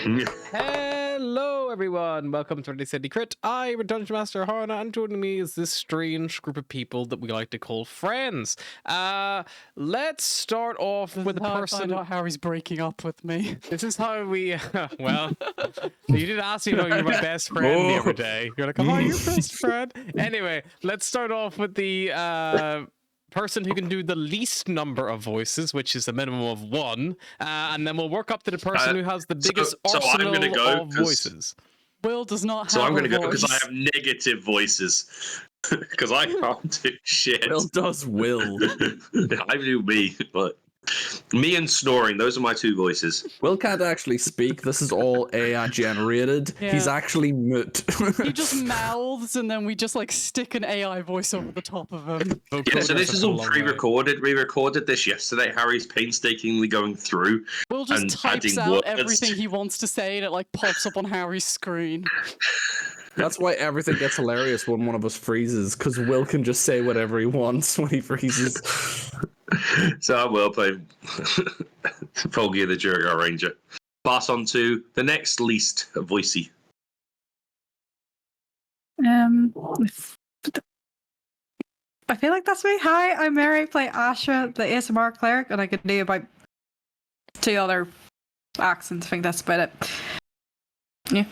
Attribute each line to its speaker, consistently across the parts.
Speaker 1: Hello, everyone. Welcome to the City Crit. I'm a Dungeon Master Harna, and joining me is this strange group of people that we like to call friends. Let's start off with a person.
Speaker 2: I find out Harry's breaking up with me.
Speaker 1: This is how we. Well, you did ask me if you're my best friend the other day. You're like, "Am I your best friend?" Anyway, let's start off with the person who can do the least number of voices, which is a minimum of one, and then we'll work up to the person who has the biggest arsenal of voices.
Speaker 2: Will does not have
Speaker 3: So I'm going to go
Speaker 2: voice.
Speaker 3: because I have negative voices. Because I can't do shit.
Speaker 4: Will does Will.
Speaker 3: I do me, but me and snoring, those are my two voices.
Speaker 4: Will can't actually speak. This is all AI generated.
Speaker 2: Yeah.
Speaker 4: He's actually mute.
Speaker 2: He just mouths, and then we just like stick an AI voice over the top of him.
Speaker 3: Yeah, so this is all pre-recorded. We recorded this yesterday. Harry's painstakingly going through.
Speaker 2: Will just
Speaker 3: and
Speaker 2: types
Speaker 3: adding
Speaker 2: out
Speaker 3: words.
Speaker 2: everything he wants to say, and it like pops up on Harry's screen.
Speaker 4: That's why everything gets hilarious when one of us freezes, because Will can just say whatever he wants when he freezes.
Speaker 3: So I will play Foggy the Jurgar Ranger. Pass on to the next least voicey.
Speaker 5: I feel like that's me. Hi, I'm Mary. I play Asha, the ASMR cleric, and I can do about 2 other accents. I think that's about it. Yeah.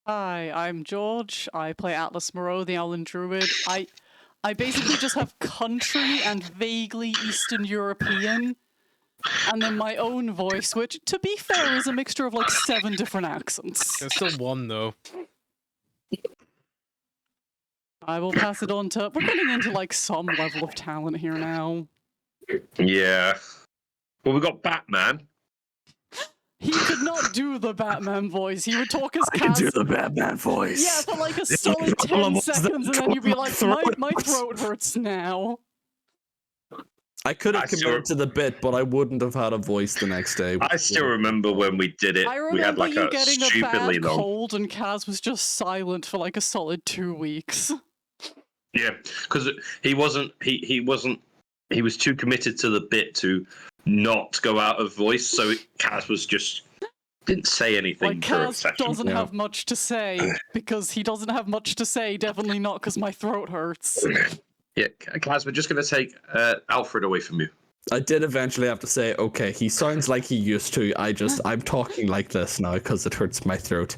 Speaker 2: Hi, I'm George. I play Atlas Moreau, the Owlin Druid. I basically just have country and vaguely Eastern European, and then my own voice, which, to be fair, is a mixture of like 7 different accents.
Speaker 1: There's still one, though.
Speaker 2: I will pass it on to... We're getting into like some level of talent here now.
Speaker 3: Yeah. Well, we got Batman.
Speaker 2: He could not do the Batman voice. He would talk as
Speaker 4: I can
Speaker 2: Kaz.
Speaker 4: do the Batman voice.
Speaker 2: Yeah, for like a
Speaker 4: The
Speaker 2: solid
Speaker 4: problem
Speaker 2: 10
Speaker 4: was that
Speaker 2: seconds, and then you'd be like, my
Speaker 4: throat
Speaker 2: throat hurts now.
Speaker 4: I could have
Speaker 3: I still-
Speaker 4: committed to the bit, but I wouldn't have had a voice the next day.
Speaker 3: I still remember when we did it.
Speaker 2: I
Speaker 3: We
Speaker 2: remember
Speaker 3: had like
Speaker 2: you
Speaker 3: a
Speaker 2: getting a
Speaker 3: stupidly
Speaker 2: bad
Speaker 3: long.
Speaker 2: cold, and Kaz was just silent for like a solid 2 weeks.
Speaker 3: Yeah, because he wasn't. He wasn't. He was too committed to the bit to not go out of voice. So Kaz was just didn't say anything
Speaker 2: Like,
Speaker 3: for a
Speaker 2: Kaz
Speaker 3: session.
Speaker 2: doesn't
Speaker 4: Yeah.
Speaker 2: have much to say, because he doesn't have much to say, definitely not because my throat hurts.
Speaker 3: Yeah, Kaz, we're just going to take Alfred away from you.
Speaker 4: I did eventually have to say, okay, he sounds like he used to. I'm talking like this now because it hurts my throat.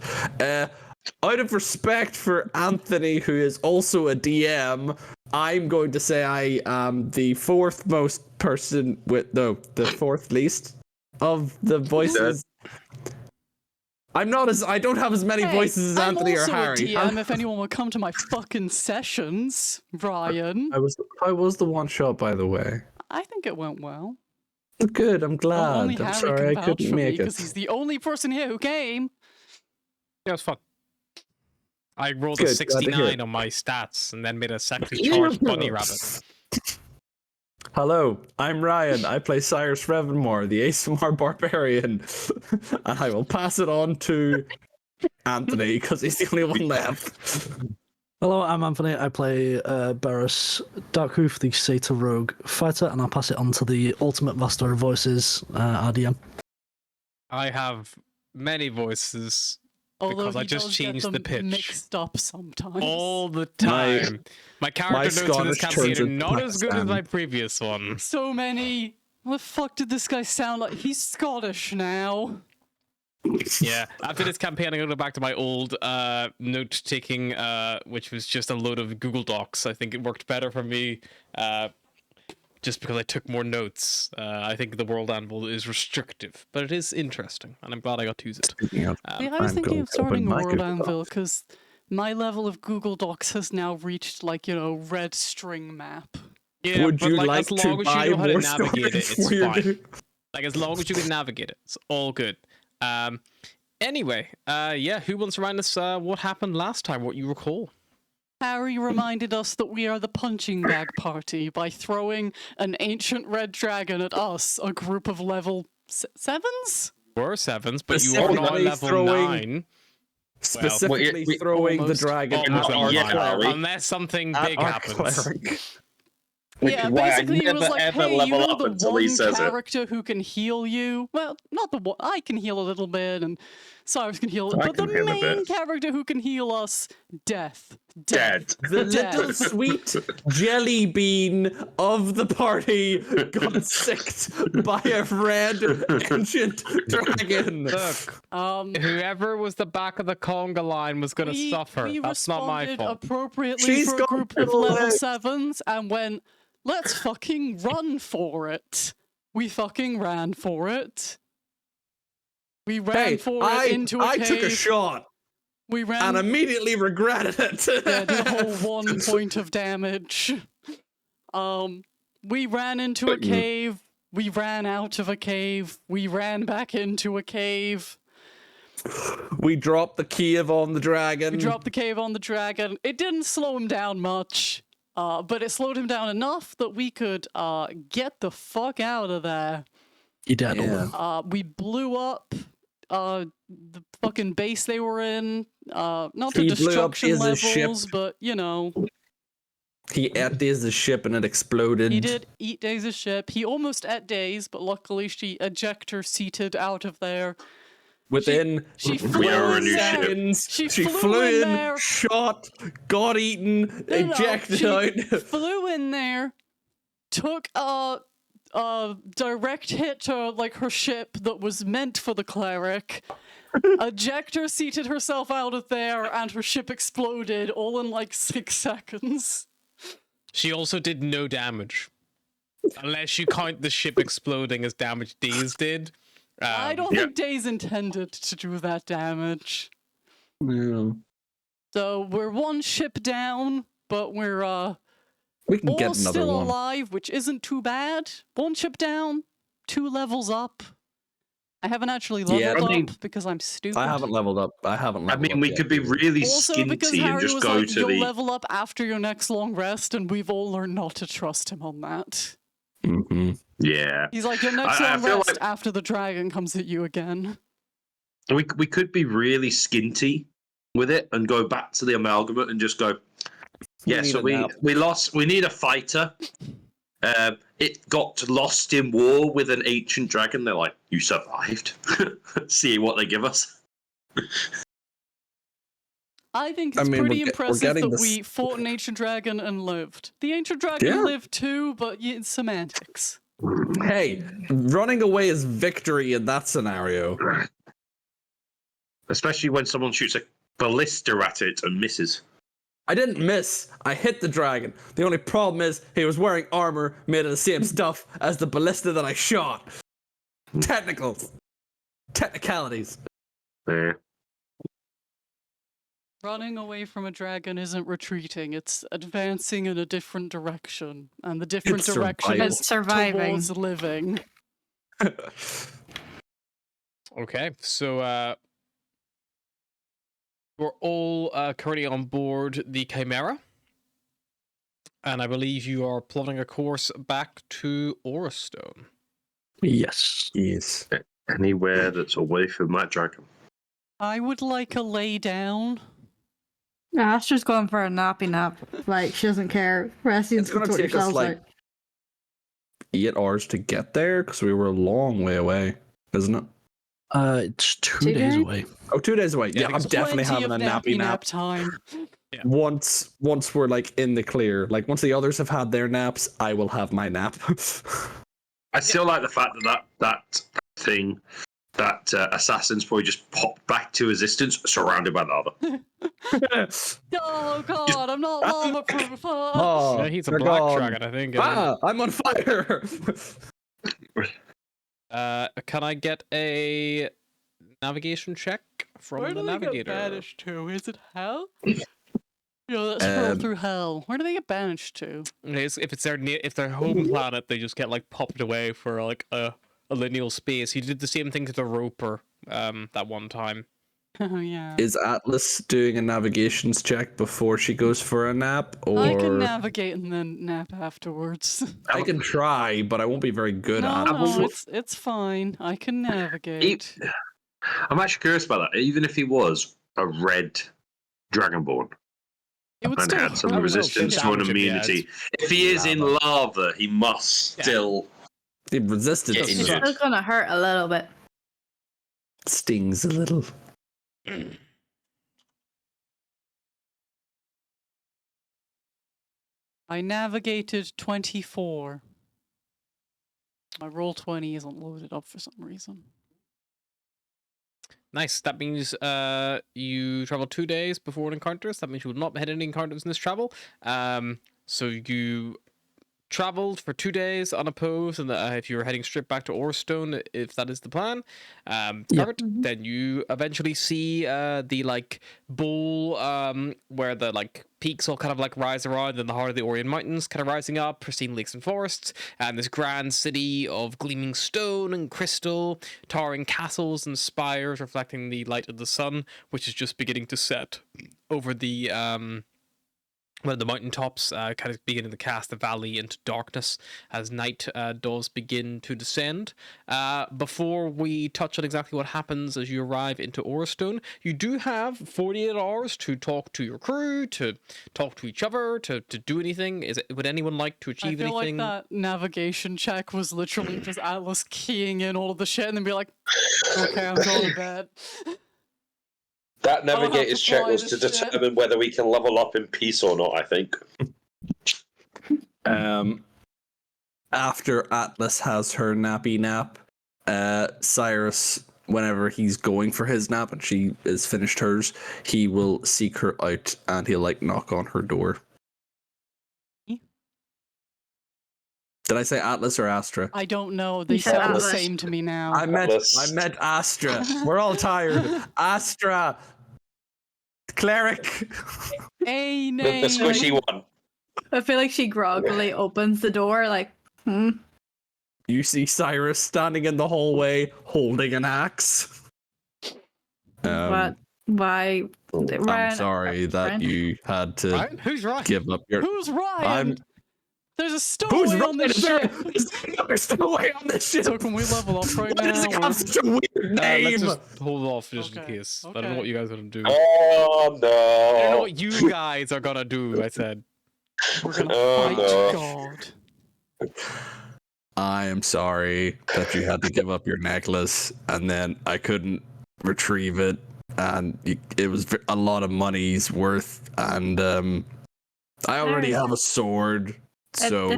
Speaker 4: Out of respect for Anthony, who is also a DM, I'm going to say I am the fourth most person with the fourth least of the voices. I don't have as many voices as Anthony or Harry.
Speaker 2: I'm also a DM if anyone would come to my fucking sessions, Ryan.
Speaker 4: I was the one shot, by the way.
Speaker 2: I think it went well.
Speaker 4: Good, I'm glad.
Speaker 2: Only
Speaker 4: I'm
Speaker 2: Harry
Speaker 4: sorry I
Speaker 2: can vouch
Speaker 4: couldn't
Speaker 2: for me
Speaker 4: make
Speaker 2: because
Speaker 4: it.
Speaker 2: he's the only person here who came.
Speaker 1: Yeah, it was fun. I rolled
Speaker 4: Good,
Speaker 1: a
Speaker 4: glad to hear
Speaker 1: 69
Speaker 4: it.
Speaker 1: on my stats and then made a sexually charged bunny rabbit.
Speaker 4: Hello, I'm Ryan. I play Cyrus Revenmore, the ASMR Barbarian. And I will pass it on to Anthony, because he's the only one left.
Speaker 6: Hello, I'm Anthony. I play Barris Darkhoof, the Satyr Rogue Fighter, and I'll pass it on to the Ultimate Master of Voices, RDM.
Speaker 1: I have many voices
Speaker 2: Although
Speaker 1: because I
Speaker 2: he
Speaker 1: just
Speaker 2: does get
Speaker 1: changed the
Speaker 2: them
Speaker 1: pitch
Speaker 2: mixed up sometimes.
Speaker 1: all the time. My character notes in this
Speaker 4: Scottish
Speaker 1: campaign
Speaker 4: turns
Speaker 1: are
Speaker 4: into
Speaker 1: not as good as
Speaker 4: Pakistan.
Speaker 1: my previous one.
Speaker 2: So many. What the fuck did this guy sound like? He's Scottish now.
Speaker 1: Yeah, after this campaign, I'm going to go back to my old note-taking, which was just a load of Google Docs. I think it worked better for me just because I took more notes. I think the World Anvil is restrictive, but it is interesting, and I'm glad I got to use it.
Speaker 2: Yeah, I was thinking of starting a World Anvil because my level of Google Docs has now reached, like, you know, red string map.
Speaker 1: Yeah,
Speaker 4: Would
Speaker 1: but
Speaker 4: you
Speaker 1: like,
Speaker 4: like
Speaker 1: as
Speaker 4: to
Speaker 1: long as you
Speaker 4: buy
Speaker 1: know how to
Speaker 4: more
Speaker 1: navigate it,
Speaker 4: storage
Speaker 1: it's
Speaker 4: for your
Speaker 1: fine.
Speaker 4: new-
Speaker 1: Like, as long as you can navigate it, it's all good. Anyway, yeah, who wants to remind us what happened last time, what you recall?
Speaker 2: Harry reminded us that we are the punching bag party by throwing an ancient red dragon at us, a group of level 7s?
Speaker 1: Were 7s, but you are now
Speaker 4: Specifically
Speaker 1: level
Speaker 4: throwing-
Speaker 1: 9.
Speaker 4: Specifically
Speaker 3: we-
Speaker 4: throwing the
Speaker 2: almost-
Speaker 4: dragon
Speaker 1: Almost
Speaker 4: at
Speaker 1: level
Speaker 4: our
Speaker 1: 9,
Speaker 3: yeah, are we?
Speaker 1: unless something
Speaker 4: at
Speaker 1: big
Speaker 4: our
Speaker 1: happens.
Speaker 4: cleric.
Speaker 3: Which
Speaker 2: Yeah,
Speaker 3: is why I
Speaker 2: basically he
Speaker 3: never
Speaker 2: was like,
Speaker 3: ever
Speaker 2: hey, you
Speaker 3: level
Speaker 2: know
Speaker 3: up
Speaker 2: the
Speaker 3: until he
Speaker 2: one
Speaker 3: says it.
Speaker 2: character who can heal you? Well, not the one. I can heal a little bit, and Cyrus can heal,
Speaker 3: I
Speaker 2: but the
Speaker 3: can heal a
Speaker 2: main
Speaker 3: bit.
Speaker 2: character who can heal us, Death.
Speaker 3: Dead.
Speaker 4: The little
Speaker 2: Death.
Speaker 4: sweet jelly bean of the party got sicked by a red ancient dragon.
Speaker 1: Look,
Speaker 2: Um,
Speaker 1: whoever was the back of the conga line was going to suffer.
Speaker 2: we
Speaker 1: That's not my
Speaker 2: responded
Speaker 1: fault.
Speaker 2: appropriately
Speaker 4: She's
Speaker 2: for a
Speaker 4: got
Speaker 2: group of
Speaker 4: little
Speaker 2: level
Speaker 4: legs.
Speaker 2: 7s and went, let's fucking run for it. We fucking ran for it. We ran
Speaker 4: Hey,
Speaker 2: for it into a
Speaker 4: I
Speaker 2: cave.
Speaker 4: took a shot
Speaker 2: We ran
Speaker 4: and immediately regretted it.
Speaker 2: yeah, did a whole 1 point of damage. We ran into a cave. We ran out of a cave. We ran back into a cave.
Speaker 4: We dropped the Kiev on the dragon.
Speaker 2: We dropped the cave on the dragon. It didn't slow him down much, but it slowed him down enough that we could get the fuck out of there.
Speaker 6: You dead.
Speaker 4: Yeah.
Speaker 2: We blew up the fucking base they were in. Not the
Speaker 4: He blew up
Speaker 2: destruction
Speaker 4: Iz's ship.
Speaker 2: levels, but you know.
Speaker 4: He ate the ship and it exploded.
Speaker 2: He did eat Days' ship. He almost ate Days, but luckily she ejector seated out of there.
Speaker 4: Within
Speaker 2: She
Speaker 3: We
Speaker 2: flew
Speaker 3: are a
Speaker 2: in
Speaker 3: new
Speaker 2: there.
Speaker 3: ship.
Speaker 4: seconds,
Speaker 2: She
Speaker 4: she
Speaker 2: flew
Speaker 4: flew
Speaker 2: in
Speaker 4: in,
Speaker 2: there.
Speaker 4: shot, got eaten,
Speaker 2: No,
Speaker 4: ejected
Speaker 2: she
Speaker 4: out.
Speaker 2: flew in there, took a direct hit to like her ship that was meant for the cleric. Ejector seated herself out of there, and her ship exploded all in like 6 seconds.
Speaker 1: She also did no damage. Unless you count the ship exploding as damage Days did.
Speaker 2: I don't think Days intended to do that damage.
Speaker 4: Yeah.
Speaker 2: So we're 1 ship down, but we're
Speaker 4: We can
Speaker 2: all
Speaker 4: get another
Speaker 2: still
Speaker 4: one.
Speaker 2: alive, which isn't too bad. 1 ship down, 2 levels up. I haven't actually leveled
Speaker 4: Yeah,
Speaker 3: I mean,
Speaker 2: up because I'm stupid.
Speaker 4: I haven't leveled up.
Speaker 3: I mean, we
Speaker 4: yet.
Speaker 3: could be really
Speaker 2: Also, because
Speaker 3: skinty and
Speaker 2: Harry
Speaker 3: just
Speaker 2: was
Speaker 3: go
Speaker 2: like,
Speaker 3: to
Speaker 2: you'll
Speaker 3: the.
Speaker 2: level up after your next long rest, and we've all learned not to trust him on that.
Speaker 4: Mhm.
Speaker 3: Yeah,
Speaker 2: He's like, your next
Speaker 3: I
Speaker 2: long
Speaker 3: feel
Speaker 2: rest
Speaker 3: like-
Speaker 2: after the dragon comes at you again.
Speaker 3: we could be really skinty with it and go back to the amalgamate and just go. Yeah,
Speaker 4: need
Speaker 3: so
Speaker 4: a
Speaker 3: we
Speaker 4: nap.
Speaker 3: lost. We need a fighter. It got lost in war with an ancient dragon. They're like, you survived. See what they give us.
Speaker 2: I think
Speaker 4: I
Speaker 2: it's
Speaker 4: mean,
Speaker 2: pretty
Speaker 4: we're
Speaker 2: impressive
Speaker 4: getting
Speaker 2: that
Speaker 4: this-
Speaker 2: we fought an ancient dragon and lived. The ancient dragon
Speaker 4: Yeah.
Speaker 2: lived too, but it's semantics.
Speaker 4: Hey, running away is victory in that scenario.
Speaker 3: Especially when someone shoots a ballista at it and misses.
Speaker 4: I didn't miss. I hit the dragon. The only problem is he was wearing armor made of the same stuff as the ballista that I shot. Technicalities.
Speaker 3: Yeah.
Speaker 2: Running away from a dragon isn't retreating, it's advancing in a different direction. And the different
Speaker 4: It's
Speaker 2: direction
Speaker 4: survival.
Speaker 2: is
Speaker 5: It's surviving.
Speaker 2: towards living.
Speaker 1: Okay, so we're all currently on board the Chimera. And I believe you are plotting a course back to Aurastone.
Speaker 6: Yes.
Speaker 4: Yes.
Speaker 3: Anywhere that's away from that dragon.
Speaker 2: I would like a lay down.
Speaker 5: Astra's going for a nappy nap. Like, she doesn't care. Resting
Speaker 4: It's gonna
Speaker 5: sort
Speaker 4: take us
Speaker 5: yourselves
Speaker 4: like
Speaker 5: out.
Speaker 4: 8 hours to get there because we were a long way away, isn't it?
Speaker 6: It's 2
Speaker 5: 2
Speaker 6: days
Speaker 5: days?
Speaker 6: away.
Speaker 4: Oh, 2 days away. Yeah, I'm
Speaker 1: it's
Speaker 4: definitely
Speaker 2: Plenty
Speaker 4: having a
Speaker 2: of
Speaker 4: nappy nap.
Speaker 2: time.
Speaker 4: Once we're like in the clear, like once the others have had their naps, I will have my nap.
Speaker 3: I still like the fact that thing, that assassin's probably just popped back to existence, surrounded by lava.
Speaker 2: Oh god, I'm not lava proof.
Speaker 4: Oh,
Speaker 1: Yeah, he's a
Speaker 4: they're
Speaker 1: black
Speaker 4: gone.
Speaker 1: dragon, I think.
Speaker 4: Ah, I'm on fire.
Speaker 1: Can I get a navigation check from
Speaker 2: Where
Speaker 1: the
Speaker 2: do they get
Speaker 1: navigator?
Speaker 2: banished to? Is it hell? Yeah, let's scroll through hell. Where do they get banished to?
Speaker 1: If it's their home planet, they just get like popped away for like a lineal space. He did the same thing to the Roper that one time.
Speaker 2: Oh yeah.
Speaker 4: Is Atlas doing a navigations check before she goes for a nap, or
Speaker 2: I can navigate and then nap afterwards.
Speaker 4: I can try, but I won't be very good
Speaker 2: No,
Speaker 4: at it.
Speaker 2: no, it's fine. I can navigate.
Speaker 3: I'm actually curious about that. Even if he was a red dragonborn,
Speaker 2: It would
Speaker 3: And
Speaker 2: still
Speaker 3: had some
Speaker 2: hurt.
Speaker 3: resistance to an
Speaker 1: damage him, yeah,
Speaker 3: immunity. If he is in lava, he must
Speaker 1: Yeah.
Speaker 3: still
Speaker 4: The resistance
Speaker 3: get
Speaker 1: Does
Speaker 5: It's
Speaker 3: injured.
Speaker 5: still gonna hurt a little bit.
Speaker 4: stings a little.
Speaker 2: I navigated 24. My roll 20 isn't loaded up for some reason.
Speaker 1: Nice. That means you travel 2 days before an encounter. So that means you will not hit any encounters in this travel. So you traveled for 2 days unopposed, and if you were heading straight back to Aurastone, if that is the plan, perfect. Then you eventually see the like bowl where the like peaks all kind of like rise around in the heart of the Orient Mountains, kind of rising up, pristine lakes and forests, and this grand city of gleaming stone and crystal, towering castles and spires reflecting the light of the sun, which is just beginning to set over the well, the mountaintops kind of beginning to cast the valley into darkness as night does begin to descend. Before we touch on exactly what happens as you arrive into Aurastone, you do have 48 hours to talk to your crew, to talk to each other, to do anything. Would anyone like to
Speaker 2: I
Speaker 1: achieve
Speaker 2: feel
Speaker 1: anything?
Speaker 2: like that navigation check was literally just Atlas keying in all of the shit and then be like, okay, I'm going to bed.
Speaker 3: That
Speaker 2: don't have
Speaker 3: navigator's
Speaker 2: to
Speaker 3: check
Speaker 2: fly
Speaker 3: was to
Speaker 2: this shit.
Speaker 3: determine whether we can level up in peace or not, I think.
Speaker 4: After Atlas has her nappy nap, Cyrus, whenever he's going for his nap and she is finished hers, he will seek her out and he'll like knock on her door. Did I say Atlas or Astra?
Speaker 2: I don't know. They
Speaker 5: You said
Speaker 2: sound the
Speaker 5: Atlas.
Speaker 2: same to me now.
Speaker 4: I meant
Speaker 3: Atlas.
Speaker 4: Astra. We're all tired. Astra. Cleric.
Speaker 2: A
Speaker 3: The
Speaker 2: name.
Speaker 3: squishy one.
Speaker 5: I feel like she groggily opens the door, like,
Speaker 4: You see Cyrus standing in the hallway holding an axe.
Speaker 5: what? Why?
Speaker 4: I'm sorry that
Speaker 5: Ryan?
Speaker 4: you had to
Speaker 1: Ryan? Who's Ryan?
Speaker 4: give up your.
Speaker 2: Who's Ryan?
Speaker 4: I'm-
Speaker 2: There's a
Speaker 4: Who's
Speaker 2: stowaway on this ship.
Speaker 4: There's stowaway on this ship.
Speaker 2: So can we level up right
Speaker 4: Why does
Speaker 2: now?
Speaker 4: it have such a weird name?
Speaker 1: Let's just hold off just in
Speaker 2: Okay,
Speaker 1: case. I don't know what
Speaker 2: okay.
Speaker 1: you guys are going to do.
Speaker 3: Oh
Speaker 1: I don't know
Speaker 3: no.
Speaker 1: what you guys are going to do, I said.
Speaker 2: We're gonna
Speaker 3: Oh,
Speaker 2: fight
Speaker 3: no.
Speaker 2: God.
Speaker 4: I am sorry that you had to give up your necklace and then I couldn't retrieve it, and it was a lot of money's worth, and I already have a sword, so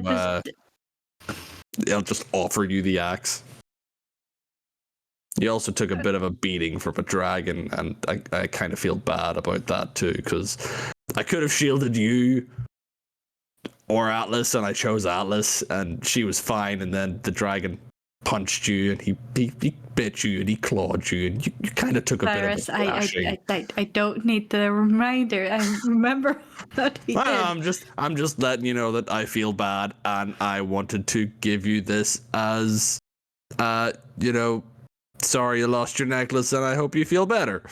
Speaker 4: I'll just offer you the axe. You also took a bit of a beating from a dragon, and I kind of feel bad about that too, because I could have shielded you or Atlas, and I chose Atlas, and she was fine, and then the dragon punched you, and he bit you, and he clawed you, and you kind of took a
Speaker 5: Cyrus,
Speaker 4: bit of a thrashing.
Speaker 5: I don't need the reminder. I remember that he did.
Speaker 4: I'm just letting you know that I feel bad, and I wanted to give you this as, sorry you lost your necklace, and I hope you feel better.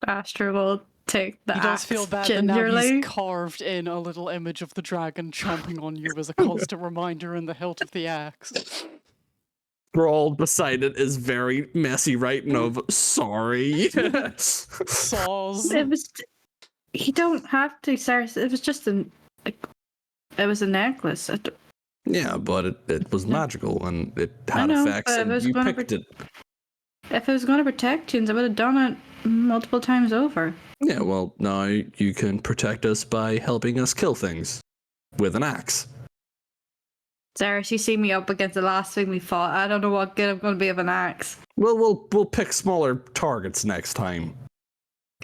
Speaker 5: Astra will take the
Speaker 2: He does
Speaker 5: axe
Speaker 2: feel bad that now
Speaker 5: gingerly.
Speaker 2: he's carved in a little image of the dragon chomping on you as a constant reminder in the hilt of the axe.
Speaker 4: Scrawled beside it is very messy writing of sorry.
Speaker 2: Saws.
Speaker 5: It was. You don't have to, Cyrus. It was just it was a necklace.
Speaker 4: Yeah, but it was magical and it
Speaker 5: I
Speaker 4: had
Speaker 5: know,
Speaker 4: effects,
Speaker 5: but it
Speaker 4: and
Speaker 5: was
Speaker 4: you
Speaker 5: gonna
Speaker 4: picked it.
Speaker 5: If it was going to protect you, I would have done it multiple times over.
Speaker 4: Yeah, well, now you can protect us by helping us kill things with an axe.
Speaker 5: Cyrus, you see me up against the last thing we fought. I don't know what good I'm going to be of an axe.
Speaker 4: Well, we'll pick smaller targets next time.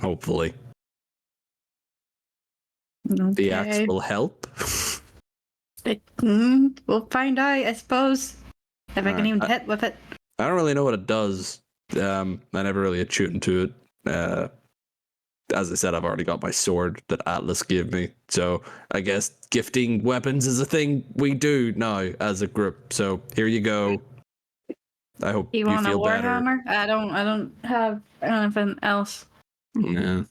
Speaker 4: Hopefully, the axe
Speaker 5: Okay.
Speaker 4: will help.
Speaker 5: We'll find out, I suppose. If I can even hit with it.
Speaker 4: I don't really know what it does. I never really attuned to it. As I said, I've already got my sword that Atlas gave me. So I guess gifting weapons is a thing we do now as a group. So here you go. I hope
Speaker 5: You
Speaker 4: you
Speaker 5: want a
Speaker 4: feel better.
Speaker 5: warhammer? I don't have anything else.
Speaker 4: Yeah.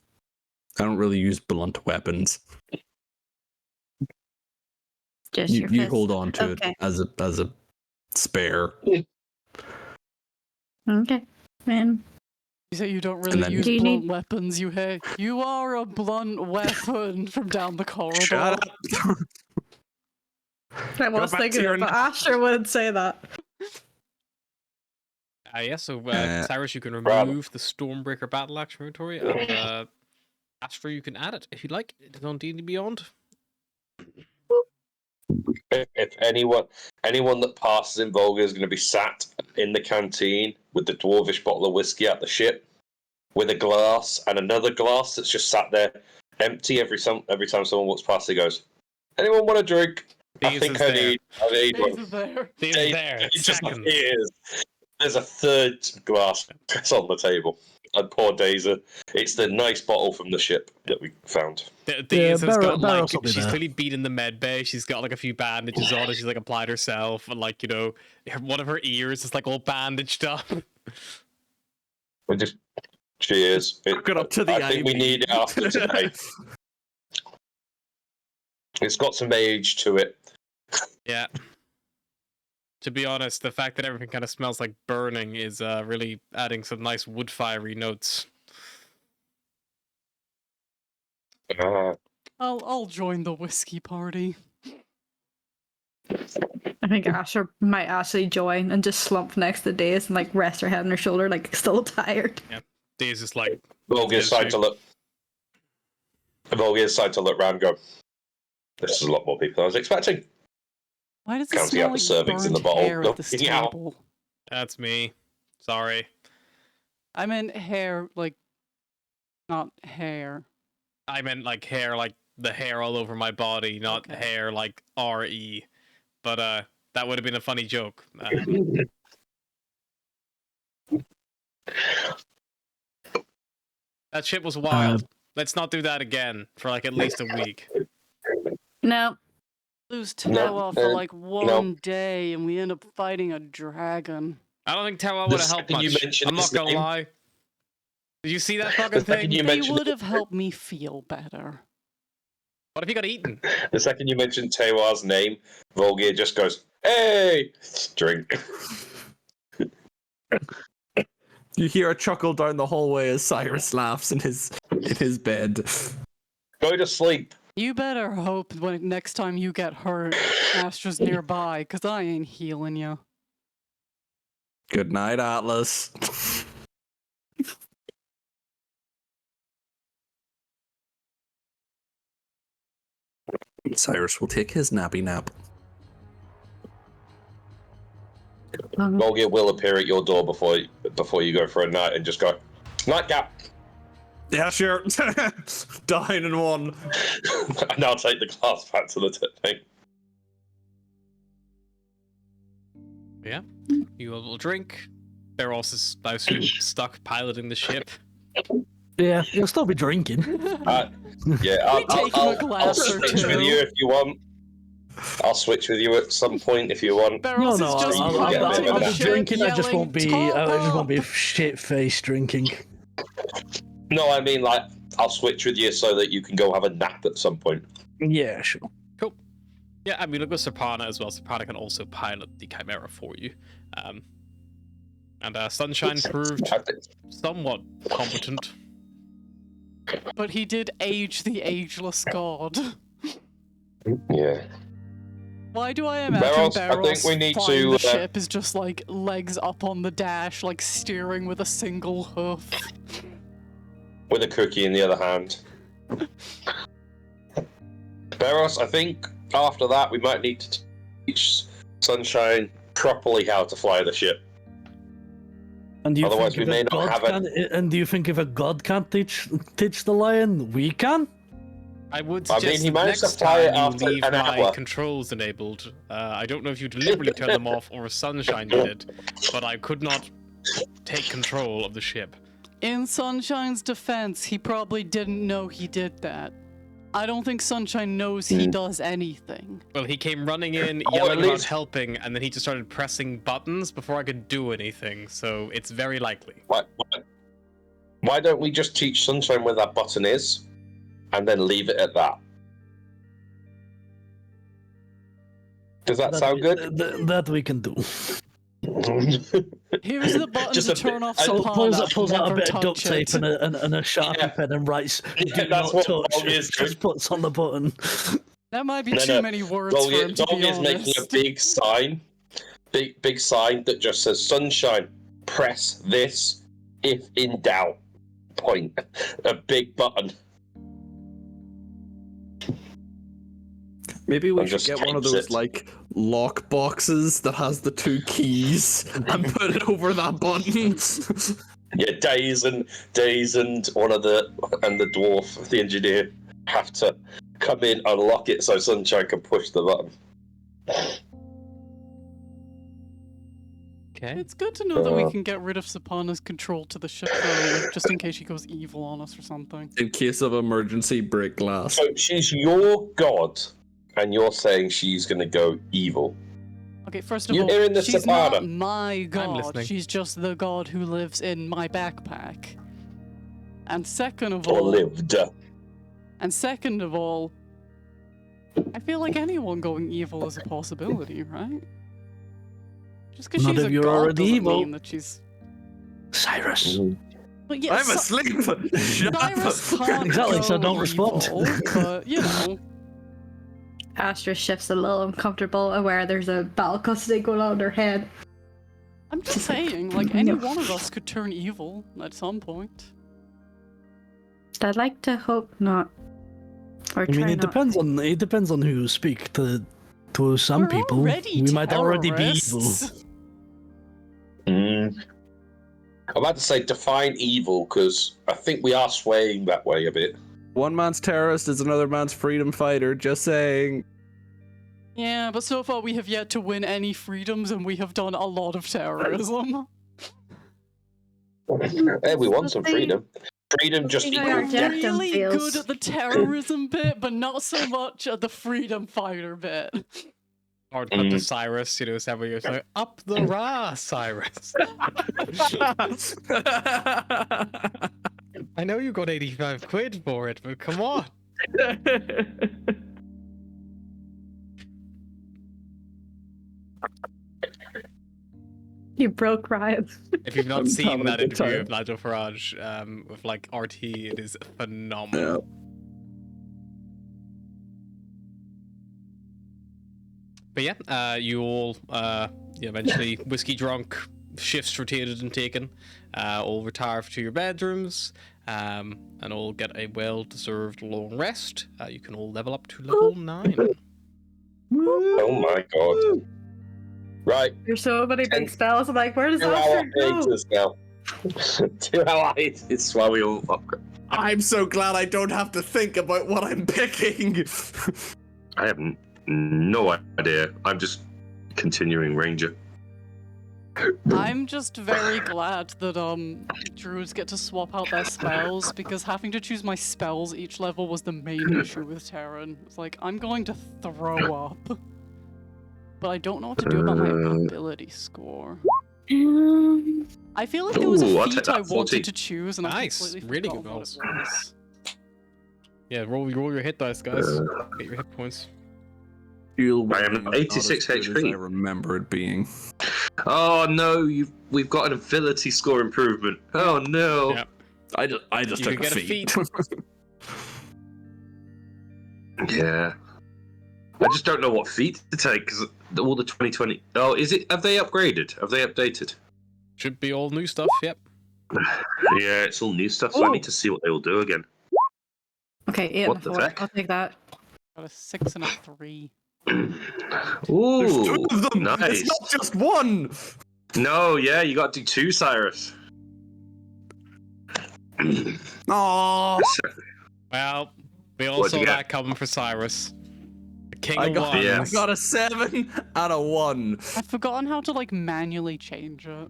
Speaker 4: I don't really use blunt weapons.
Speaker 5: Just your
Speaker 4: You
Speaker 5: fist.
Speaker 4: hold on to
Speaker 5: Okay.
Speaker 4: it as a spare.
Speaker 5: Okay. Man.
Speaker 2: You say you don't really
Speaker 4: then-
Speaker 2: use
Speaker 5: Do you
Speaker 2: blunt
Speaker 5: need-
Speaker 2: weapons, you hey. You are a blunt weapon from down the corridor.
Speaker 4: Shut up.
Speaker 5: I was
Speaker 4: back to
Speaker 5: thinking
Speaker 4: your
Speaker 5: it, but Asher wouldn't say that.
Speaker 1: Yeah, so Cyrus, you can
Speaker 3: Bravo.
Speaker 1: remove the Stormbreaker battle axe from inventory, and Astra, you can add it if you'd like. It is on D&D Beyond.
Speaker 3: If anyone that passes in Volga is going to be sat in the canteen with the dwarvish bottle of whiskey at the ship, with a glass and another glass that's just sat there empty every time someone walks past. He goes, "Anyone want a drink?"
Speaker 1: These
Speaker 3: I think
Speaker 1: is
Speaker 3: I
Speaker 1: there.
Speaker 3: need
Speaker 2: Days
Speaker 3: one.
Speaker 2: is there.
Speaker 1: These
Speaker 3: Dave-
Speaker 1: there.
Speaker 3: It just
Speaker 1: Second.
Speaker 3: appears. There's a third glass that's on the table. And poor Daisy. It's the nice bottle from the ship that we found.
Speaker 1: These has got
Speaker 6: Barrows
Speaker 1: like
Speaker 6: will be
Speaker 1: she's
Speaker 6: there.
Speaker 1: clearly been in the med bay. She's got like a few bandages on, and she's like applied herself, and like one of her ears is like all bandaged up.
Speaker 3: We just cheers.
Speaker 4: Get up to the
Speaker 3: I think we
Speaker 4: IB.
Speaker 3: need it after today. It's got some age to it.
Speaker 1: Yeah. To be honest, the fact that everything kind of smells like burning is really adding some nice wood fiery notes.
Speaker 2: I'll join the whiskey party.
Speaker 5: I think Asher might actually join and just slump next to Daze and like rest her head on her shoulder, like still tired.
Speaker 1: Dave's just like,
Speaker 3: Volga's side to look. Volga's side to look round. And go. This is a lot more people than I was expecting.
Speaker 2: Why does it
Speaker 3: Counting
Speaker 2: smell
Speaker 3: out
Speaker 2: like
Speaker 3: the servings in the
Speaker 2: burnt
Speaker 3: bottle.
Speaker 2: hair at this
Speaker 3: Looking out.
Speaker 2: table?
Speaker 1: that's me. Sorry.
Speaker 2: I meant hair, like, not hair.
Speaker 1: I meant like hair, like the hair all over my body, not
Speaker 2: Okay.
Speaker 1: hair like R-E. But that would have been a funny joke. That shit was wild. Let's not do that again for like at least a week.
Speaker 5: No.
Speaker 2: Lose
Speaker 3: No,
Speaker 2: Tower for like one
Speaker 3: no.
Speaker 2: day and we end up fighting a dragon.
Speaker 1: I don't think Tower
Speaker 3: The
Speaker 1: would have helped
Speaker 3: second you
Speaker 1: much.
Speaker 3: mention
Speaker 1: I'm not
Speaker 3: his
Speaker 1: gonna
Speaker 3: name-
Speaker 1: lie. Did you see that fucking
Speaker 3: The second
Speaker 1: thing?
Speaker 3: you
Speaker 2: They
Speaker 3: mentioned
Speaker 2: would have helped me feel better.
Speaker 1: What if he got eaten?
Speaker 3: The second you mention Tewa's name, Volgir just goes, "Hey!" Drink.
Speaker 4: You hear a chuckle down the hallway as Cyrus laughs in his bed.
Speaker 3: Go to sleep.
Speaker 2: You better hope when next time you get hurt, Astra's nearby, because I ain't healing you.
Speaker 4: Good night, Atlas. Cyrus will take his nappy nap.
Speaker 3: Volgir will appear at your door before you go for a night and just go, "Nightcap."
Speaker 4: Yeah, sure. Down in one.
Speaker 3: And I'll take the glass back to the thing.
Speaker 1: Yeah. You will drink. Beros is, I assume, stuck piloting the ship.
Speaker 6: Yeah, you'll still be drinking.
Speaker 3: Yeah, I'll
Speaker 2: take him a glass or
Speaker 3: switch
Speaker 2: two.
Speaker 3: with you if you want. I'll switch with you at some point if you want.
Speaker 2: Barrows
Speaker 6: No,
Speaker 2: is just
Speaker 3: I'll-
Speaker 2: piloting
Speaker 3: I'll
Speaker 2: the
Speaker 3: be
Speaker 2: ship,
Speaker 6: drinking. I just won't be.
Speaker 2: yelling,
Speaker 6: I just won't be
Speaker 2: "Top up!"
Speaker 6: shit-faced drinking.
Speaker 3: No, I mean like I'll switch with you so that you can go have a nap at some point.
Speaker 6: Yeah, sure.
Speaker 1: Cool. Yeah, I mean, look at Serpana as well. Serpana can also pilot the Chimera for you. And Sunshine proved somewhat competent.
Speaker 2: But he did age the ageless god.
Speaker 3: Yeah.
Speaker 2: Why do I imagine
Speaker 3: Barrows, I
Speaker 2: Barrows
Speaker 3: think we need
Speaker 2: flying
Speaker 3: to,
Speaker 2: the ship is just like legs up on the dash, like steering with a single hoof?
Speaker 3: With a cookie in the other hand. Barros, I think after that we might need to teach Sunshine properly how to fly the ship.
Speaker 6: And do you
Speaker 3: Otherwise,
Speaker 6: think
Speaker 3: we
Speaker 6: if
Speaker 3: may
Speaker 6: a
Speaker 3: not
Speaker 6: god
Speaker 3: have
Speaker 6: can, and do you think if a god can't teach the lion, we can?
Speaker 1: I would
Speaker 3: I mean,
Speaker 1: suggest
Speaker 3: he
Speaker 1: that
Speaker 3: managed to
Speaker 1: next
Speaker 3: fly it
Speaker 1: time you
Speaker 3: after
Speaker 1: leave
Speaker 3: an
Speaker 1: my
Speaker 3: hour.
Speaker 1: controls enabled. I don't know if you deliberately turned them off or Sunshine did it, but I could not take control of the ship.
Speaker 2: In Sunshine's defense, he probably didn't know he did that. I don't think Sunshine knows he does anything.
Speaker 1: Well, he came running in,
Speaker 3: Or at
Speaker 1: yelling about
Speaker 3: least-
Speaker 1: helping, and then he just started pressing buttons before I could do anything, so it's very likely.
Speaker 3: Why don't we just teach Sunshine where that button is, and then leave it at that? Does that sound good?
Speaker 6: That we can do.
Speaker 2: Here's the button
Speaker 3: Just
Speaker 2: to
Speaker 3: a
Speaker 2: turn
Speaker 3: bit-
Speaker 2: off
Speaker 3: I-
Speaker 2: Sapana.
Speaker 6: Pulls out a
Speaker 2: Never
Speaker 6: bit of duct
Speaker 2: touch
Speaker 6: tape
Speaker 2: it.
Speaker 6: and a Sharpie
Speaker 3: Yeah.
Speaker 6: pen and writes,
Speaker 3: Yeah,
Speaker 6: do
Speaker 3: that's
Speaker 6: not
Speaker 3: what
Speaker 6: touch.
Speaker 3: Dog is doing.
Speaker 6: Just puts on the button.
Speaker 2: That might be
Speaker 3: No,
Speaker 2: too
Speaker 3: no.
Speaker 2: many words for him, to be
Speaker 3: Doggy is making a
Speaker 2: honest.
Speaker 3: big sign, big sign that just says "Sunshine." Press this if in doubt. Point. A big button.
Speaker 4: Maybe we
Speaker 3: And
Speaker 4: should
Speaker 3: just
Speaker 4: get one of
Speaker 3: tapes
Speaker 4: those
Speaker 3: it.
Speaker 4: like lock boxes that has the 2 keys and put it over that button.
Speaker 3: Yeah, Days and one of the dwarf, the engineer, have to come in, unlock it so Sunshine can push the button.
Speaker 1: Okay.
Speaker 2: It's good to know that we can get rid of Sapana's control to the ship, though, like, just in case she goes evil on us or something.
Speaker 4: In case of emergency, break glass.
Speaker 3: So she's your god, and you're saying she's going to go evil.
Speaker 2: Okay, first of
Speaker 3: You're
Speaker 2: all,
Speaker 3: hearing the
Speaker 2: she's
Speaker 3: Sapana.
Speaker 2: not my god.
Speaker 1: listening.
Speaker 2: She's just the god who lives in my backpack. And second of
Speaker 3: Or
Speaker 2: all,
Speaker 3: lived.
Speaker 2: I feel like anyone going evil is a possibility, right? Just because
Speaker 6: Not
Speaker 2: she's
Speaker 6: if
Speaker 2: a
Speaker 6: you're
Speaker 2: god
Speaker 6: already
Speaker 2: doesn't
Speaker 6: evil.
Speaker 2: mean that she's.
Speaker 6: Cyrus.
Speaker 2: But yeah,
Speaker 4: I'm asleep! Shut
Speaker 2: Cyrus
Speaker 4: up!
Speaker 2: can't
Speaker 6: Exactly, so
Speaker 2: go
Speaker 6: don't respond.
Speaker 2: evil, but you know.
Speaker 5: Astra shifts a little uncomfortable, aware there's a battle custody going on in her head.
Speaker 2: I'm just saying, like, any one of us could turn evil at some point.
Speaker 5: I'd like to hope not. Or
Speaker 6: I mean,
Speaker 5: try
Speaker 6: it
Speaker 5: not.
Speaker 6: depends on who you speak to. To some
Speaker 2: We're
Speaker 6: people,
Speaker 2: already
Speaker 6: we might already be evil.
Speaker 2: terrorists.
Speaker 3: I'm about to say define evil, because I think we are swaying that way a bit.
Speaker 4: One man's terrorist is another man's freedom fighter, just saying.
Speaker 2: Yeah, but so far we have yet to win any freedoms, and we have done a lot of terrorism.
Speaker 3: Hey, we want some freedom. Freedom just
Speaker 5: see how
Speaker 3: equals
Speaker 5: our
Speaker 2: We're
Speaker 3: death.
Speaker 5: Victim
Speaker 2: really
Speaker 5: feels.
Speaker 2: good at the terrorism bit, but not so much at the freedom fighter bit.
Speaker 1: Hard cut to Cyrus, you know, several years later. Up the Ra, Cyrus. I know you got 85 quid for it, but come on.
Speaker 5: You broke Ryan.
Speaker 1: If you've not
Speaker 4: I'm
Speaker 1: seen
Speaker 4: having a
Speaker 1: that
Speaker 4: good
Speaker 1: interview
Speaker 4: time.
Speaker 1: of Nigel Farage with like RT, it is phenomenal.
Speaker 4: Yeah.
Speaker 1: But yeah, you all eventually whiskey drunk, shifts rotated and taken, all retire to your bedrooms, and all get a well-deserved long rest. You can all level up to level 9.
Speaker 3: Oh my god. Right,
Speaker 5: There's so many big spells. I'm like, where does
Speaker 3: 2 hour
Speaker 5: Astra go?
Speaker 3: hiatus now. 2 hour hiatus while we all upgrade.
Speaker 4: I'm so glad I don't have to think about what I'm picking.
Speaker 3: I have no idea. I'm just continuing Ranger.
Speaker 2: I'm just very glad that druids get to swap out their spells, because having to choose my spells each level was the main issue with Terran. It's like, I'm going to throw up. But I don't know what to do about my ability score. I feel like there was
Speaker 3: Ooh,
Speaker 2: a
Speaker 3: I'll take
Speaker 2: feat I
Speaker 3: that, 40.
Speaker 2: wanted to choose, and I
Speaker 1: Nice,
Speaker 2: completely
Speaker 1: really
Speaker 2: forgot
Speaker 1: good
Speaker 2: what
Speaker 1: rolls.
Speaker 2: it was.
Speaker 1: Yeah, roll your hit dice, guys. Get your hit points.
Speaker 4: You'll
Speaker 3: I am
Speaker 4: not
Speaker 3: 86
Speaker 4: as good as
Speaker 3: HP.
Speaker 4: I remember it being.
Speaker 3: Oh no, we've got an ability score improvement. Oh no.
Speaker 1: Yeah.
Speaker 4: I just
Speaker 1: You
Speaker 4: took
Speaker 1: can
Speaker 4: a
Speaker 1: get a
Speaker 4: feat.
Speaker 3: Yeah. I just don't know what feat to take because all the 2020. Oh, is it? Have they upgraded? Have they updated?
Speaker 1: Should be all new stuff, yep.
Speaker 3: Yeah, it's all new stuff, so I need to see what they will do again.
Speaker 5: Okay, 8
Speaker 3: What
Speaker 5: and
Speaker 3: the
Speaker 5: 4.
Speaker 3: heck?
Speaker 5: I'll take that.
Speaker 2: Got a 6 and a 3.
Speaker 4: There's
Speaker 3: Ooh,
Speaker 4: 2 of them.
Speaker 3: nice.
Speaker 4: It's not just 1.
Speaker 3: No, yeah, you got to do 2, Cyrus.
Speaker 4: Aww.
Speaker 1: Well, we all
Speaker 3: What'd
Speaker 1: saw
Speaker 3: you get?
Speaker 1: that coming for Cyrus. The king
Speaker 4: I
Speaker 1: of
Speaker 4: got,
Speaker 1: wands.
Speaker 3: Yeah.
Speaker 4: I got a 7 and a 1.
Speaker 2: I've forgotten how to, like, manually change it.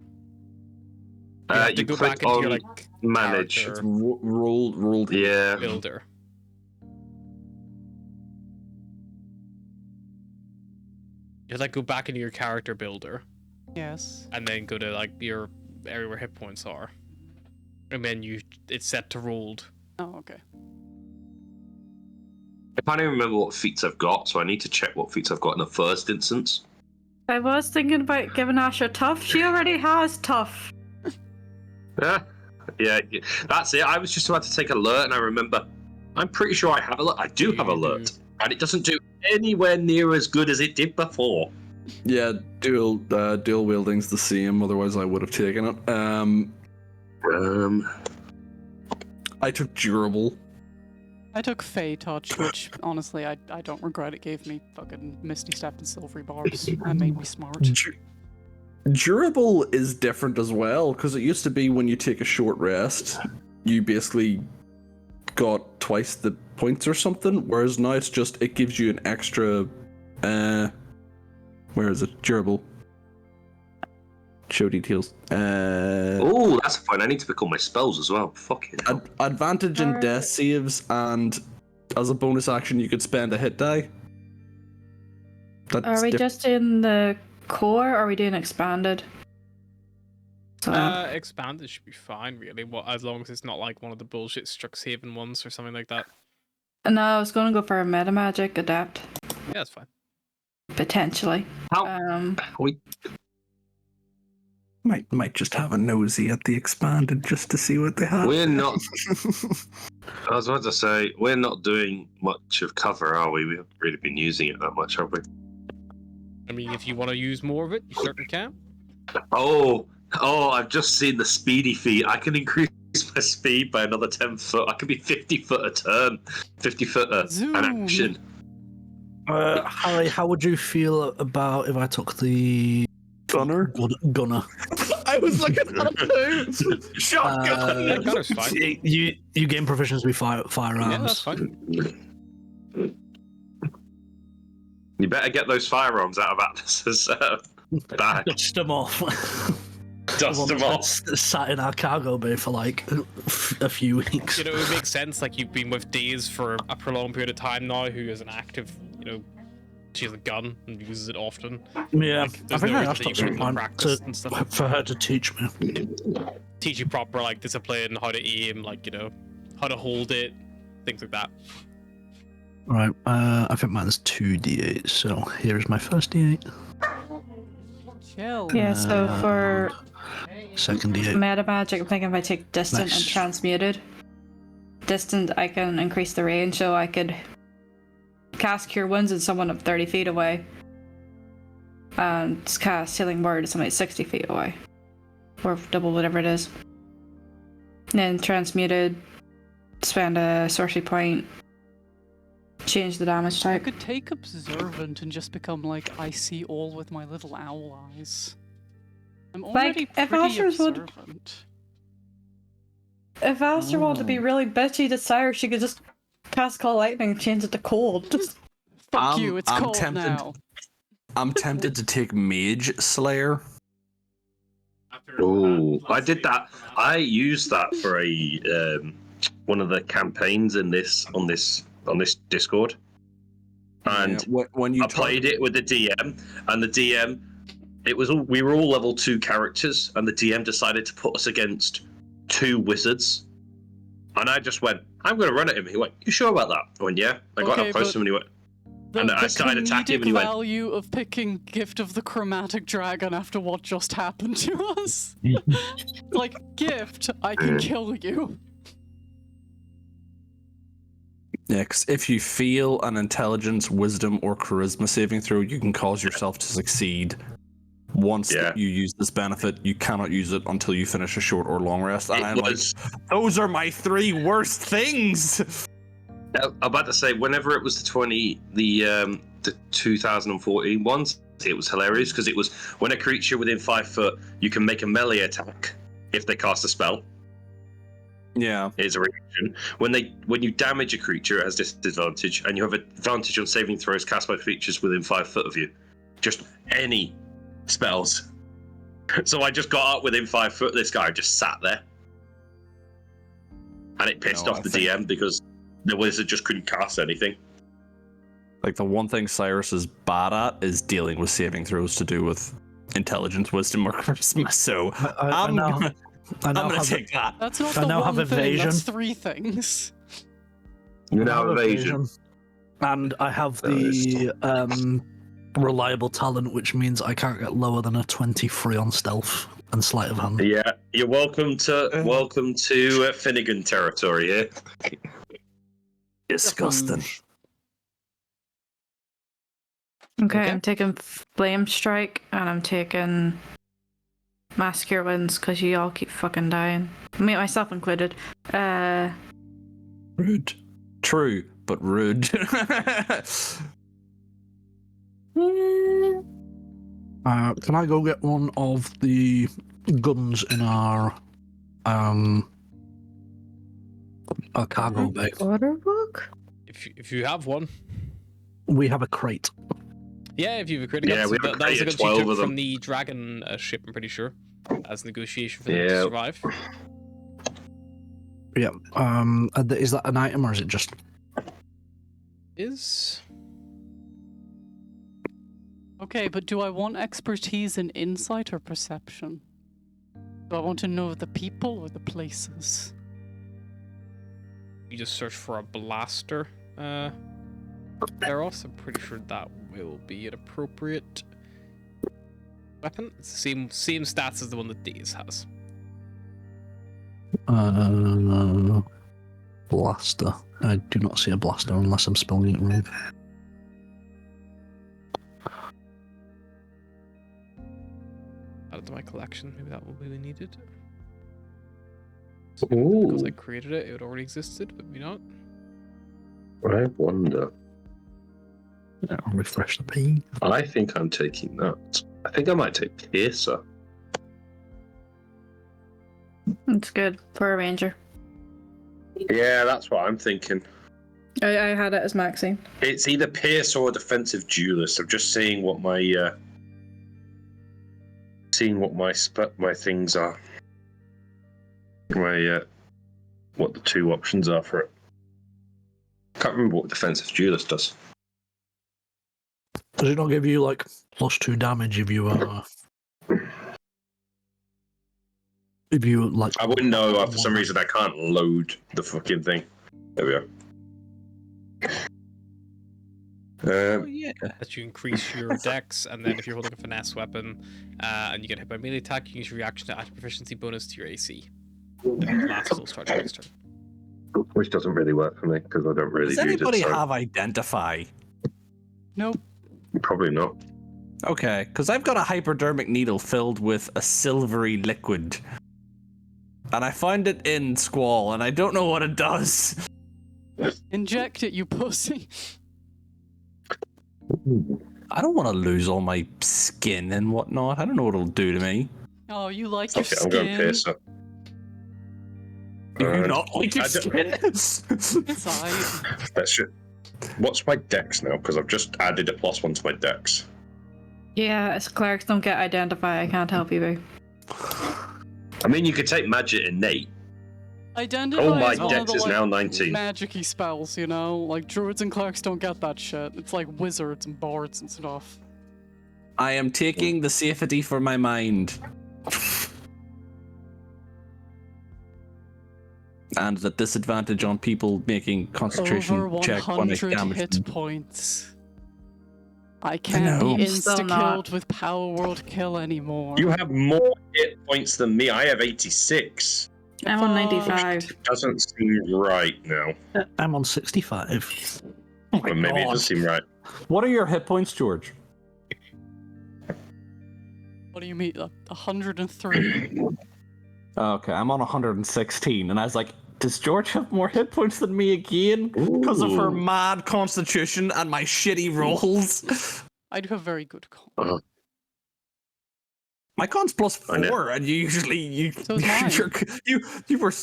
Speaker 1: You have to
Speaker 3: You
Speaker 1: go
Speaker 3: click
Speaker 1: back into your
Speaker 3: on
Speaker 1: like
Speaker 3: manage.
Speaker 1: character
Speaker 4: Rolled.
Speaker 3: Yeah.
Speaker 1: builder. You have to like go back into your character builder
Speaker 2: Yes.
Speaker 1: and then go to like your area where hit points are. And then it's set to rolled.
Speaker 2: Oh, okay.
Speaker 3: I can't even remember what feats I've got, so I need to check what feats I've got in the first instance.
Speaker 5: I was thinking about giving Asha tough. She already has tough.
Speaker 3: Yeah, that's it. I was just about to take alert, and I remember, I'm pretty sure I have alert. I do have alert, and it doesn't do anywhere near as good as it did before.
Speaker 4: Yeah, dual wielding's the same. Otherwise, I would have taken it. I took durable.
Speaker 2: I took Fey Touch, which honestly I don't regret. It gave me fucking Misty Step and Silvery Barbs and made me smart.
Speaker 4: Durable is different as well, because it used to be when you take a short rest, you basically got twice the points or something, whereas now it's just, it gives you an extra, where is it? Durable. Show details.
Speaker 3: Oh, that's fine. I need to pick all my spells as well. Fucking hell.
Speaker 4: Advantage in death saves, and as a bonus action, you could spend a hit die.
Speaker 5: Are we just doing the core, or are we doing expanded?
Speaker 1: Expanded should be fine, really. As long as it's not like one of the bullshit Strixhaven ones or something like that.
Speaker 5: No, I was going to go for a meta magic adapt.
Speaker 1: Yeah, that's fine.
Speaker 5: Potentially.
Speaker 3: We
Speaker 4: Might just have a nosy at the expanded just to see what they have.
Speaker 3: We're not. I was about to say, we're not doing much of cover, are we? We haven't really been using it that much, have we?
Speaker 1: I mean, if you want to use more of it, you certainly can.
Speaker 3: Oh, I've just seen the speedy feat. I can increase my speed by another 10 foot. I can be 50 foot a turn, 50 foot an action.
Speaker 6: Harry, how would you feel about if I took the
Speaker 4: Gunner?
Speaker 6: Gunner.
Speaker 4: I was looking at it too. Shotgun.
Speaker 1: Gunner's fine.
Speaker 6: You gain proficiency with firearms.
Speaker 1: Yeah, that's fine.
Speaker 3: You better get those firearms out of Atlas's bag.
Speaker 6: Dust them off.
Speaker 3: Dust them off.
Speaker 6: Sat in our cargo bay for like a few weeks.
Speaker 1: You know, it would make sense. Like, you've been with Daze for a prolonged period of time now, who is an active, she has a gun and uses it often.
Speaker 6: Yeah,
Speaker 1: like,
Speaker 6: I think
Speaker 1: no
Speaker 6: I
Speaker 1: reason
Speaker 6: asked
Speaker 1: that you
Speaker 6: at some
Speaker 1: couldn't
Speaker 6: point
Speaker 1: practice and stuff.
Speaker 6: for her to teach me.
Speaker 1: Teach you proper, like, discipline, how to aim, like, how to hold it, things like that.
Speaker 6: Right, I think mine's 2d8, so here's my first d8.
Speaker 2: Chill.
Speaker 5: Yeah, so for
Speaker 6: Second d8.
Speaker 5: meta magic, I'm thinking if I take distant and
Speaker 6: Nice.
Speaker 5: transmuted. Distant, I can increase the range, so I could cast Cure Wounds on someone up 30 feet away. And cast Healing Word on somebody 60 feet away. Or double whatever it is. And then transmuted, spend a sorcery point, change the damage
Speaker 2: I
Speaker 5: type.
Speaker 2: could take Observant and just become like, I see all with my little owl eyes. I'm already
Speaker 5: if
Speaker 2: pretty
Speaker 5: Asher's would-
Speaker 2: observant.
Speaker 5: If Aster wanted to be really bitchy to Sire, she could just cast Call Lightning and change it to cold. Just
Speaker 2: Fuck you, it's
Speaker 4: I'm
Speaker 2: cold
Speaker 4: tempted.
Speaker 2: now.
Speaker 4: I'm tempted to take Mage Slayer.
Speaker 3: Oh, I did that. I used that for a one of the campaigns on this Discord, and
Speaker 4: When you
Speaker 3: I played it with the DM, and the DM, we were all level 2 characters, and the DM decided to put us against 2 wizards, and I just went, I'm going to run at him. He went, you sure about that? I went, yeah. I got
Speaker 2: Okay,
Speaker 3: up close to him, and he went, and I started attacking him, and he went,
Speaker 2: value of picking Gift of the Chromatic Dragon after what just happened to us. Like, Gift, I can kill you.
Speaker 4: Next, if you fail an intelligence, wisdom, or charisma saving throw, you can cause yourself to succeed. Once you use this benefit, you cannot use it until you finish a short or long rest. And I'm like, those are my 3 worst things.
Speaker 3: I'm about to say, whenever it was the 2014 ones, it was hilarious because it was when a creature within 5 foot, you can make a melee attack if they cast a spell.
Speaker 4: Yeah,
Speaker 3: is a reaction. When you damage a creature, it has disadvantage, and you have advantage on saving throws cast by creatures within 5 foot of you. Just any spells. So I just got up within 5 foot of this guy, just sat there, and it pissed off the DM because the wizard just couldn't cast anything.
Speaker 4: Like, the one thing Cyrus is bad at is dealing with saving throws to do with intelligence, wisdom, or charisma. So I'm gonna take that.
Speaker 2: That's not
Speaker 6: I
Speaker 2: the
Speaker 6: now
Speaker 2: one
Speaker 6: have
Speaker 2: thing,
Speaker 6: evasion.
Speaker 2: that's 3 things.
Speaker 3: You
Speaker 6: I
Speaker 3: know,
Speaker 6: have
Speaker 3: evasion.
Speaker 6: And I have the reliable talent, which means I can't get lower than a 23 on stealth and sleight of hand.
Speaker 3: Yeah, you're welcome to Finnegan territory here.
Speaker 6: Disgusting.
Speaker 5: Okay, I'm taking Flame Strike and I'm taking Mass Cure Wounds because you all keep fucking dying. Me, myself included.
Speaker 4: Rude. True, but rude.
Speaker 6: Can I go get one of the guns in our cargo bay?
Speaker 5: Order book?
Speaker 1: If you have one.
Speaker 6: We have a crate.
Speaker 1: Yeah, if you have a critical.
Speaker 3: Yeah,
Speaker 1: So
Speaker 3: we have a
Speaker 1: that was
Speaker 3: crate
Speaker 1: a
Speaker 3: of
Speaker 1: gun you
Speaker 3: 12
Speaker 1: took
Speaker 3: of them.
Speaker 1: from the dragon ship, I'm pretty sure, as negotiation for them to
Speaker 3: Yeah.
Speaker 1: survive.
Speaker 6: Yeah. Is that an item or is it just?
Speaker 1: Is
Speaker 2: Okay, but do I want expertise in insight or perception? Do I want to know the people or the places?
Speaker 1: you just search for a blaster? Eros, I'm pretty sure that will be an appropriate weapon. It's the same stats as the one that Deez has.
Speaker 6: Blaster. I do not see a blaster unless I'm spelling it wrong.
Speaker 1: Added to my collection. Maybe that will be needed.
Speaker 3: Ooh,
Speaker 1: Because I created it, it already existed, but maybe not.
Speaker 3: I wonder.
Speaker 6: I'll refresh the page.
Speaker 3: I think I'm taking that. I think I might take Piercer.
Speaker 5: It's good for a ranger.
Speaker 3: Yeah, that's what I'm thinking.
Speaker 5: I had it as maxi.
Speaker 3: It's either Pierce or a defensive duelist. I'm just seeing what my my things are. What the two options are for it. Can't remember what defensive duelist does.
Speaker 6: Does it not give you like +2 damage if you like?
Speaker 3: I wouldn't know. For some reason, I can't load the fucking thing. There we go.
Speaker 4: Yeah.
Speaker 1: That you increase your dex, and then if you're holding a finesse weapon and you get hit by melee attack, you use your reaction to add proficiency bonus to your AC. Then last will start your next turn.
Speaker 3: Which doesn't really work for me because I don't really
Speaker 4: Does
Speaker 3: use
Speaker 4: anybody
Speaker 3: it. So
Speaker 4: have Identify?
Speaker 2: Nope.
Speaker 3: probably not.
Speaker 4: Okay, because I've got a hypodermic needle filled with a silvery liquid. And I found it in Squall, and I don't know what it does.
Speaker 2: Inject it, you pussy.
Speaker 4: I don't want to lose all my skin and whatnot. I don't know what it'll do to me.
Speaker 2: Oh, you like your
Speaker 3: Okay, I'm going
Speaker 2: skin.
Speaker 3: Piercer.
Speaker 4: Do you not like your
Speaker 3: I don't-
Speaker 4: skin?
Speaker 2: It's alright.
Speaker 3: That shit. What's my dex now? Because I've just added a +1 to my dex.
Speaker 5: Yeah, as clerics don't get identify, I can't help you, boo.
Speaker 3: I mean, you could take magic innate.
Speaker 2: Identify
Speaker 3: Oh, my
Speaker 2: is one of
Speaker 3: dex
Speaker 2: the,
Speaker 3: is
Speaker 2: like,
Speaker 3: now 19.
Speaker 2: magic-y spells, you know? Like, druids and clerics don't get that shit. It's like wizards and bards and stuff.
Speaker 4: I am taking the safety for my mind. And the disadvantage on people making concentration
Speaker 2: Over
Speaker 4: check when I
Speaker 2: 100
Speaker 4: damage
Speaker 2: hit
Speaker 4: them.
Speaker 2: points. I can't
Speaker 4: know.
Speaker 2: be
Speaker 5: Still
Speaker 2: insta-killed
Speaker 5: not.
Speaker 2: with Power World Kill anymore.
Speaker 3: You have more hit points than me. I have 86.
Speaker 5: I'm on 95.
Speaker 3: Doesn't seem right now.
Speaker 6: I'm on 65.
Speaker 4: Oh my
Speaker 3: But maybe it
Speaker 4: God.
Speaker 3: does seem right.
Speaker 4: What are your hit points, George?
Speaker 2: What do you mean? 103?
Speaker 4: Okay, I'm on 116, and I was like, does George have more hit points than me again? Because of her
Speaker 3: Ooh.
Speaker 4: mad constitution and my shitty rolls?
Speaker 2: I do have very good con.
Speaker 4: My con's
Speaker 3: I know.
Speaker 4: +4, and you usually
Speaker 2: So is mine.
Speaker 4: you were.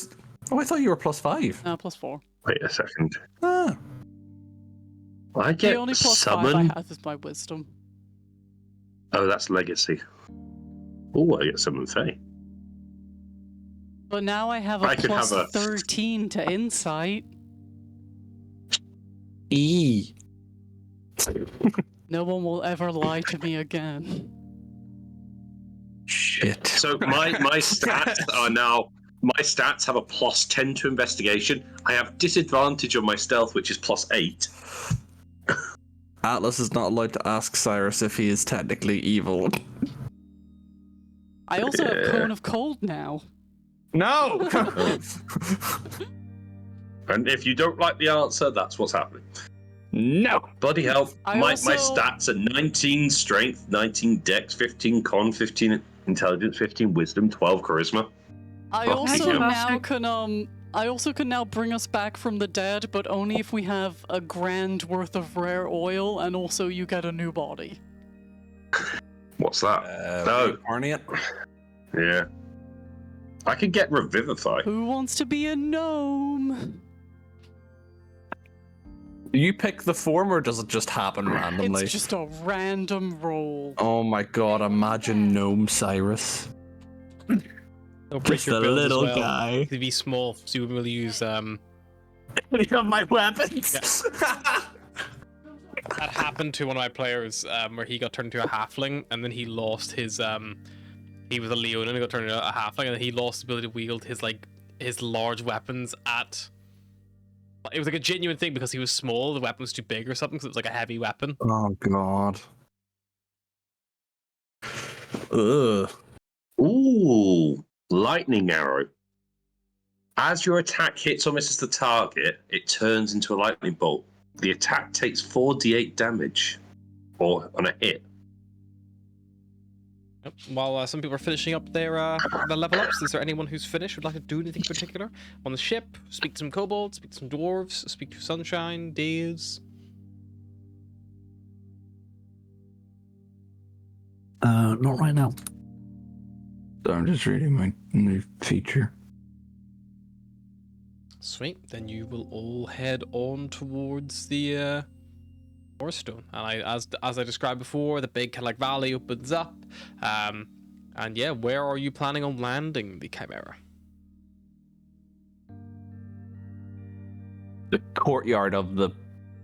Speaker 4: Oh, I thought you were +5.
Speaker 2: +4.
Speaker 3: Wait a second.
Speaker 4: Ah,
Speaker 3: I
Speaker 2: The
Speaker 3: get
Speaker 2: only +5 I
Speaker 3: summon.
Speaker 2: have is my wisdom.
Speaker 3: Oh, that's legacy. Oh, I get summon Fae.
Speaker 2: But now I have a
Speaker 3: I could have a-
Speaker 2: +13 to insight.
Speaker 4: E.
Speaker 2: No one will ever lie to me again.
Speaker 4: Shit.
Speaker 3: So my stats are now. My stats have a +10 to investigation. I have disadvantage on my stealth, which is +8.
Speaker 4: Atlas is not allowed to ask Cyrus if he is technically evil.
Speaker 2: I also have Cone of Cold now.
Speaker 4: No!
Speaker 3: And if you don't like the answer, that's what's happening.
Speaker 4: No!
Speaker 3: Bloody hell.
Speaker 2: I
Speaker 3: My
Speaker 2: also-
Speaker 3: stats are 19 strength, 19 dex, 15 con, 15 intelligence, 15 wisdom, 12 charisma.
Speaker 2: I
Speaker 3: Fuck
Speaker 2: also
Speaker 3: you.
Speaker 2: now can I also can now bring us back from the dead, but only if we have a grand worth of rare oil, and also you get a new body.
Speaker 3: What's that? No.
Speaker 4: Reincarnate?
Speaker 3: Yeah. I could get Revivify.
Speaker 2: Who wants to be a gnome?
Speaker 4: Do you pick the form or does it just happen randomly?
Speaker 2: It's just a random roll.
Speaker 4: Oh my god, imagine Gnome Cyrus.
Speaker 1: Don't break
Speaker 4: Just
Speaker 1: your
Speaker 4: a
Speaker 1: build as
Speaker 4: little
Speaker 1: well.
Speaker 4: guy.
Speaker 1: To be small, so you will use
Speaker 4: Any of my weapons?
Speaker 1: that happened to one of my players where he got turned into a halfling and then he lost his he was a Leonin and he got turned into a halfling and then he lost the ability to wield his large weapons at it was like a genuine thing because he was small, the weapon was too big or something, so it was like a heavy weapon.
Speaker 4: Oh god. Ugh.
Speaker 3: Ooh. Lightning arrow. As your attack hits or misses the target, it turns into a lightning bolt. The attack takes 4d8 damage or on a hit.
Speaker 1: Yep. While some people are finishing up their level ups, is there anyone who's finished would like to do anything in particular on the ship? Speak to some kobolds, speak to some dwarves, speak to Sunshine, Days.
Speaker 6: Not right now.
Speaker 4: I'm just reading my new feature.
Speaker 1: Sweet. Then you will all head on towards the Aurastone. And as I described before, the big kind of like valley opens up. And yeah, where are you planning on landing the Chimera?
Speaker 4: The courtyard of the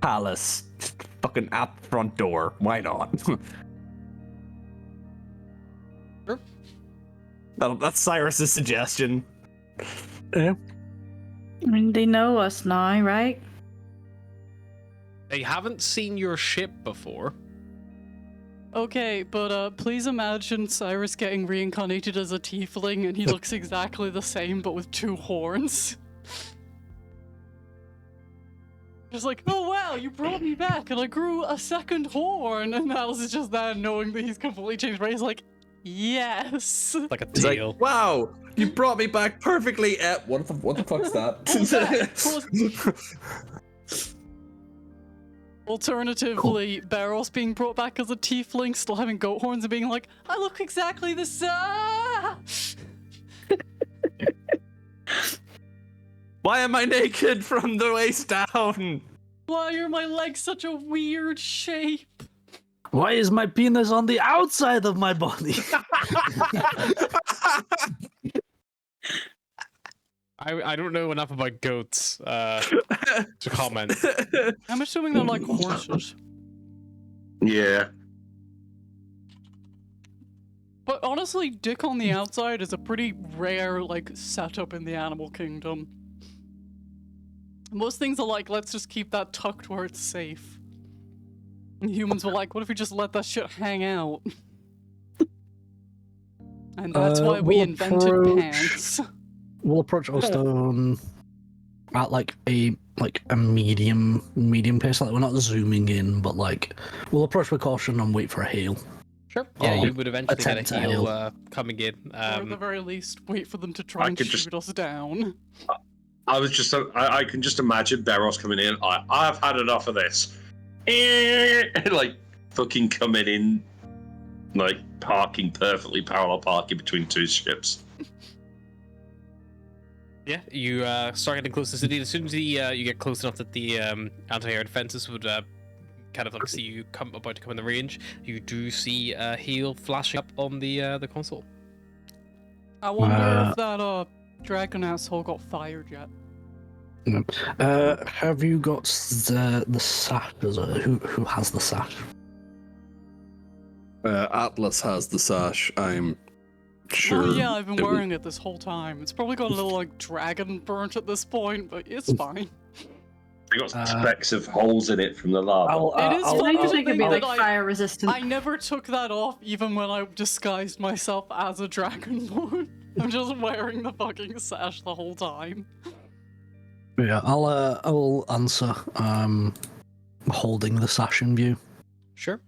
Speaker 4: palace. Just fucking at the front door. Why not?
Speaker 1: Sure.
Speaker 4: That's Cyrus's suggestion.
Speaker 6: Yeah.
Speaker 5: I mean, they know us now, right?
Speaker 1: They haven't seen your ship before.
Speaker 2: Okay, but please imagine Cyrus getting reincarnated as a tiefling and he looks exactly the same but with 2 horns. Just like, oh wow, you brought me back and I grew a 2nd horn, and Alice is just there knowing that he's completely changed, but he's like, yes.
Speaker 1: Like a
Speaker 4: He's like,
Speaker 1: tail.
Speaker 4: wow, you brought me back perfectly. What the fuck's that?
Speaker 2: Alternatively, Barros being brought back as a tiefling, still having goat horns and being like, I look exactly the same.
Speaker 4: Why am I naked from the waist down?
Speaker 2: Why are my legs such a weird shape?
Speaker 6: Why is my penis on the outside of my body?
Speaker 1: I don't know enough about goats to comment.
Speaker 2: I'm assuming they're like horses.
Speaker 3: Yeah.
Speaker 2: But honestly, dick on the outside is a pretty rare, like, setup in the animal kingdom. Most things are like, let's just keep that tucked where it's safe. And humans were like, what if we just let that shit hang out? And that's why we
Speaker 6: we'll
Speaker 2: invented
Speaker 6: approach-
Speaker 2: pants.
Speaker 6: We'll approach Aurastone at like a medium pace. Like we're not zooming in, but like we'll approach with caution and wait for a hail.
Speaker 1: Sure. Yeah,
Speaker 6: Oh,
Speaker 1: you would eventually get
Speaker 6: attempt
Speaker 1: a
Speaker 6: to
Speaker 1: heal
Speaker 6: heal.
Speaker 1: coming in.
Speaker 2: Or at the very least, wait for them to try
Speaker 3: I
Speaker 2: and
Speaker 3: could
Speaker 2: shoot
Speaker 3: just-
Speaker 2: us down.
Speaker 3: I can just imagine Barros coming in. I've had enough of this. Like fucking coming in, like parking perfectly parallel parking between 2 ships.
Speaker 1: Yeah, you start getting close to the city. As soon as you get close enough that the anti-air defenses would kind of like see you about to come in the range, you do see a heal flashing up on the console.
Speaker 2: I wonder if that dragon asshole got fired yet.
Speaker 6: Have you got the sash? Who has the sash?
Speaker 4: Atlas has the sash. I'm sure.
Speaker 2: Oh yeah, I've been
Speaker 4: it would-
Speaker 2: wearing it this whole time. It's probably got a little like dragon burnt at this point, but it's fine.
Speaker 3: They got specks of holes in it from the lava.
Speaker 2: It is
Speaker 5: I
Speaker 2: funny
Speaker 5: like to
Speaker 2: to
Speaker 5: think it'd be
Speaker 2: think
Speaker 5: like
Speaker 2: that
Speaker 5: fire resistant.
Speaker 2: I never took that off, even when I disguised myself as a dragonborn. I'm just wearing the fucking sash the whole time.
Speaker 6: Yeah, I will answer. Holding the sash in view.
Speaker 1: Sure.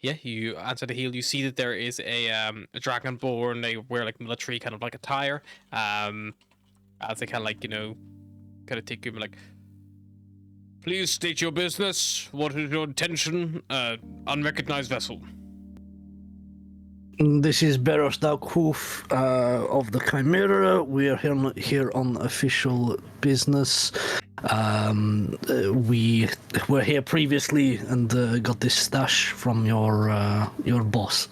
Speaker 1: Yeah, you answer the heal. You see that there is a dragonborn. They wear like military kind of like attire. As they kind of like kind of take you like, please state your business. What is your intention? Unrecognized vessel.
Speaker 6: This is Beros Dalkhoof of the Chimera. We are here on official business. We were here previously and got this stash from your boss.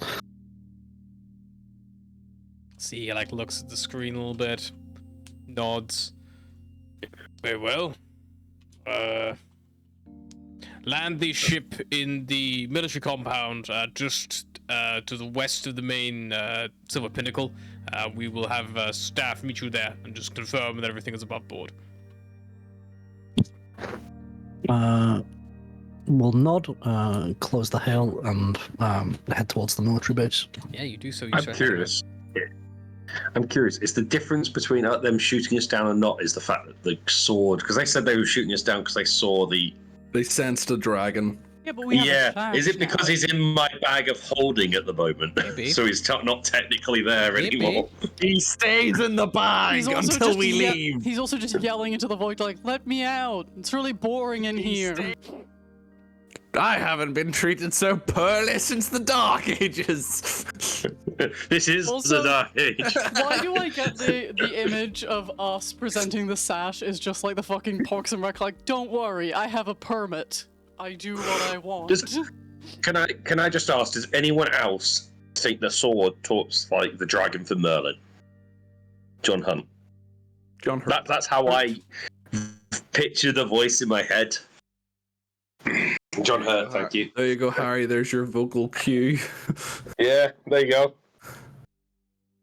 Speaker 1: See, he like looks at the screen a little bit, nods. Very well. Land the ship in the military compound just to the west of the main Silver Pinnacle. We will have staff meet you there and just confirm that everything is above board.
Speaker 6: We'll nod, close the hail, and head towards the military base.
Speaker 1: Yeah, you do so. You
Speaker 3: I'm
Speaker 1: start
Speaker 3: curious. I'm curious. Is the difference between them shooting us down or not is the fact that the sword? Because they said they were shooting us down because they saw the.
Speaker 4: They sensed a dragon.
Speaker 2: Yeah, but we have a
Speaker 3: Yeah.
Speaker 2: sash
Speaker 3: Is it because
Speaker 2: now.
Speaker 3: heading in my bag of holding at the moment?
Speaker 1: Maybe.
Speaker 3: So he's not technically there
Speaker 1: Maybe.
Speaker 3: anymore.
Speaker 4: He stays in the bag
Speaker 2: He's also
Speaker 4: until
Speaker 2: just
Speaker 4: we leave.
Speaker 2: He's also just yelling into the void like, "Let me out! It's really boring in here."
Speaker 4: I haven't been treated so poorly since the Dark Ages.
Speaker 3: This is
Speaker 2: Also-
Speaker 3: the Dark Age.
Speaker 2: Why do I get the image of us presenting the sash is just like the fucking Parks and Rec? Like, don't worry, I have a permit. I do what I want.
Speaker 3: Can I just ask? Does anyone else think the sword talks like the dragon from Merlin? John Hunt.
Speaker 4: John Hurt.
Speaker 3: That's how I picture the voice in my head. John Hurt, thank you.
Speaker 4: There you go, Harry. There's your vocal cue.
Speaker 3: Yeah, there you go.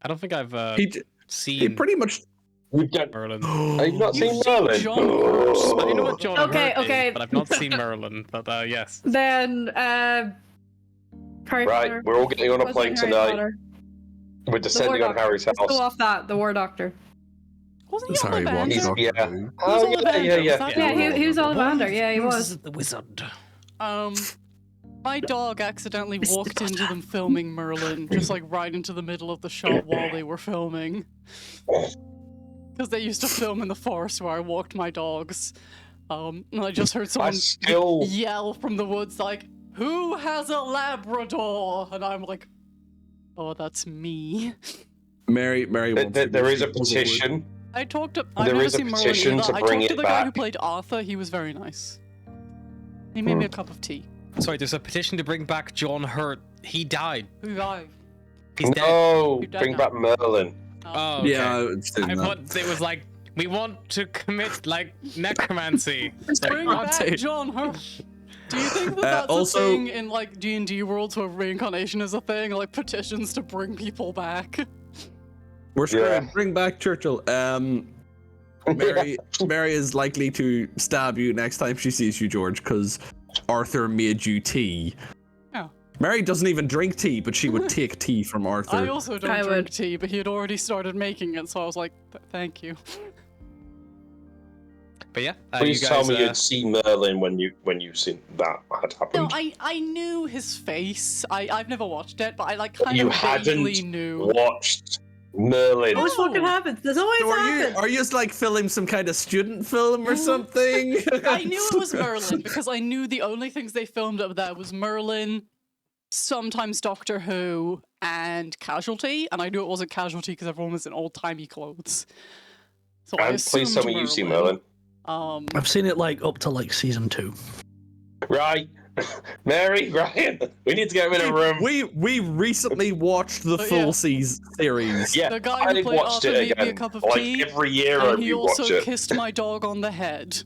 Speaker 1: I don't think I've
Speaker 4: He
Speaker 1: seen
Speaker 4: pretty much.
Speaker 3: We've done.
Speaker 1: Merlin.
Speaker 3: Have you not
Speaker 2: You've
Speaker 3: seen
Speaker 2: seen
Speaker 3: Merlin?
Speaker 2: John Hurt.
Speaker 1: I know what John
Speaker 5: Okay,
Speaker 1: Hurt
Speaker 5: okay.
Speaker 1: is, but I've not seen Merlin. But yes.
Speaker 5: Then, Harry
Speaker 3: Right,
Speaker 5: Potter.
Speaker 3: we're all getting on a
Speaker 5: What's
Speaker 3: plane
Speaker 5: it, Harry
Speaker 3: tonight.
Speaker 5: Potter?
Speaker 3: We're
Speaker 5: The War
Speaker 3: descending on
Speaker 5: Doctor.
Speaker 3: Harry's
Speaker 5: Let's go
Speaker 3: house.
Speaker 5: off that. The War Doctor.
Speaker 2: Wasn't he
Speaker 4: Sorry,
Speaker 2: on the
Speaker 4: what?
Speaker 2: band?
Speaker 3: Yeah.
Speaker 2: Oh,
Speaker 3: Oh, yeah.
Speaker 5: Yeah, he was Ollivander. Yeah, he was.
Speaker 1: The wizard.
Speaker 2: My dog accidentally walked into them filming Merlin, just like right into the middle of the shot while they were filming. Because they used to film in the forest where I walked my dogs. And I just heard someone
Speaker 3: still-
Speaker 2: yell from the woods like, "Who has a Labrador?" And I'm like, "Oh, that's me."
Speaker 4: Mary wants to
Speaker 3: There
Speaker 4: go
Speaker 3: is a
Speaker 4: see Puzzlewood.
Speaker 3: petition.
Speaker 2: I talked to. I've
Speaker 3: There
Speaker 2: never
Speaker 3: is a
Speaker 2: seen Merlin
Speaker 3: petition
Speaker 2: either.
Speaker 3: to
Speaker 2: I
Speaker 3: bring
Speaker 2: talked to
Speaker 3: it
Speaker 2: the guy who
Speaker 3: back.
Speaker 2: played Arthur. He was very nice. He made me a cup of tea.
Speaker 1: Sorry, there's a petition to bring back John Hurt. He died.
Speaker 2: Who died?
Speaker 1: He's dead.
Speaker 3: No,
Speaker 2: Who died
Speaker 3: bring
Speaker 2: now?
Speaker 3: back Merlin.
Speaker 1: Oh, okay.
Speaker 4: Yeah, it's doing
Speaker 1: I
Speaker 4: that.
Speaker 1: thought it was like, we want to commit like necromancy.
Speaker 2: Bring
Speaker 4: I'll
Speaker 2: back
Speaker 4: take-
Speaker 2: John Hurt. Do you think that that's
Speaker 4: also-
Speaker 2: a thing in like D&D worlds where reincarnation is a thing, like petitions to bring people back?
Speaker 4: We're screwed.
Speaker 3: Yeah.
Speaker 4: Bring back Churchill. Mary is likely to stab you next time she sees you, George, because Arthur made you tea.
Speaker 2: Oh.
Speaker 4: Mary doesn't even drink tea, but she would take tea from Arthur.
Speaker 2: I also don't
Speaker 5: I
Speaker 2: drink
Speaker 5: would.
Speaker 2: tea, but he had already started making it, so I was like, thank you.
Speaker 1: But yeah,
Speaker 3: Please
Speaker 1: you
Speaker 3: tell
Speaker 1: guys,
Speaker 3: me you'd seen Merlin when you seen that had
Speaker 2: No,
Speaker 3: happened.
Speaker 2: I knew his face. I've never watched it, but I like kind
Speaker 3: You
Speaker 2: of vaguely
Speaker 3: hadn't
Speaker 2: knew.
Speaker 3: watched Merlin.
Speaker 5: Always fucking
Speaker 2: No.
Speaker 5: happens. There's always
Speaker 4: So
Speaker 5: happens.
Speaker 4: are you just like filming some kind of student film or something?
Speaker 2: I knew it was Merlin because I knew the only things they filmed up there was Merlin, sometimes Doctor Who, and Casualty, and I knew it wasn't Casualty because everyone was in old-timey clothes. So I
Speaker 3: And please tell
Speaker 2: assumed
Speaker 3: me you've seen Merlin.
Speaker 6: I've seen it like up to like season 2.
Speaker 3: Right. Mary, Ryan, we need to get him in a room.
Speaker 4: We recently watched the
Speaker 2: But
Speaker 4: full
Speaker 2: yeah.
Speaker 3: Oh,
Speaker 4: series.
Speaker 3: Yeah,
Speaker 2: The guy who
Speaker 3: I
Speaker 2: played
Speaker 3: watched
Speaker 2: Arthur
Speaker 3: it
Speaker 2: made me a
Speaker 3: again.
Speaker 2: cup of
Speaker 3: Like
Speaker 2: tea,
Speaker 3: every year I
Speaker 2: and he
Speaker 3: rewatch
Speaker 2: also
Speaker 3: it.
Speaker 2: kissed my dog on the head.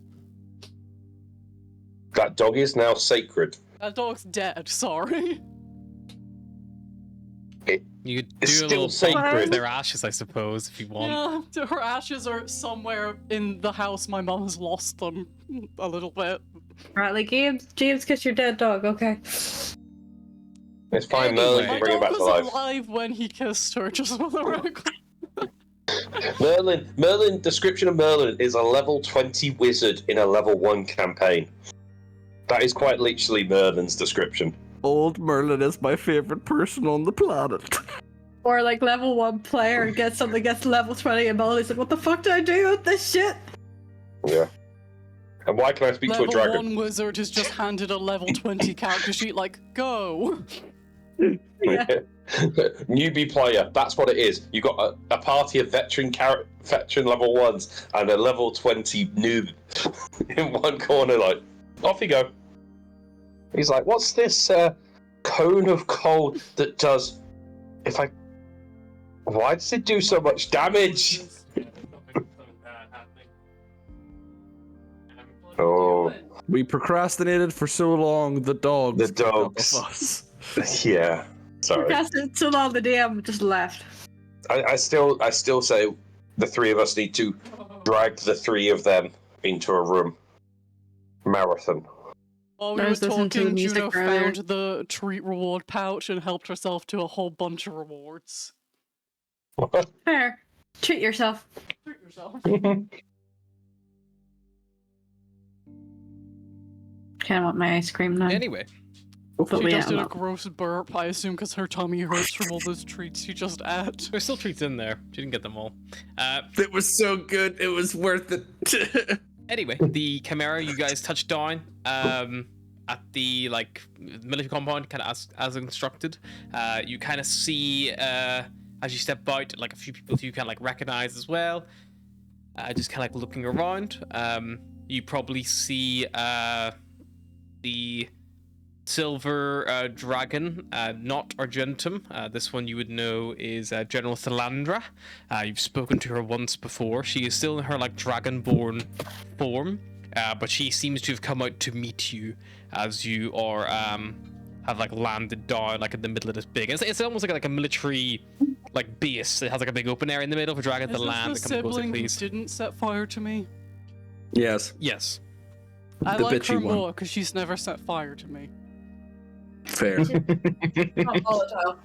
Speaker 3: That dog is now sacred.
Speaker 2: That dog's dead, sorry.
Speaker 1: You could
Speaker 3: It's
Speaker 1: do a
Speaker 3: still
Speaker 1: little bump
Speaker 3: sacred.
Speaker 1: with their ashes, I suppose, if you want.
Speaker 2: Yeah, her ashes are somewhere in the house. My mom has lost them a little bit.
Speaker 5: Right, like James, kiss your dead dog. Okay.
Speaker 3: It's fine.
Speaker 1: Anyway.
Speaker 3: Merlin
Speaker 2: My
Speaker 3: can bring it
Speaker 2: dog
Speaker 3: back to
Speaker 2: was
Speaker 3: life.
Speaker 2: alive when he kissed her, just for the record.
Speaker 3: Merlin. Description of Merlin is a level 20 wizard in a level 1 campaign. That is quite literally Merlin's description.
Speaker 4: Old Merlin is my favorite person on the planet.
Speaker 5: Or like level 1 player gets something, gets level 20 abilities. Like, what the fuck do I do with this shit?
Speaker 3: Yeah. And why can I speak to a
Speaker 2: Level
Speaker 3: dragon?
Speaker 2: 1 wizard is just handed a level 20 character sheet, like, go!
Speaker 5: Yeah.
Speaker 3: Newbie player, that's what it is. You got a party of veteran level 1s and a level 20 noob in one corner, like, off you go. He's like, what's this cone of cold that does... Why does it do so much damage? Oh,
Speaker 4: We procrastinated for so long, the dogs.
Speaker 3: The dogs.
Speaker 4: Of us.
Speaker 3: yeah. Sorry.
Speaker 5: Procrastinated so long, the DM just left.
Speaker 3: I still say the three of us need to drag the three of them into a room. Marathon.
Speaker 2: While we
Speaker 5: I
Speaker 2: were
Speaker 5: was listening to
Speaker 2: talking,
Speaker 5: music
Speaker 2: Juno
Speaker 5: earlier.
Speaker 2: found the treat reward pouch and helped herself to a whole bunch of rewards.
Speaker 5: Fair. Treat yourself.
Speaker 2: Treat yourself.
Speaker 5: Kinda want my ice cream now.
Speaker 1: Anyway,
Speaker 5: But
Speaker 2: She
Speaker 5: we
Speaker 2: just
Speaker 5: have
Speaker 2: did a
Speaker 5: not.
Speaker 2: gross burp, I assume, because her tummy hurts from all those treats she just ate.
Speaker 1: there's still treats in there. She didn't get them all.
Speaker 4: It was so good, it was worth it.
Speaker 1: Anyway, the Chimera, you guys touched down at the military compound, kind of as instructed. You kind of see as you step out, like a few people you kind of recognize as well. Just kind of looking around. You probably see the silver dragon, not Argentum. This one you would know is General Thalandra. You've spoken to her once before. She is still in her dragonborn form, but she seems to have come out to meet you as you are have landed down in the middle of this big. It's almost like a military base. It has a big open area in the middle for dragons
Speaker 2: Is
Speaker 1: to land.
Speaker 2: this
Speaker 1: It
Speaker 2: the
Speaker 1: kind of goes
Speaker 2: sibling who
Speaker 1: please.
Speaker 2: didn't set fire to me?
Speaker 4: Yes,
Speaker 1: Yes.
Speaker 2: I
Speaker 4: The
Speaker 2: like
Speaker 4: bitchy
Speaker 2: her
Speaker 4: one.
Speaker 2: more because she's never set fire to me.
Speaker 4: fair.
Speaker 5: Not volatile.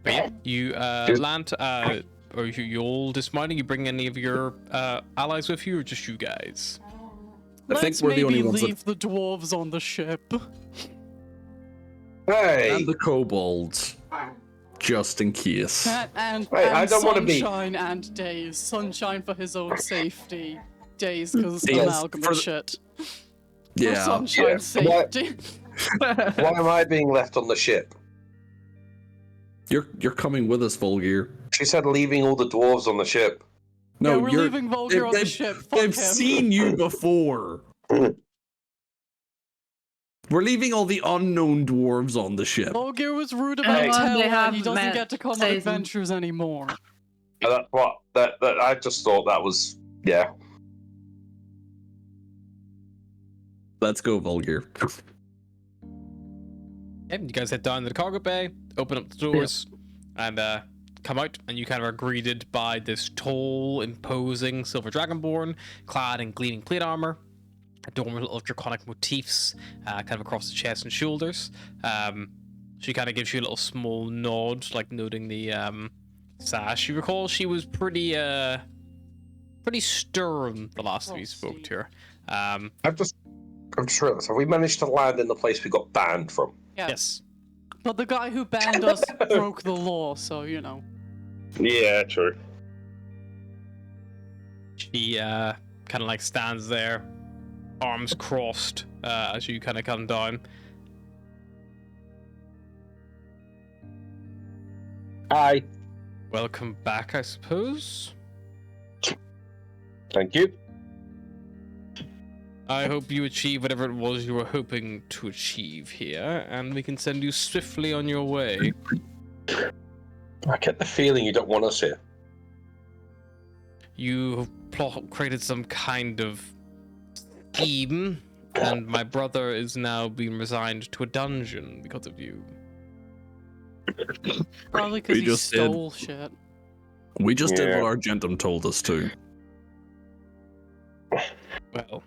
Speaker 1: But yeah, you land. Are you all dismounting? You bring any of your allies with you, or just you guys?
Speaker 4: I think
Speaker 2: Let's
Speaker 4: we're the
Speaker 2: maybe
Speaker 4: only ones that-
Speaker 2: leave the dwarves on the ship.
Speaker 3: Hey!
Speaker 4: And the kobolds. Just in case.
Speaker 2: And
Speaker 3: I don't wanna be-
Speaker 2: Sunshine and Days. Sunshine for his own safety. Days because
Speaker 4: Days
Speaker 2: amalgam
Speaker 4: for
Speaker 2: is
Speaker 4: the-
Speaker 2: shit. For
Speaker 4: Yeah.
Speaker 2: Sunshine's
Speaker 3: Yeah.
Speaker 2: safety.
Speaker 3: Why am I being left on the ship?
Speaker 4: You're coming with us, Volgir.
Speaker 3: She said leaving all the dwarves on the ship.
Speaker 4: No,
Speaker 2: Yeah, we're
Speaker 4: you're
Speaker 2: leaving Volger on the
Speaker 4: they've-
Speaker 2: ship. Fuck
Speaker 4: They've
Speaker 2: him.
Speaker 4: seen you before. We're leaving all the unknown dwarves on the ship.
Speaker 2: Volger was rude
Speaker 3: Hey.
Speaker 2: about
Speaker 5: They
Speaker 2: Tella, and
Speaker 5: have
Speaker 2: he doesn't
Speaker 5: met
Speaker 2: get to come on
Speaker 5: Satan.
Speaker 2: adventures anymore.
Speaker 3: And that's what that I just thought that was yeah.
Speaker 4: Let's go, Volgir.
Speaker 1: Yeah, you guys head down to the cargo bay, open up the doors, and come out, and you kind of are greeted by this tall, imposing silver dragonborn, clad in gleaming plate armor, adorned with little draconic motifs, kind of across the chest and shoulders. She kind of gives you a little small nod, noting the sash. You recall she was pretty stern the last time you spoke to her.
Speaker 3: I'm just realized, have we managed to land in the place we got banned from?
Speaker 1: Yes.
Speaker 2: But the guy who banned us broke the law, so you know.
Speaker 3: Yeah, true.
Speaker 1: She kind of stands there, arms crossed, as you kind of come down.
Speaker 3: Hi.
Speaker 1: Welcome back, I suppose.
Speaker 3: Thank you.
Speaker 1: I hope you achieve whatever it was you were hoping to achieve here, and we can send you swiftly on your way.
Speaker 3: I get the feeling you don't want us here.
Speaker 1: You created some kind of scheme and my brother is now being resigned to a dungeon because of you.
Speaker 2: Probably because
Speaker 4: We
Speaker 2: he
Speaker 4: just did.
Speaker 2: stole shit.
Speaker 4: We just did
Speaker 3: Yeah.
Speaker 4: what Argentum told us to.
Speaker 1: Well,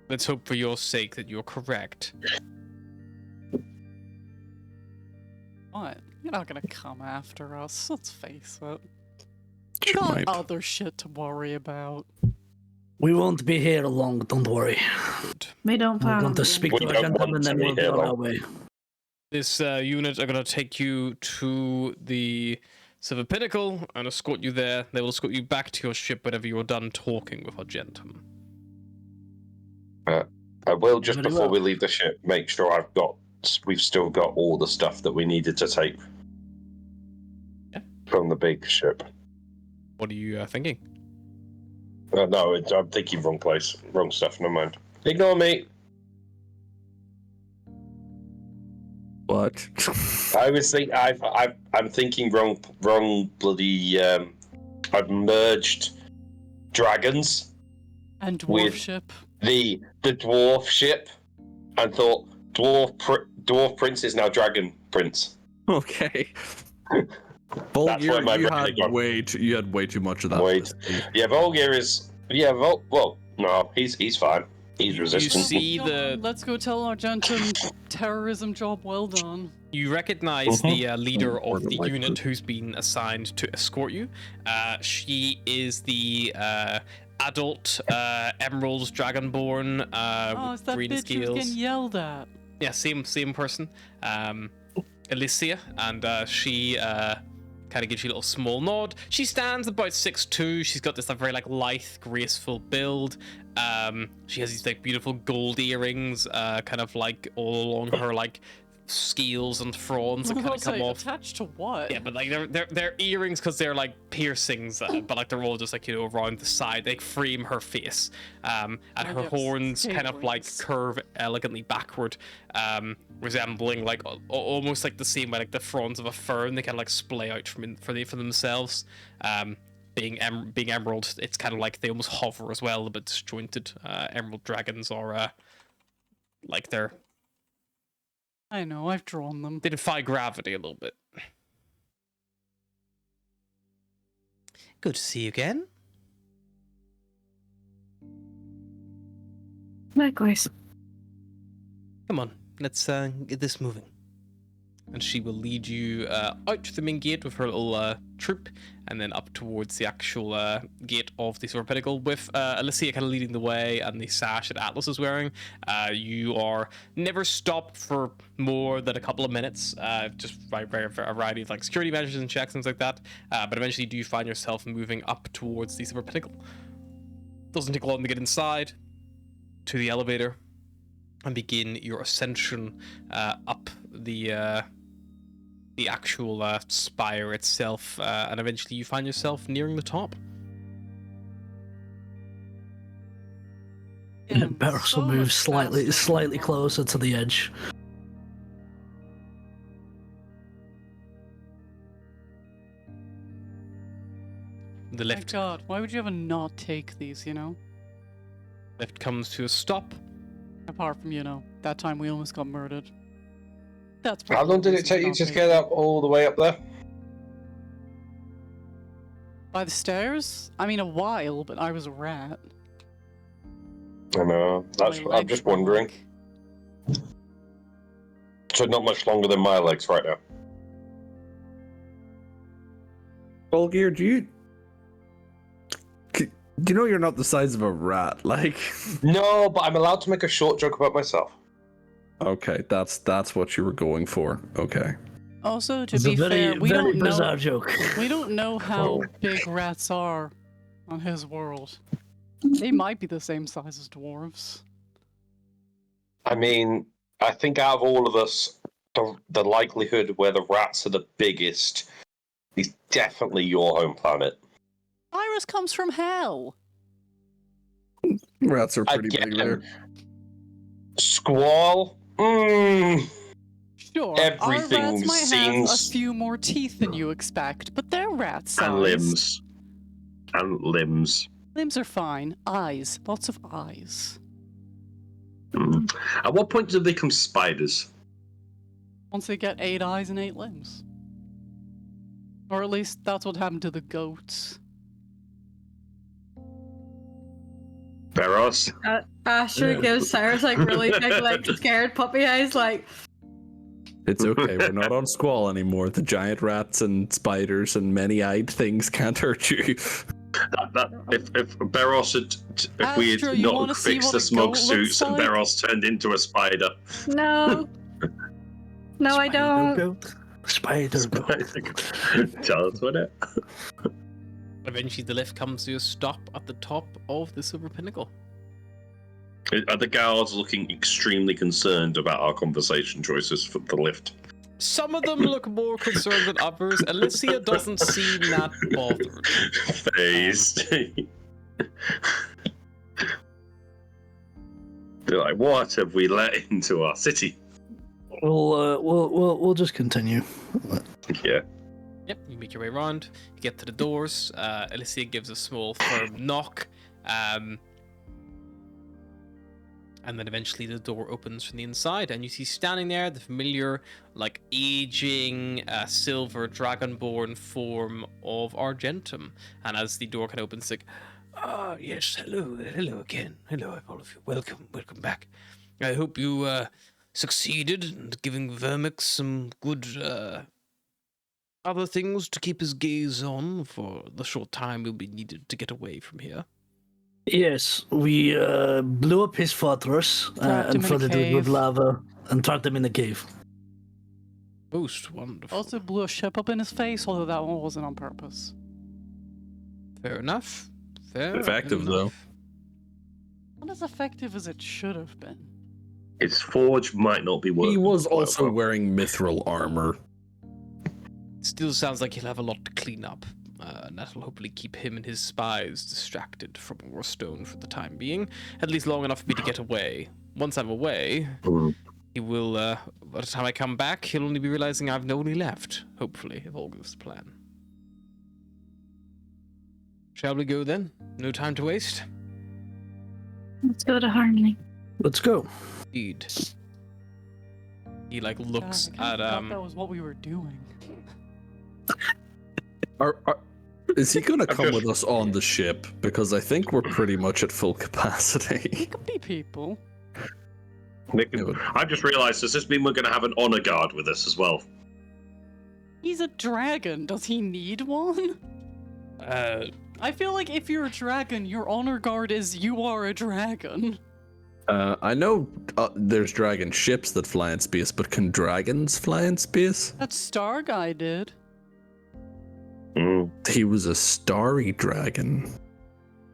Speaker 1: let's hope for your sake that you're correct.
Speaker 2: What? You're not gonna come after us, let's face it. We
Speaker 4: Sure
Speaker 2: got
Speaker 4: might.
Speaker 2: other shit to worry about.
Speaker 6: We won't be here long, don't worry.
Speaker 5: We don't
Speaker 6: We're
Speaker 5: plan
Speaker 6: going
Speaker 5: on
Speaker 6: to
Speaker 5: being.
Speaker 6: speak
Speaker 3: We
Speaker 6: to
Speaker 3: don't
Speaker 6: Argentum
Speaker 3: want
Speaker 6: and
Speaker 3: to
Speaker 6: then
Speaker 3: be
Speaker 6: we'll be
Speaker 3: here
Speaker 6: on our
Speaker 3: long.
Speaker 6: way.
Speaker 1: This unit are going to take you to the Silver Pinnacle and escort you there. They will escort you back to your ship whenever you're done talking with Argentum.
Speaker 3: I will, just
Speaker 6: Very
Speaker 3: before
Speaker 6: well.
Speaker 3: we leave the ship, make sure we've still got all the stuff that we needed to take
Speaker 1: Yeah.
Speaker 3: from the big ship.
Speaker 1: What are you thinking?
Speaker 3: No, I'm thinking wrong place, wrong stuff. Never mind. Ignore me.
Speaker 4: What?
Speaker 3: I was I'm thinking wrong bloody. I've merged dragons
Speaker 2: And dwarf
Speaker 3: With-
Speaker 2: ship.
Speaker 3: the dwarf ship, and thought dwarf prince is now dragon prince.
Speaker 4: Okay.
Speaker 3: That's why my
Speaker 4: you
Speaker 3: brain
Speaker 4: had
Speaker 3: had gone.
Speaker 4: way too much of that.
Speaker 3: Wait.
Speaker 4: whiskey.
Speaker 3: Yeah, Volgir is well, no, he's fine. He's
Speaker 1: You
Speaker 3: resistant.
Speaker 1: see
Speaker 2: Come
Speaker 1: the
Speaker 2: on, let's go tell Argentum terrorism job well done.
Speaker 1: You recognize the leader of the
Speaker 4: Like
Speaker 1: unit
Speaker 4: that.
Speaker 1: who's been assigned to escort you. She is the adult Emerald Dragonborn
Speaker 2: Oh, it's that
Speaker 1: green
Speaker 2: bitch who was
Speaker 1: scales.
Speaker 2: getting yelled at.
Speaker 1: Yeah, same person. Alicia, and she kind of gives you a little small nod. She stands about 6'2". She's got this very lithe, graceful build. She has these beautiful gold earrings, kind of all along her scales and fronds that kind of come off.
Speaker 2: Attached to what?
Speaker 1: Yeah, but they're earrings because they're piercings, but they're all just around the side. They frame her face, and her
Speaker 2: yes,
Speaker 1: horns kind of
Speaker 2: earrings.
Speaker 1: curve elegantly backward, resembling almost the same way the fronds of a fern. They kind of splay out for themselves. Being emerald, it's kind of they almost hover as well, a bit disjointed. Emerald dragons are they're
Speaker 2: I know, I've drawn them.
Speaker 1: they defy gravity a little bit. Good to see you again.
Speaker 5: Likewise.
Speaker 1: Come on, let's get this moving. And she will lead you out to the main gate with her little troop, and then up towards the actual gate of the Silver Pinnacle, with Alicia kind of leading the way, and the sash that Atlas is wearing. You are never stopped for more than a couple of minutes, just by a variety of security measures and checks and things like that. But eventually, you do find yourself moving up towards the Silver Pinnacle. Doesn't take long to get inside to the elevator and begin your ascension up the actual spire itself, and eventually you find yourself nearing the top.
Speaker 6: Barris will move slightly closer to the edge.
Speaker 1: The
Speaker 2: My
Speaker 1: lift
Speaker 2: god, why would you ever not take these,
Speaker 1: lift comes to a stop.
Speaker 2: Apart from, that time we almost got murdered. That's
Speaker 3: How
Speaker 2: probably
Speaker 3: long
Speaker 2: the
Speaker 3: did it
Speaker 2: reason
Speaker 3: take
Speaker 2: to
Speaker 3: you
Speaker 2: not
Speaker 3: to
Speaker 2: take
Speaker 3: get
Speaker 2: them.
Speaker 3: up all the way up there?
Speaker 2: By the stairs? I mean, a while, but I was a rat.
Speaker 3: I know.
Speaker 2: My
Speaker 3: I'm
Speaker 2: legs
Speaker 3: just
Speaker 2: were
Speaker 3: wondering. So not much longer than my legs right now.
Speaker 4: Volgir, do you know you're not the size of a rat?
Speaker 3: No, but I'm allowed to make a short joke about myself.
Speaker 4: Okay, that's what you were going for. Okay.
Speaker 2: Also, to
Speaker 6: It's a
Speaker 2: be fair, we
Speaker 6: very
Speaker 2: don't
Speaker 6: bizarre
Speaker 2: know.
Speaker 6: joke.
Speaker 2: We don't know how big rats are on his world. They might be the same size as dwarves.
Speaker 3: I mean, I think out of all of us, the likelihood where the rats are the biggest is definitely your home planet.
Speaker 2: Iris comes from hell.
Speaker 4: Rats are pretty
Speaker 3: Again.
Speaker 4: big there.
Speaker 3: Squall?
Speaker 2: Sure,
Speaker 3: Everything
Speaker 2: our rats might have
Speaker 3: seems-
Speaker 2: a few more teeth than you expect, but they're rat sized.
Speaker 3: And limbs. And limbs.
Speaker 2: Limbs are fine. Eyes. Lots of eyes.
Speaker 3: At what point do they become spiders?
Speaker 2: Once they get 8 eyes and 8 limbs. Or at least that's what happened to the goats.
Speaker 3: Beros?
Speaker 5: Asher gives Cyrus like really big, like scared puppy eyes, like.
Speaker 4: It's okay, we're not on Squall anymore. The giant rats and spiders and many-eyed things can't hurt you.
Speaker 3: If Beros had, if we
Speaker 2: Astra,
Speaker 3: had
Speaker 2: you
Speaker 3: not
Speaker 2: wanna see
Speaker 3: fixed
Speaker 2: what
Speaker 3: the
Speaker 2: a
Speaker 3: smoke
Speaker 2: goat
Speaker 3: suits
Speaker 2: looks
Speaker 3: and
Speaker 2: like?
Speaker 3: Beros turned into a spider.
Speaker 5: No. No, I don't.
Speaker 6: Spider goat.
Speaker 3: Tell us what it.
Speaker 1: Eventually, the lift comes to a stop at the top of the Silver Pinnacle.
Speaker 3: Are the guards looking extremely concerned about our conversation choices for the lift?
Speaker 1: Some of them look more concerned than others. Alicia doesn't seem that bothered.
Speaker 3: Phased. They're like, what have we let into our city?
Speaker 6: We'll just continue.
Speaker 3: Yeah.
Speaker 1: Yep, you make your way around. You get to the doors. Alicia gives a small, firm knock. And then eventually the door opens from the inside, and you see standing there the familiar, like, aging, silver dragonborn form of Argentum. And as the door can open, it's like, yes, hello again. Hello, all of you. Welcome back. I hope you succeeded in giving Vermix some good other things to keep his gaze on for the short time will be needed to get away from here.
Speaker 6: Yes, we blew up his fortress
Speaker 2: Trapped him
Speaker 6: and
Speaker 2: in a
Speaker 6: flooded it with
Speaker 2: cave.
Speaker 6: lava and trapped him in a cave.
Speaker 1: Most wonderful.
Speaker 2: Also blew a ship up in his face, although that one wasn't on purpose.
Speaker 1: Fair enough. Fair
Speaker 4: Effective,
Speaker 1: enough.
Speaker 4: though.
Speaker 2: Not as effective as it should have been.
Speaker 3: Its forge might not be working.
Speaker 4: He was
Speaker 3: quite
Speaker 4: also
Speaker 3: well.
Speaker 4: wearing mithril armor.
Speaker 1: Still sounds like he'll have a lot to clean up. And that'll hopefully keep him and his spies distracted from Aurastone for the time being. At least long enough for me to get away. Once I'm away, he will, by the time I come back, he'll only be realizing I've only left. Hopefully, if all goes to plan. Shall we go then? No time to waste?
Speaker 5: Let's go to Harmony.
Speaker 6: Let's go.
Speaker 1: Indeed. He, like, looks
Speaker 2: God, I
Speaker 1: at,
Speaker 2: thought that was what we were doing.
Speaker 4: Is he going to
Speaker 3: I'm
Speaker 4: come
Speaker 3: just-
Speaker 4: with us on the ship? Because I think we're pretty much at full
Speaker 2: He
Speaker 4: capacity.
Speaker 2: could be people.
Speaker 3: I've just realised, does this mean we're going to have an honor guard with us as well?
Speaker 2: He's a dragon. Does he need one? I feel like if you're a dragon, your honor guard is you are a dragon.
Speaker 4: I know there's dragon ships that fly in space, but can dragons fly in space?
Speaker 2: That star guy did.
Speaker 4: He was a starry dragon.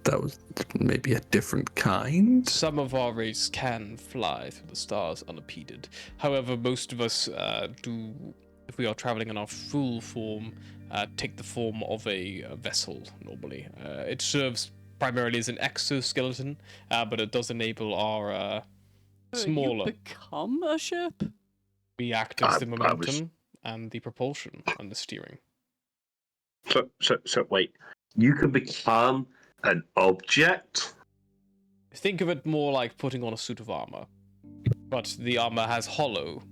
Speaker 4: That was maybe a different kind?
Speaker 1: Some of our race can fly through the stars unimpeded. However, most of us do, if we are traveling in our full form, take the form of a vessel normally. It serves primarily as an exoskeleton, but it does enable our smaller.
Speaker 2: You become a ship?
Speaker 1: We act as the
Speaker 3: I was-
Speaker 1: momentum and the propulsion and the steering.
Speaker 3: So wait, you can become an object?
Speaker 1: Think of it more like putting on a suit of armor, but the armor has hollow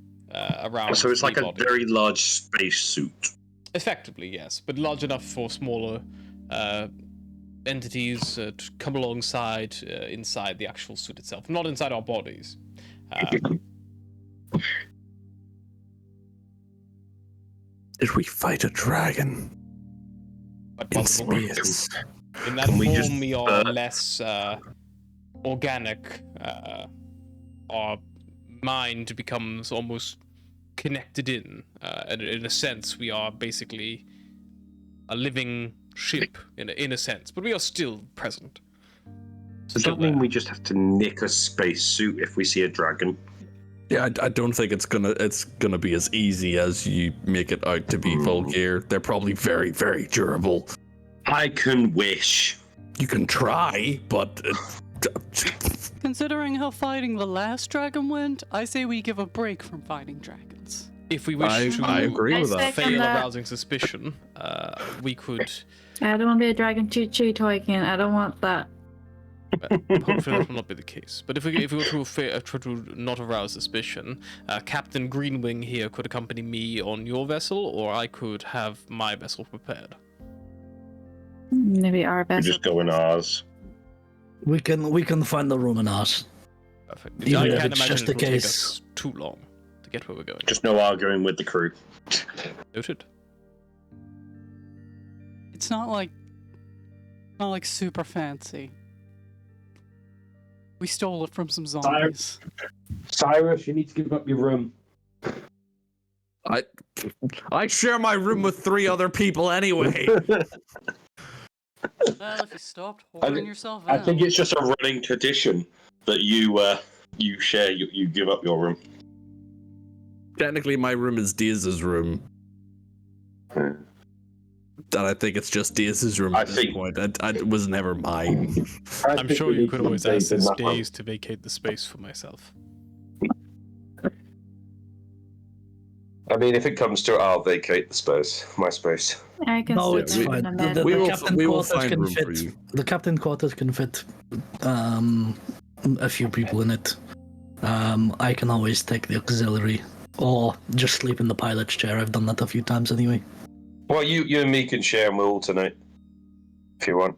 Speaker 1: around.
Speaker 3: So it's like
Speaker 1: the
Speaker 3: a
Speaker 1: body.
Speaker 3: very large space suit.
Speaker 1: Effectively, yes, but large enough for smaller entities to come alongside inside the actual suit itself, not inside our bodies.
Speaker 4: Did we fight a dragon
Speaker 1: But
Speaker 4: in
Speaker 1: possible.
Speaker 4: space?
Speaker 1: In that
Speaker 3: Can we
Speaker 1: form,
Speaker 3: just,
Speaker 1: we are less organic. Our mind becomes almost connected in. And in a sense, we are basically a living ship, in a sense, but we are still present.
Speaker 3: Does that mean we just have to nick a space suit if we see a dragon?
Speaker 4: Yeah, I don't think it's gonna be as easy as you make it out to be. Vulgar. They're probably very, very durable.
Speaker 3: I can wish.
Speaker 4: You can try, but
Speaker 2: Considering how fighting the last dragon went, I say we give a break from fighting dragons.
Speaker 1: If we wish to
Speaker 4: I agree with that.
Speaker 1: fail
Speaker 5: that.
Speaker 1: arousing suspicion, we could.
Speaker 5: I don't want to be a dragon choo-choo toy again. I don't want that.
Speaker 1: Hopefully that will not be the case. But if we were to try to not arouse suspicion, Captain Greenwing here could accompany me on your vessel, or I could have my vessel prepared.
Speaker 5: Maybe our
Speaker 3: We
Speaker 5: vessel.
Speaker 3: just go in ours.
Speaker 6: We can find the room in ours.
Speaker 1: Perfect.
Speaker 6: Even
Speaker 1: I
Speaker 6: if
Speaker 1: can't
Speaker 6: it's
Speaker 1: imagine
Speaker 6: just
Speaker 1: it
Speaker 6: a
Speaker 1: will take
Speaker 6: case.
Speaker 1: us too long to get where we're going.
Speaker 3: Just no arguing with the crew.
Speaker 1: Noted.
Speaker 2: It's not like super fancy. We stole it from some zombies.
Speaker 3: Cyrus, you need to give up your room.
Speaker 4: I share my room with 3 other people anyway.
Speaker 2: Well, if you stopped
Speaker 3: I
Speaker 2: whoring
Speaker 3: think-
Speaker 2: yourself
Speaker 3: I
Speaker 2: out.
Speaker 3: think it's just a running tradition that you share. You give up your room.
Speaker 4: Technically, my room is Diaz's room. And I think it's just Diaz's room
Speaker 3: I
Speaker 4: at this
Speaker 3: think-
Speaker 4: point. It was never mine.
Speaker 1: I'm sure you could always ask this Days to vacate the space for myself.
Speaker 3: I mean, if it comes to it, I'll vacate the space, my space.
Speaker 5: I can
Speaker 6: No,
Speaker 5: sit
Speaker 6: it's
Speaker 5: down
Speaker 6: fine.
Speaker 5: in
Speaker 6: The,
Speaker 5: bed.
Speaker 6: the,
Speaker 4: We
Speaker 6: the
Speaker 4: will-
Speaker 6: captain
Speaker 4: we will
Speaker 6: quarters
Speaker 4: find
Speaker 6: can
Speaker 4: room for
Speaker 6: fit.
Speaker 4: you.
Speaker 6: The captain quarters can fit a few people in it. I can always take the auxiliary or just sleep in the pilot's chair. I've done that a few times anyway.
Speaker 3: Well, you and me can share and we'll alternate if you want.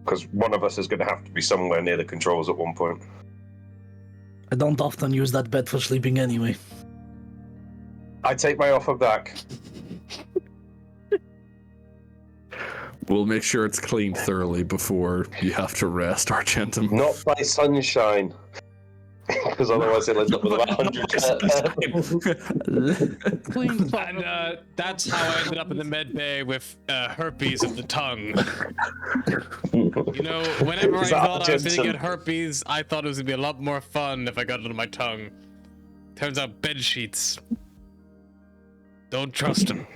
Speaker 3: Because one of us is going to have to be somewhere near the controls at one point.
Speaker 6: I don't often use that bed for sleeping anyway.
Speaker 3: I take my offer back.
Speaker 4: We'll make sure it's cleaned thoroughly before you have to rest, Argentum.
Speaker 3: Not by sunshine. Because otherwise it'll end up with about 100
Speaker 2: Clean
Speaker 1: And that's how I ended up in the med bay with herpes of the tongue. You know, whenever I
Speaker 3: Is that
Speaker 1: thought I was going to
Speaker 3: Jensen?
Speaker 1: get herpes, I thought it was going to be a lot more fun if I got it on my tongue. Turns out bed sheets. Don't trust them.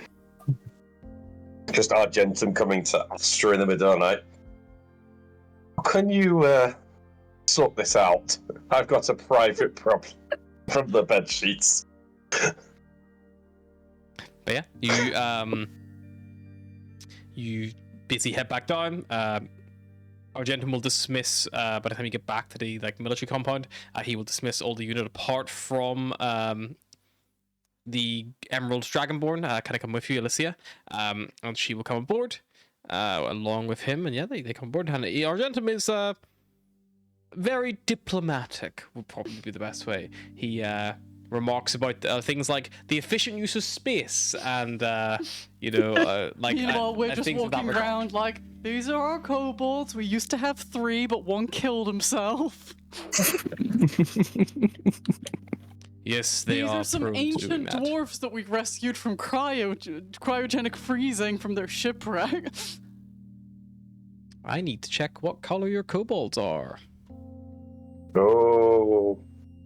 Speaker 3: Just Argentum coming to Astra in the middle of the night. Can you sort this out? I've got a private problem from the bed sheets.
Speaker 1: But yeah, you busy head back down. Argentum will dismiss by the time you get back to the military compound. He will dismiss all the unit apart from the Emerald Dragonborn. Can I come with you, Alicia? And she will come aboard along with him. And yeah, they come aboard. And Argentum is very diplomatic. Would probably be the best way. He remarks about things like the efficient use of space and like
Speaker 2: Meanwhile, we're just
Speaker 1: things of that
Speaker 2: walking
Speaker 1: regard.
Speaker 2: around like, these are our kobolds. We used to have 3, but one killed himself.
Speaker 1: Yes, they
Speaker 2: These
Speaker 1: are
Speaker 2: are some
Speaker 1: prone to doing
Speaker 2: ancient
Speaker 1: that.
Speaker 2: dwarfs that we rescued from cryogenic freezing from their shipwreck.
Speaker 1: I need to check what color your kobolds are.
Speaker 3: Oh.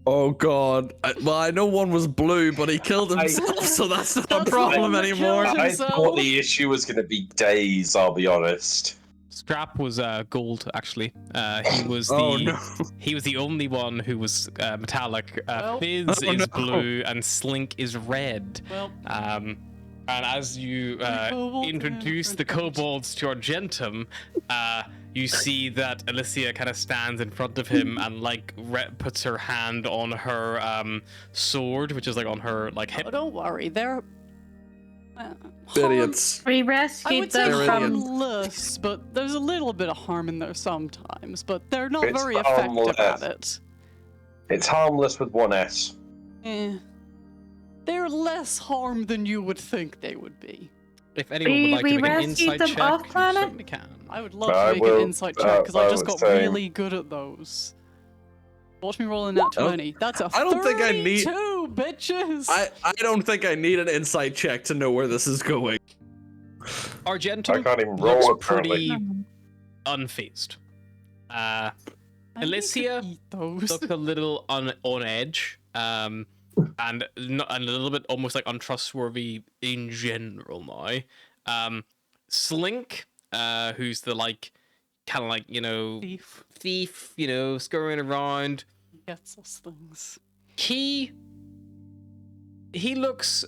Speaker 4: Oh god. Well, I know one was blue, but he killed himself, so that's not a
Speaker 2: That's the
Speaker 4: problem
Speaker 2: one that
Speaker 4: anymore.
Speaker 2: killed
Speaker 3: I
Speaker 2: himself.
Speaker 3: thought the issue was going to be days, I'll be honest.
Speaker 1: Strap was gold, actually. He was the
Speaker 4: Oh no.
Speaker 1: he was the only one who was metallic.
Speaker 2: Well-
Speaker 1: Fizz
Speaker 4: Oh,
Speaker 1: is
Speaker 4: no.
Speaker 1: blue and Slink is red.
Speaker 2: Well,
Speaker 1: And as you
Speaker 2: kobolds
Speaker 1: introduce
Speaker 2: and
Speaker 1: the kobolds to Argentum, you see that Alicia kind of stands in front of him and puts her hand on her sword, which is on her
Speaker 2: oh,
Speaker 1: hip.
Speaker 2: don't worry, they're
Speaker 4: Idiots.
Speaker 5: We
Speaker 2: I
Speaker 5: rescued
Speaker 2: would say
Speaker 5: them
Speaker 4: They're
Speaker 5: from.
Speaker 2: harmless, but there's a little bit of harm in there sometimes. But they're not
Speaker 3: It's
Speaker 2: very effective
Speaker 3: harmless.
Speaker 2: at it.
Speaker 3: It's harmless with one S.
Speaker 2: Eh. They're less harm than you would think they would be.
Speaker 1: If anyone would like
Speaker 5: We
Speaker 1: to make an
Speaker 5: rescued
Speaker 1: insight
Speaker 5: them
Speaker 1: check,
Speaker 5: off
Speaker 1: you
Speaker 5: planet?
Speaker 1: certainly can.
Speaker 2: I would love
Speaker 3: I
Speaker 2: to make
Speaker 3: will,
Speaker 2: an insight check because I
Speaker 3: I
Speaker 2: just
Speaker 3: was
Speaker 2: got
Speaker 3: saying-
Speaker 2: really good at those. Watch me roll in that 20. That's a
Speaker 4: I don't think I need-
Speaker 2: 32, bitches!
Speaker 4: I don't think I need an insight check to know where this is going.
Speaker 1: Argentum
Speaker 3: I can't even
Speaker 1: looks
Speaker 3: roll apparently.
Speaker 1: pretty unfazed.
Speaker 2: I need to
Speaker 1: Alicia
Speaker 2: eat those.
Speaker 1: looked a little on edge, and a little bit almost untrustworthy in general now. Slink, who's the thief, scurrying around.
Speaker 2: He gets us things.
Speaker 1: He looks.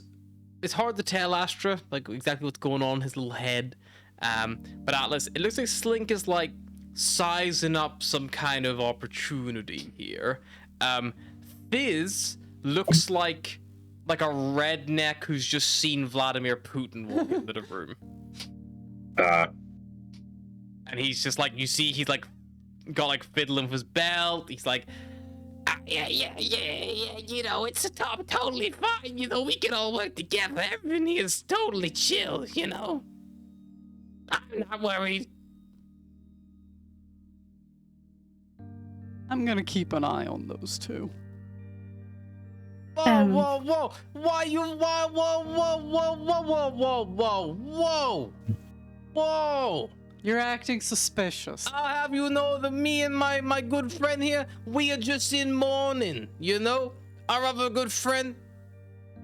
Speaker 1: It's hard to tell Astra exactly what's going on in his little head. But Atlas, it looks like Slink is like sizing up some kind of opportunity here. Fizz looks like a redneck who's just seen Vladimir Putin walk into the room. And he's just like, you see, he's like got like fiddling with his belt. He's like, yeah, you know, it's totally fine. You know, we can all work together. Everything is totally chill, you know. I'm not worried.
Speaker 2: I'm gonna keep an eye on those two.
Speaker 1: Whoa! Why you? Whoa!
Speaker 2: You're acting suspicious.
Speaker 1: I'll have you know that me and my good friend here, we are just in mourning, you know? Our other good friend,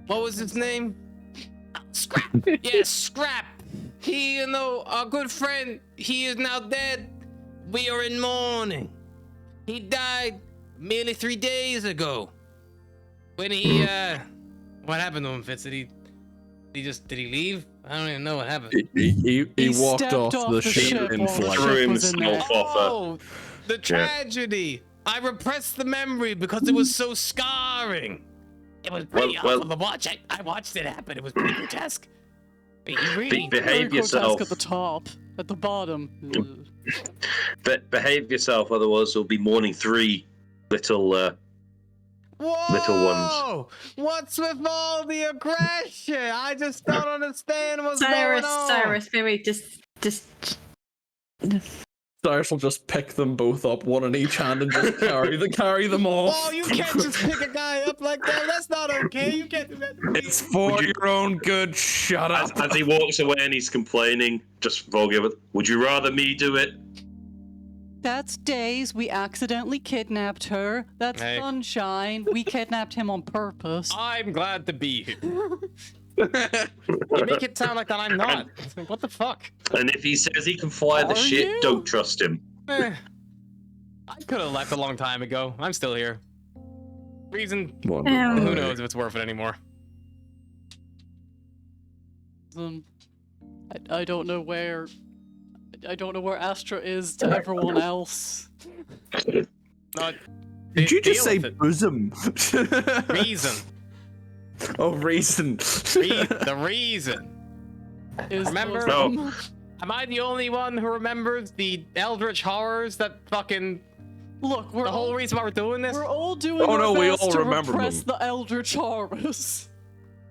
Speaker 1: what was his name? Scrap! Yeah, Scrap! He, you know, our good friend, he is now dead. We are in mourning. He died merely 3 days ago. When he, what happened to him, Fitz? Did he leave? I don't even know what happened.
Speaker 4: He walked
Speaker 2: stepped
Speaker 4: off the ship in
Speaker 2: while the
Speaker 4: flight.
Speaker 2: ship was in there.
Speaker 1: Oh, the tragedy. I repressed the memory because it was so scarring. It was pretty awful to watch. I watched it happen. It was pretty grotesque. He really
Speaker 2: Very
Speaker 3: Behave yourself.
Speaker 2: grotesque at the top. At the bottom.
Speaker 3: Behave yourself, otherwise there'll be mourning 3 little little ones.
Speaker 1: What's with all the aggression? I just don't understand what's going on.
Speaker 5: Cyrus, maybe just.
Speaker 4: Cyrus will just pick them both up, one in each hand, and just carry them off.
Speaker 1: Oh, you can't just pick a guy up like that. That's not okay. You can't do that to me.
Speaker 4: It's for your own good. Shut up.
Speaker 3: As he walks away and he's complaining, just Volga, would you rather me do it?
Speaker 2: That's Days. We accidentally kidnapped her. That's
Speaker 1: Hey.
Speaker 2: Sunshine. We kidnapped him on purpose.
Speaker 1: I'm glad to be here. You make it sound like that I'm not. Like, what the fuck?
Speaker 3: And if he says he can fly the
Speaker 2: Are
Speaker 3: ship,
Speaker 2: you?
Speaker 3: don't trust him.
Speaker 1: I could have left a long time ago. I'm still here. Reason, who knows if it's worth it anymore.
Speaker 2: I don't know where. I don't know where Astra is to everyone else.
Speaker 1: No,
Speaker 4: Did you just
Speaker 1: deal
Speaker 4: say
Speaker 1: with it.
Speaker 4: bosom?
Speaker 1: Reason.
Speaker 4: Oh, reason.
Speaker 1: The reason.
Speaker 2: Is
Speaker 1: Remember?
Speaker 2: bosom.
Speaker 1: Am I the only one who remembers the eldritch horrors that fucking...
Speaker 2: Look, we're
Speaker 1: The whole reason why we're doing this?
Speaker 2: we're all doing
Speaker 4: Oh,
Speaker 2: our
Speaker 4: no, we
Speaker 2: best
Speaker 4: all
Speaker 2: to
Speaker 4: remember
Speaker 2: repress
Speaker 4: them.
Speaker 2: the Eldritch horrors.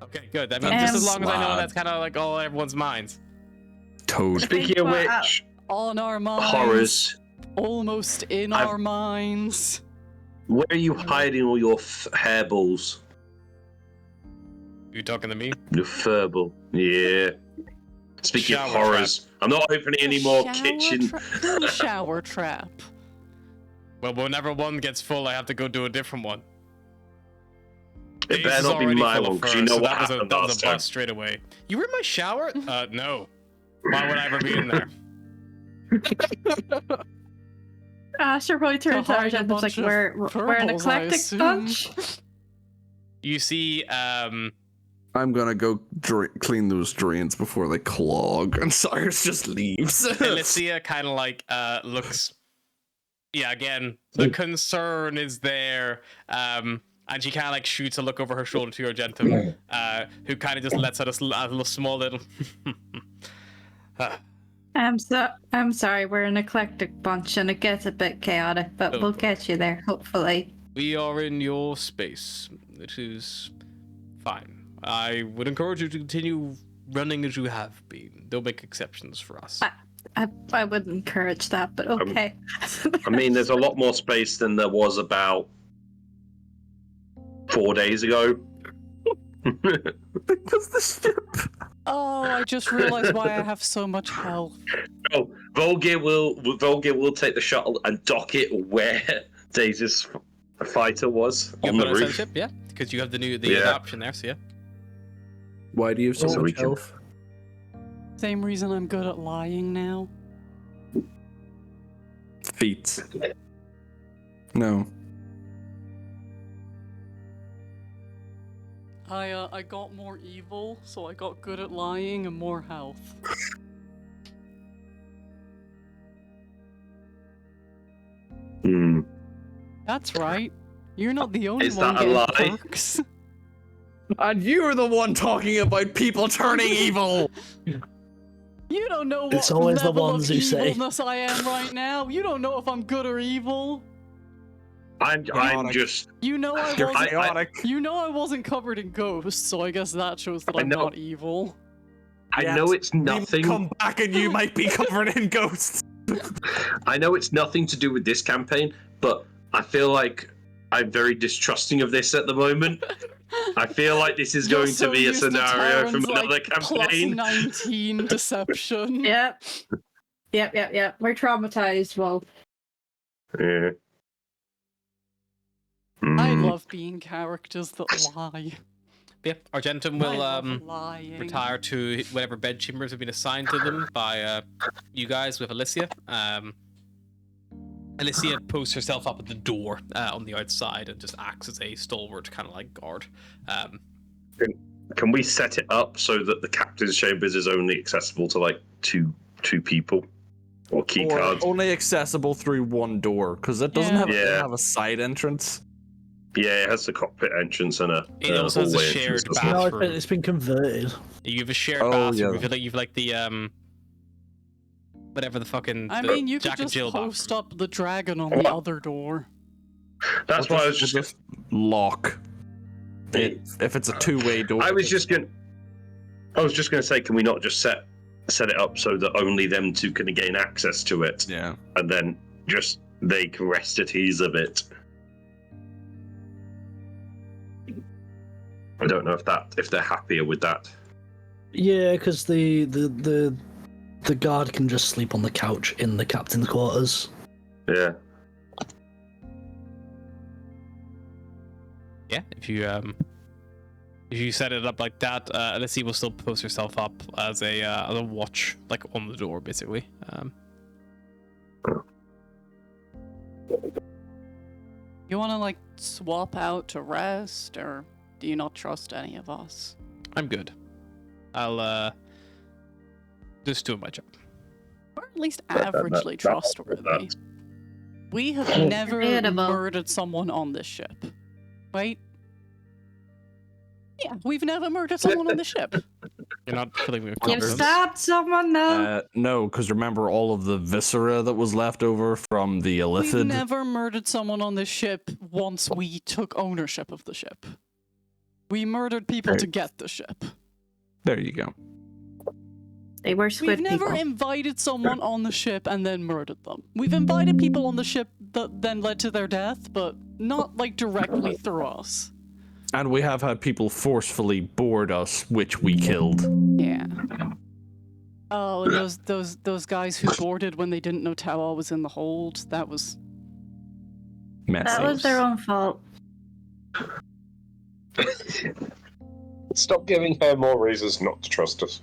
Speaker 1: Okay, good. I mean, just as long as I know
Speaker 4: Slab.
Speaker 1: that's kind of like all everyone's minds.
Speaker 4: Toad.
Speaker 3: Speaking of which,
Speaker 2: On our minds.
Speaker 3: horrors.
Speaker 2: Almost in
Speaker 3: I've-
Speaker 2: our minds.
Speaker 3: Where are you hiding all your hairballs?
Speaker 1: You talking to me?
Speaker 3: Your furball. Yeah. Speaking of
Speaker 1: Shower
Speaker 3: horrors, I'm not opening any more
Speaker 2: Shower
Speaker 3: kitchen.
Speaker 2: shower trap.
Speaker 1: Well, whenever one gets full, I have to go do a different one.
Speaker 3: It
Speaker 1: Days
Speaker 3: better
Speaker 1: is
Speaker 3: not be
Speaker 1: already
Speaker 3: my
Speaker 1: full of
Speaker 3: one, because
Speaker 1: fur,
Speaker 3: you know
Speaker 1: so
Speaker 3: what
Speaker 1: that was a,
Speaker 3: happened
Speaker 1: that was
Speaker 3: last
Speaker 1: a
Speaker 3: time.
Speaker 1: bust straight away. You were in my shower? No. Why would I ever be in there?
Speaker 5: Astra probably turns to
Speaker 2: hide a
Speaker 5: Argent and is like,
Speaker 2: bunch of
Speaker 5: we're an
Speaker 2: purples, I
Speaker 5: eclectic
Speaker 2: assume.
Speaker 5: bunch.
Speaker 1: You see,
Speaker 4: I'm gonna go clean those drains before they clog, and Cyrus just leaves.
Speaker 1: Alicia kind of like looks. Yeah, again, the concern is there. And she kind of like shoots a look over her shoulder to Argentum, who kind of just lets out a little small little.
Speaker 5: I'm sorry, we're an eclectic bunch and it gets a bit chaotic, but we'll get you there, hopefully.
Speaker 1: We are in your space, which is fine. I would encourage you to continue running as you have been. Don't make exceptions for us.
Speaker 5: I wouldn't encourage that, but okay.
Speaker 3: I mean, there's a lot more space than there was about 4 days ago.
Speaker 4: Because the ship.
Speaker 2: Oh, I just realized why I have so much health.
Speaker 3: Oh, Volgir will take the shuttle and dock it where Daisy's fighter was
Speaker 1: You
Speaker 3: on
Speaker 1: put
Speaker 3: the
Speaker 1: on
Speaker 3: roof.
Speaker 1: ship, yeah, because you have the
Speaker 3: Yeah.
Speaker 1: option there. So yeah.
Speaker 4: Why do you have so
Speaker 3: So we
Speaker 4: much
Speaker 3: can-
Speaker 4: health?
Speaker 2: Same reason I'm good at lying now.
Speaker 4: Feet. No.
Speaker 2: I got more evil, so I got good at lying and more health.
Speaker 3: Hmm.
Speaker 2: That's right. You're not the only
Speaker 3: Is
Speaker 2: one
Speaker 3: that a
Speaker 2: getting
Speaker 3: lie?
Speaker 2: perks.
Speaker 4: And you're the one talking about people turning evil.
Speaker 2: You don't know what
Speaker 6: It's always the
Speaker 2: level
Speaker 6: ones
Speaker 2: of
Speaker 6: who say.
Speaker 2: evilness I am right now. You don't know if I'm good or evil.
Speaker 3: I'm
Speaker 4: Chaotic.
Speaker 3: just.
Speaker 2: You know I
Speaker 4: You're
Speaker 2: wasn't.
Speaker 4: chaotic.
Speaker 2: You know I wasn't covered in ghosts, so I guess that shows that
Speaker 3: I
Speaker 2: I'm
Speaker 3: know.
Speaker 2: not evil.
Speaker 3: I
Speaker 4: Yes,
Speaker 3: know it's
Speaker 4: we might
Speaker 3: nothing.
Speaker 4: come back and you might be covered in ghosts.
Speaker 3: I know it's nothing to do with this campaign, but I feel like I'm very distrusting of this at the moment. I feel like this is
Speaker 2: You're
Speaker 3: going
Speaker 2: so
Speaker 3: to be a
Speaker 2: used to
Speaker 3: scenario from
Speaker 2: Terran's,
Speaker 3: another
Speaker 2: like,
Speaker 3: campaign.
Speaker 2: Plus 19 deception.
Speaker 5: Yep. Yep. We're traumatized, well.
Speaker 3: Yeah.
Speaker 2: I
Speaker 3: Hmm.
Speaker 2: love being characters that lie.
Speaker 1: Yeah, Argentum
Speaker 2: I love
Speaker 1: will
Speaker 2: lying.
Speaker 1: retire to whatever bedchambers have been assigned to them by you guys with Alicia. Alicia posts herself up at the door on the outside and just acts as a stalwart kind of like guard.
Speaker 3: Can we set it up so that the captain's chambers is only accessible to like two people or key
Speaker 4: Or
Speaker 3: cards?
Speaker 4: only accessible through one door, because it doesn't
Speaker 2: Yeah.
Speaker 4: have a side entrance.
Speaker 3: Yeah, it has the cockpit entrance and a
Speaker 1: It also has a
Speaker 3: hallway
Speaker 1: shared
Speaker 3: entrance as well.
Speaker 6: No,
Speaker 1: bathroom.
Speaker 6: it's been converted.
Speaker 1: You have a shared
Speaker 4: Oh,
Speaker 1: bathroom.
Speaker 4: yeah.
Speaker 1: You've like the whatever the fucking
Speaker 2: I
Speaker 1: the
Speaker 2: mean, you could
Speaker 1: Jack and
Speaker 2: just
Speaker 1: Jill
Speaker 2: post
Speaker 1: bathroom.
Speaker 2: up the dragon on the other door.
Speaker 3: That's why I was just.
Speaker 4: We'll just lock it if it's a two-way door.
Speaker 3: I was just gonna say, can we not just set it up so that only them two can gain access to it,
Speaker 4: Yeah.
Speaker 3: and then just they can rest at ease of it. I don't know if they're happier with that.
Speaker 6: Yeah, because the guard can just sleep on the couch in the captain's quarters.
Speaker 3: Yeah.
Speaker 1: Yeah, if you set it up like that, Alicia will still post herself up as a watch, like on the door, basically.
Speaker 2: You want to like swap out to rest, or do you not trust any of us?
Speaker 1: I'm good. I'll just do my job.
Speaker 2: Or at least averagely trustworthy. We have never
Speaker 5: Debatable.
Speaker 2: murdered someone on this ship, right? Yeah, we've never murdered someone on the ship.
Speaker 1: You're not filling me with
Speaker 5: You've
Speaker 1: confidence.
Speaker 5: stabbed someone now.
Speaker 4: No, because remember all of the viscera that was left over from the
Speaker 2: We've
Speaker 4: Illithid?
Speaker 2: never murdered someone on this ship once we took ownership of the ship. We murdered people to get the ship.
Speaker 4: There you go.
Speaker 5: They were squid
Speaker 2: We've never
Speaker 5: people.
Speaker 2: invited someone on the ship and then murdered them. We've invited people on the ship that then led to their death, but not like directly through us.
Speaker 4: And we have had people forcefully board us, which we killed.
Speaker 2: Yeah. Oh, and those guys who boarded when they didn't know Tower was in the hold. That was
Speaker 4: Messy.
Speaker 5: That was their own fault.
Speaker 3: Stop giving her more reasons not to trust us.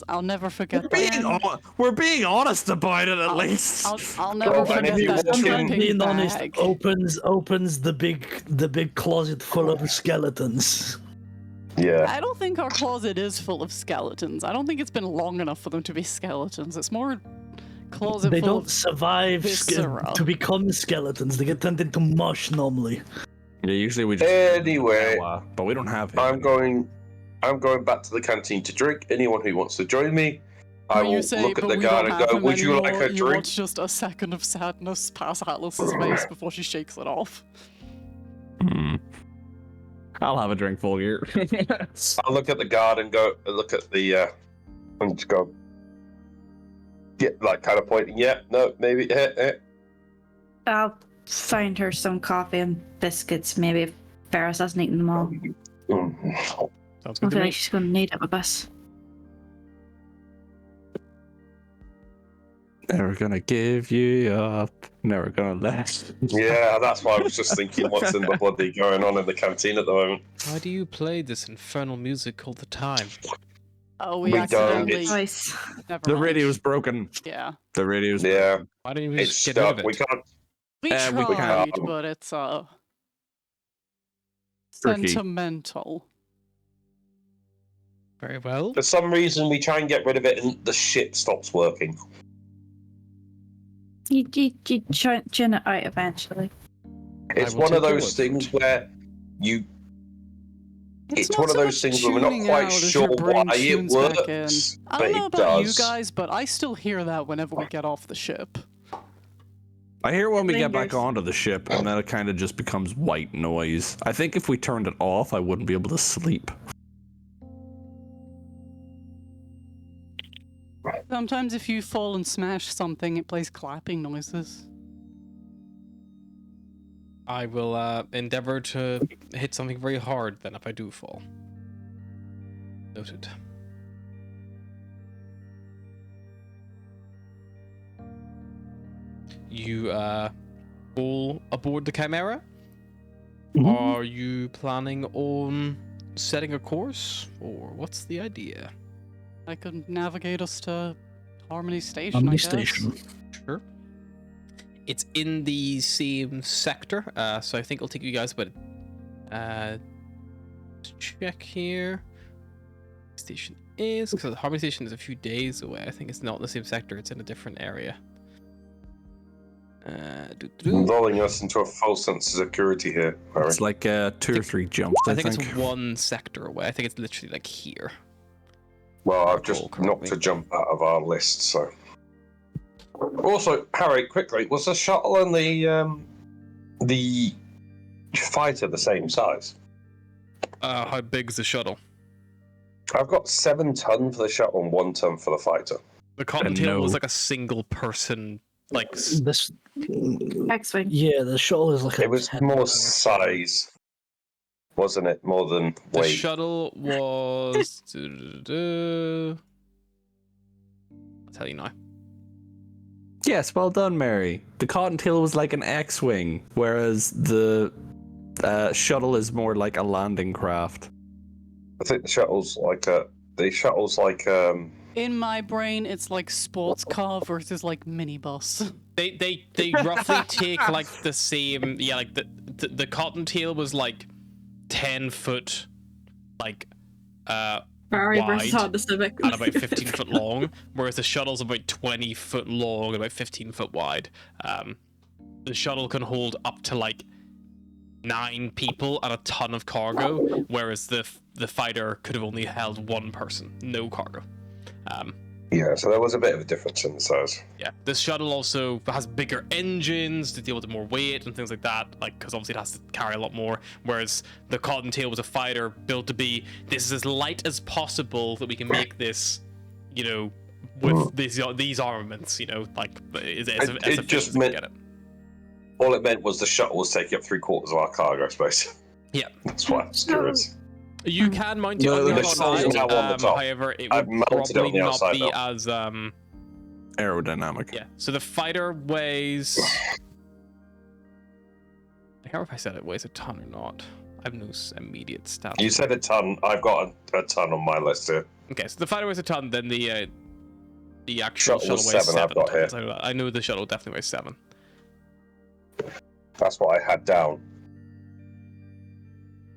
Speaker 2: I'll never forget that.
Speaker 4: We're being honest about it at least.
Speaker 2: I'll never
Speaker 3: Well, and
Speaker 2: forget
Speaker 3: if you
Speaker 2: that
Speaker 3: want to-
Speaker 2: dripping
Speaker 6: Being honest,
Speaker 2: bag.
Speaker 6: opens the big closet full of skeletons.
Speaker 3: Yeah.
Speaker 2: I don't think our closet is full of skeletons. I don't think it's been long enough for them to be skeletons. It's more closet
Speaker 6: They
Speaker 2: full
Speaker 6: don't
Speaker 2: of
Speaker 6: survive
Speaker 2: viscera.
Speaker 6: to become skeletons. They get turned into mush normally.
Speaker 4: Yeah, usually we just.
Speaker 3: Anyway,
Speaker 4: but we don't have him.
Speaker 3: I'm going back to the canteen to drink. Anyone who wants to join me, I
Speaker 2: But you
Speaker 3: will
Speaker 2: say,
Speaker 3: look at
Speaker 2: but
Speaker 3: the
Speaker 2: we
Speaker 3: guard
Speaker 2: don't
Speaker 3: and
Speaker 2: have
Speaker 3: go,
Speaker 2: him
Speaker 3: would you like
Speaker 2: anymore.
Speaker 3: a
Speaker 2: You
Speaker 3: drink?
Speaker 2: watch just a second of sadness pass Atlas's face before she shakes it off.
Speaker 4: I'll have a drink full year.
Speaker 3: I'll look at the guard and go, look at the, and just go, yeah, like kind of pointing, yeah, no, maybe,
Speaker 5: I'll find her some coffee and biscuits, maybe if Ferris hasn't eaten them all.
Speaker 3: Mm.
Speaker 1: Sounds
Speaker 5: I
Speaker 1: good to
Speaker 5: feel
Speaker 1: me.
Speaker 5: like she's going to need it with us.
Speaker 4: Never gonna give you up. Never gonna let.
Speaker 3: Yeah, that's why I was just thinking what's in the bloody going on in the canteen at the moment.
Speaker 1: Why do you play this infernal music all the time?
Speaker 2: Oh,
Speaker 3: We
Speaker 2: we
Speaker 3: don't,
Speaker 2: accidentally.
Speaker 3: it's-
Speaker 5: Twice.
Speaker 2: Never
Speaker 4: The
Speaker 2: mind.
Speaker 4: radio's broken.
Speaker 2: Yeah.
Speaker 4: The radio's
Speaker 3: Yeah,
Speaker 1: Why don't you
Speaker 3: it's
Speaker 1: just get rid
Speaker 3: stuck.
Speaker 1: of
Speaker 3: We
Speaker 1: it?
Speaker 3: can't.
Speaker 2: We
Speaker 4: we
Speaker 2: tried,
Speaker 3: can't.
Speaker 2: but it's
Speaker 4: Tricky.
Speaker 2: sentimental.
Speaker 1: Very well.
Speaker 3: For some reason, we try and get rid of it, and the shit stops working.
Speaker 5: You chin it out eventually.
Speaker 3: It's
Speaker 1: will
Speaker 3: one of
Speaker 1: take your
Speaker 3: those
Speaker 1: word for
Speaker 3: things
Speaker 1: it.
Speaker 3: where you. It's
Speaker 2: not
Speaker 3: one of
Speaker 2: so
Speaker 3: those
Speaker 2: much
Speaker 3: things where we're not
Speaker 2: tuning
Speaker 3: quite
Speaker 2: out as
Speaker 3: sure
Speaker 2: your brain
Speaker 3: why it
Speaker 2: tunes back in.
Speaker 3: works,
Speaker 2: I
Speaker 3: but
Speaker 2: don't know
Speaker 3: it
Speaker 2: about you
Speaker 3: does.
Speaker 2: guys, but I still hear that whenever we get off the ship.
Speaker 4: I hear when we get back
Speaker 5: Lingers.
Speaker 4: onto the ship, and then it kind of just becomes white noise. I think if we turned it off, I wouldn't be able to sleep.
Speaker 2: Sometimes if you fall and smash something, it plays clapping noises.
Speaker 1: I will endeavor to hit something very hard then if I do fall. Noted. You all aboard the Chimera? Are you planning on setting a course, or what's the idea?
Speaker 2: I could navigate us to Harmony Station,
Speaker 6: Harmony
Speaker 2: I guess.
Speaker 6: Station.
Speaker 1: Sure. It's in the same sector, so I think it'll take you guys about to check here. Station is because the Harmony Station is a few days away. I think it's not in the same sector; it's in a different area.
Speaker 3: Lulling us into a false sense of security here, Harry.
Speaker 4: It's like 2 or 3 jumps,
Speaker 1: I think it's one sector away. I think it's literally like here.
Speaker 3: Well, I've just knocked a jump out of our list, so. Also, Harry, quickly, was the shuttle and the fighter the same size?
Speaker 1: How big's the shuttle?
Speaker 3: I've got 7 ton for the shuttle and 1 ton for the fighter.
Speaker 1: The Cottontail was
Speaker 4: No.
Speaker 1: like a single person, like
Speaker 6: This.
Speaker 5: X-Wing.
Speaker 6: Yeah, the shuttle is like a.
Speaker 3: It was
Speaker 6: 10
Speaker 3: more size, wasn't it? More than
Speaker 1: the
Speaker 3: weight.
Speaker 1: shuttle was. I'll tell you now.
Speaker 4: Yes, well done, Mary. The Cottontail was like an X-wing, whereas the shuttle is more like a landing craft.
Speaker 3: I think the shuttle's like
Speaker 2: In my brain, it's like sports car versus like minibus.
Speaker 1: They roughly take like the same. Yeah, like the Cottontail was like 10 foot, like
Speaker 5: Ferrari versus
Speaker 1: wide
Speaker 5: Honda Civic.
Speaker 1: and about 15 foot long, whereas the shuttle's about 20 foot long and about 15 foot wide. The shuttle can hold up to like 9 people and a ton of cargo, whereas the fighter could have only held 1 person, no cargo.
Speaker 3: yeah. So there was a bit of a difference in the size.
Speaker 1: Yeah, this shuttle also has bigger engines to deal with more weight and things like that, like because obviously it has to carry a lot more, whereas the Cottontail was a fighter built to be, this is as light as possible that we can make this, you know, with these armaments, you know, like as efficient as we can get it.
Speaker 3: All it meant was the shuttle was taking up 3/4 of our cargo space.
Speaker 1: Yeah.
Speaker 3: That's why I was curious.
Speaker 1: You can mount it
Speaker 4: No,
Speaker 1: on the
Speaker 4: the
Speaker 1: outside,
Speaker 3: shuttle's now on the top.
Speaker 1: however, it
Speaker 3: I've
Speaker 1: would
Speaker 3: mounted it on
Speaker 1: probably
Speaker 3: the
Speaker 1: not
Speaker 3: outside,
Speaker 1: be
Speaker 3: though.
Speaker 1: as
Speaker 4: Aerodynamic.
Speaker 1: yeah. So the fighter weighs, I can't remember if I said it weighs a ton or not. I have no immediate stats.
Speaker 3: You said a ton. I've got a ton on my list here.
Speaker 1: Okay, so the fighter weighs a ton, then the actual
Speaker 3: Shuttle
Speaker 1: shuttle
Speaker 3: was
Speaker 1: weighs
Speaker 3: 7, I've
Speaker 1: 7
Speaker 3: got
Speaker 1: tons.
Speaker 3: here.
Speaker 1: I know the shuttle definitely weighs 7.
Speaker 3: That's what I had down.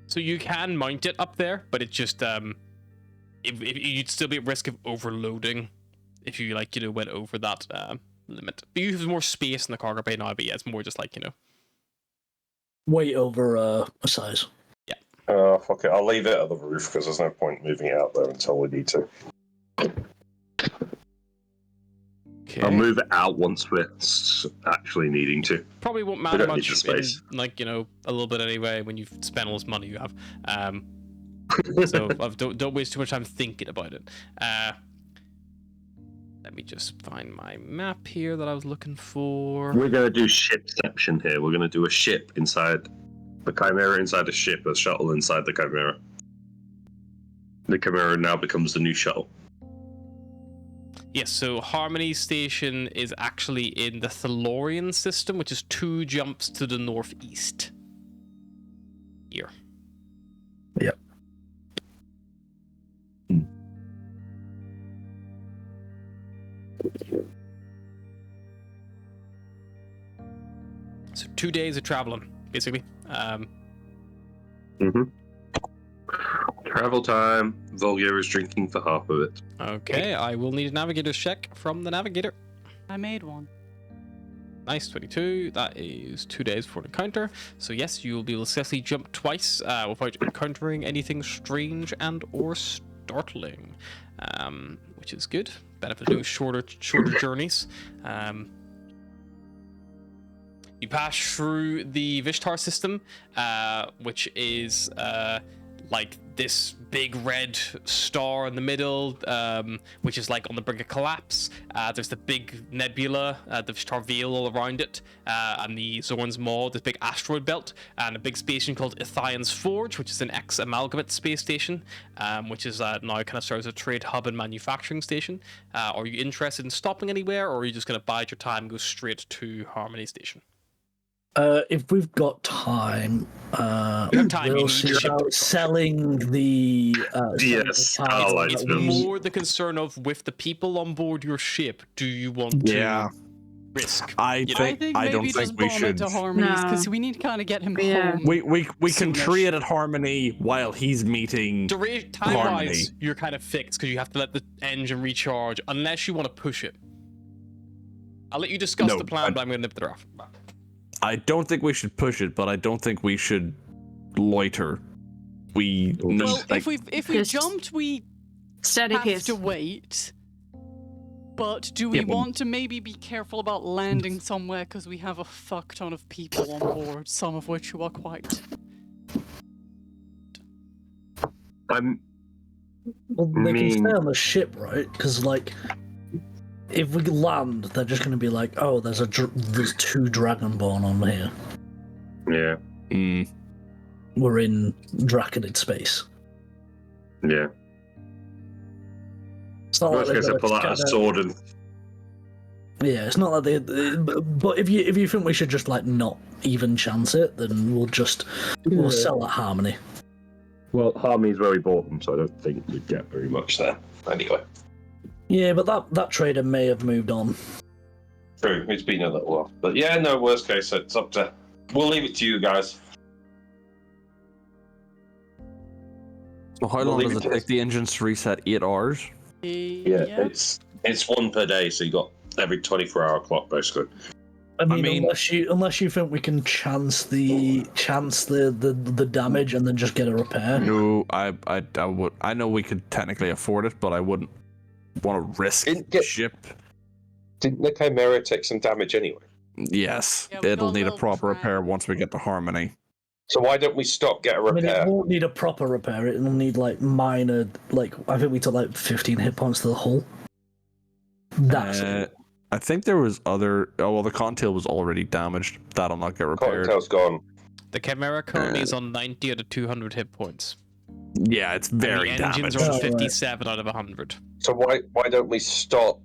Speaker 1: So you can mount it up there, but it just if you'd still be at risk of overloading if you like, you know, went over that limit. But you have more space in the cargo bay now, but yeah, it's more just like, you know.
Speaker 6: Way over a size.
Speaker 3: Fuck it. I'll leave it at the roof because there's no point moving it out there until we need to.
Speaker 1: Okay.
Speaker 3: I'll move it out once we're actually needing to.
Speaker 1: Probably won't
Speaker 3: We
Speaker 1: matter
Speaker 3: don't need
Speaker 1: much
Speaker 3: the space.
Speaker 1: in, like, you know, a little bit anyway when you've spent all this money you have. So don't waste too much time thinking about it. Let me just find my map here that I was looking for.
Speaker 3: We're going to do shipception here. We're going to do a ship inside the Chimera, inside a ship, a shuttle inside the Chimera. The Chimera now becomes the new shuttle.
Speaker 1: Yes, so Harmony Station is actually in the Thalorian system, which is 2 jumps to the northeast. Here.
Speaker 6: Yep.
Speaker 1: So 2 days of traveling, basically.
Speaker 3: Travel time. Volgair is drinking for half of it.
Speaker 1: Okay, I will need a navigator's check from the navigator.
Speaker 2: I made one.
Speaker 1: Nice, 22. That is 2 days for an encounter. So yes, you will be able to successfully jump twice without encountering anything strange and or startling, which is good. Benefit of doing shorter journeys. You pass through the Vishtar system, which is like this big red star in the middle, which is like on the brink of collapse. There's the big nebula, the Vishtar Veil all around it, and the Zorn's Maw, this big asteroid belt, and a big space station called Ithion's Forge, which is an ex-amalgamate space station, which is now kind of serves as a trade hub and manufacturing station. Are you interested in stopping anywhere, or are you just going to bide your time and go straight to Harmony Station?
Speaker 6: If we've got time,
Speaker 1: You
Speaker 6: we'll
Speaker 1: need
Speaker 6: see
Speaker 1: ship
Speaker 6: about selling the.
Speaker 3: Yes,
Speaker 6: selling the
Speaker 3: I
Speaker 6: cargo
Speaker 3: like
Speaker 6: that
Speaker 1: It's
Speaker 3: them.
Speaker 6: we-
Speaker 1: more the concern of with the people on board your ship. Do you want
Speaker 4: Yeah.
Speaker 1: to risk?
Speaker 4: I
Speaker 1: You know,
Speaker 4: think
Speaker 2: I
Speaker 4: don't
Speaker 2: maybe just
Speaker 4: think we
Speaker 2: bomb
Speaker 4: should.
Speaker 2: it to Harmonies because
Speaker 5: No.
Speaker 2: we need to kind of get him
Speaker 5: Yeah.
Speaker 2: home.
Speaker 4: We can
Speaker 2: Soonish.
Speaker 4: trade at Harmony while he's meeting.
Speaker 1: time
Speaker 4: Harmony.
Speaker 1: wise, you're kind of fixed because you have to let the engine recharge unless you want to push it. I'll let you discuss
Speaker 4: No,
Speaker 1: the plan, but I'm going to nip it off.
Speaker 4: I don't think we should push it, but I don't think we should loiter. We need,
Speaker 2: Well,
Speaker 4: like,
Speaker 2: if we
Speaker 5: Just
Speaker 2: jumped, we
Speaker 5: steady
Speaker 2: have
Speaker 5: pace.
Speaker 2: to wait. But do we
Speaker 4: Yeah, but-
Speaker 2: want to maybe be careful about landing somewhere because we have a fuck ton of people on board, some of which who are quite.
Speaker 6: Well, they can
Speaker 3: mean-
Speaker 6: stay on the ship, right? Because like, if we land, they're just going to be like, "Oh, there's two Dragonborn on here.
Speaker 3: Yeah,
Speaker 6: We're in Draconid space."
Speaker 3: yeah.
Speaker 6: It's not
Speaker 3: I
Speaker 6: like
Speaker 3: was going
Speaker 6: they're
Speaker 3: to pull out a
Speaker 6: kinda-
Speaker 3: sword and
Speaker 6: Yeah, it's not like they. But if you think we should just like not even chance it, then we'll sell at Harmony.
Speaker 3: well, Harmony's where we bought them, so I don't think we'd get very much there. Anyway,
Speaker 6: Yeah, but that trader may have moved on.
Speaker 3: true. It's been a little while, but yeah, no. Worst case, it's up to. We'll leave it to you guys.
Speaker 4: so how
Speaker 3: we'll
Speaker 4: long
Speaker 3: leave
Speaker 4: does
Speaker 3: it
Speaker 4: it
Speaker 3: to
Speaker 4: take the engines to reset? 8 hours?
Speaker 3: Yeah, it's one per day, so you got every 24-hour clock basically.
Speaker 6: I mean,
Speaker 4: mean-
Speaker 6: unless you think we can chance the damage and then just get a repair.
Speaker 4: No, I would. I know we could technically afford it, but I wouldn't want to risk
Speaker 3: Didn't
Speaker 4: the
Speaker 3: get-
Speaker 4: ship.
Speaker 3: Didn't the Chimera take some damage anyway?
Speaker 4: Yes,
Speaker 2: Yeah, we got
Speaker 4: it'll
Speaker 2: a
Speaker 4: need a
Speaker 2: little
Speaker 4: proper
Speaker 2: crack.
Speaker 4: repair once we get to Harmony.
Speaker 3: So why don't we stop, get a
Speaker 6: I mean,
Speaker 3: repair?
Speaker 6: it won't need a proper repair. It'll need like minor, like I think we took like 15 hit points to the hull. That's it.
Speaker 4: I think there was other. Oh well, the Contail was already damaged. That'll not get repaired.
Speaker 3: Cottontail's gone.
Speaker 1: The Chimera currently is on 90 out of 200 hit points.
Speaker 4: Yeah, it's very
Speaker 1: and the engines
Speaker 4: damaged.
Speaker 1: are on
Speaker 6: Oh, right.
Speaker 1: 57 out of 100.
Speaker 3: So why don't we stop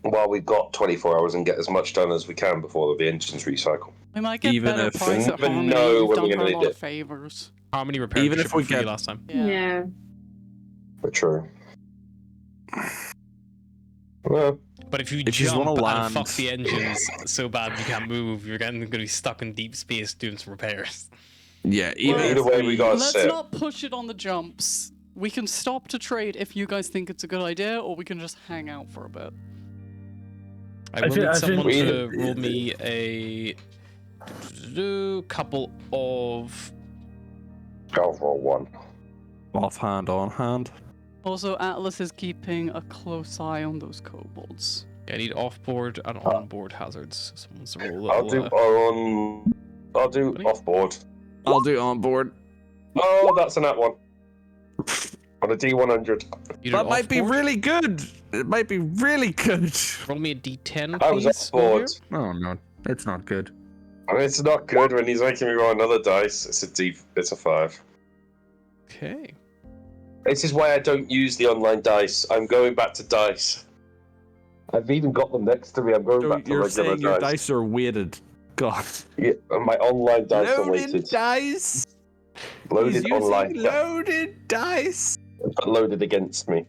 Speaker 3: while we've got 24 hours and get as much done as we can before the engines recycle?
Speaker 2: We might get
Speaker 4: Even
Speaker 2: better
Speaker 4: if-
Speaker 2: price at
Speaker 3: Even
Speaker 2: Harmony.
Speaker 3: know
Speaker 2: We've
Speaker 3: when
Speaker 2: done
Speaker 3: we're
Speaker 2: her
Speaker 3: gonna
Speaker 2: a
Speaker 3: need
Speaker 2: lot of
Speaker 3: it.
Speaker 2: favors.
Speaker 1: How many repairs
Speaker 4: Even
Speaker 1: the
Speaker 4: if
Speaker 1: ship
Speaker 4: we
Speaker 1: for you
Speaker 4: get-
Speaker 1: last time?
Speaker 5: Yeah.
Speaker 3: But true. Well,
Speaker 1: But if you
Speaker 4: If you just
Speaker 1: jump
Speaker 4: wanna
Speaker 1: and
Speaker 4: land-
Speaker 1: fuck the engines so bad you can't move, you're going to be stuck in deep space doing some repairs.
Speaker 4: Yeah, even
Speaker 2: Well,
Speaker 3: either
Speaker 4: if
Speaker 3: way, we got
Speaker 2: Let's
Speaker 3: set.
Speaker 2: not push it on the jumps. We can stop to trade if you guys think it's a good idea, or we can just hang out for a bit.
Speaker 1: I
Speaker 6: I
Speaker 1: will
Speaker 6: think-
Speaker 1: need
Speaker 6: I
Speaker 1: someone
Speaker 6: think-
Speaker 1: to roll me a couple of.
Speaker 3: I'll roll one.
Speaker 4: offhand on hand.
Speaker 2: Also, Atlas is keeping a close eye on those kobolds.
Speaker 1: I need off-board and on-board hazards. Someone's to roll a
Speaker 3: I'll
Speaker 1: little.
Speaker 3: do I'll do
Speaker 1: Ready?
Speaker 3: off board.
Speaker 4: I'll do on board.
Speaker 3: Oh, that's a nat one. On a D100.
Speaker 1: You do
Speaker 4: That might be
Speaker 1: off-board?
Speaker 4: really good. It might be really good.
Speaker 1: Roll me a D10,
Speaker 3: I was
Speaker 1: please.
Speaker 3: off board.
Speaker 4: Oh no, it's not good.
Speaker 3: And it's not good when he's making me roll another dice. It's a 5.
Speaker 1: Okay.
Speaker 3: This is why I don't use the online dice. I'm going back to dice. I've even got them next to me. I'm going
Speaker 4: So
Speaker 3: back to
Speaker 4: you're
Speaker 3: regular
Speaker 4: saying your
Speaker 3: dice.
Speaker 4: dice are weighted. God.
Speaker 3: Yeah, and my online dice are
Speaker 4: Loaded
Speaker 3: weighted.
Speaker 4: dice.
Speaker 3: Loaded
Speaker 4: He's
Speaker 3: online,
Speaker 4: using loaded dice.
Speaker 3: but loaded against me.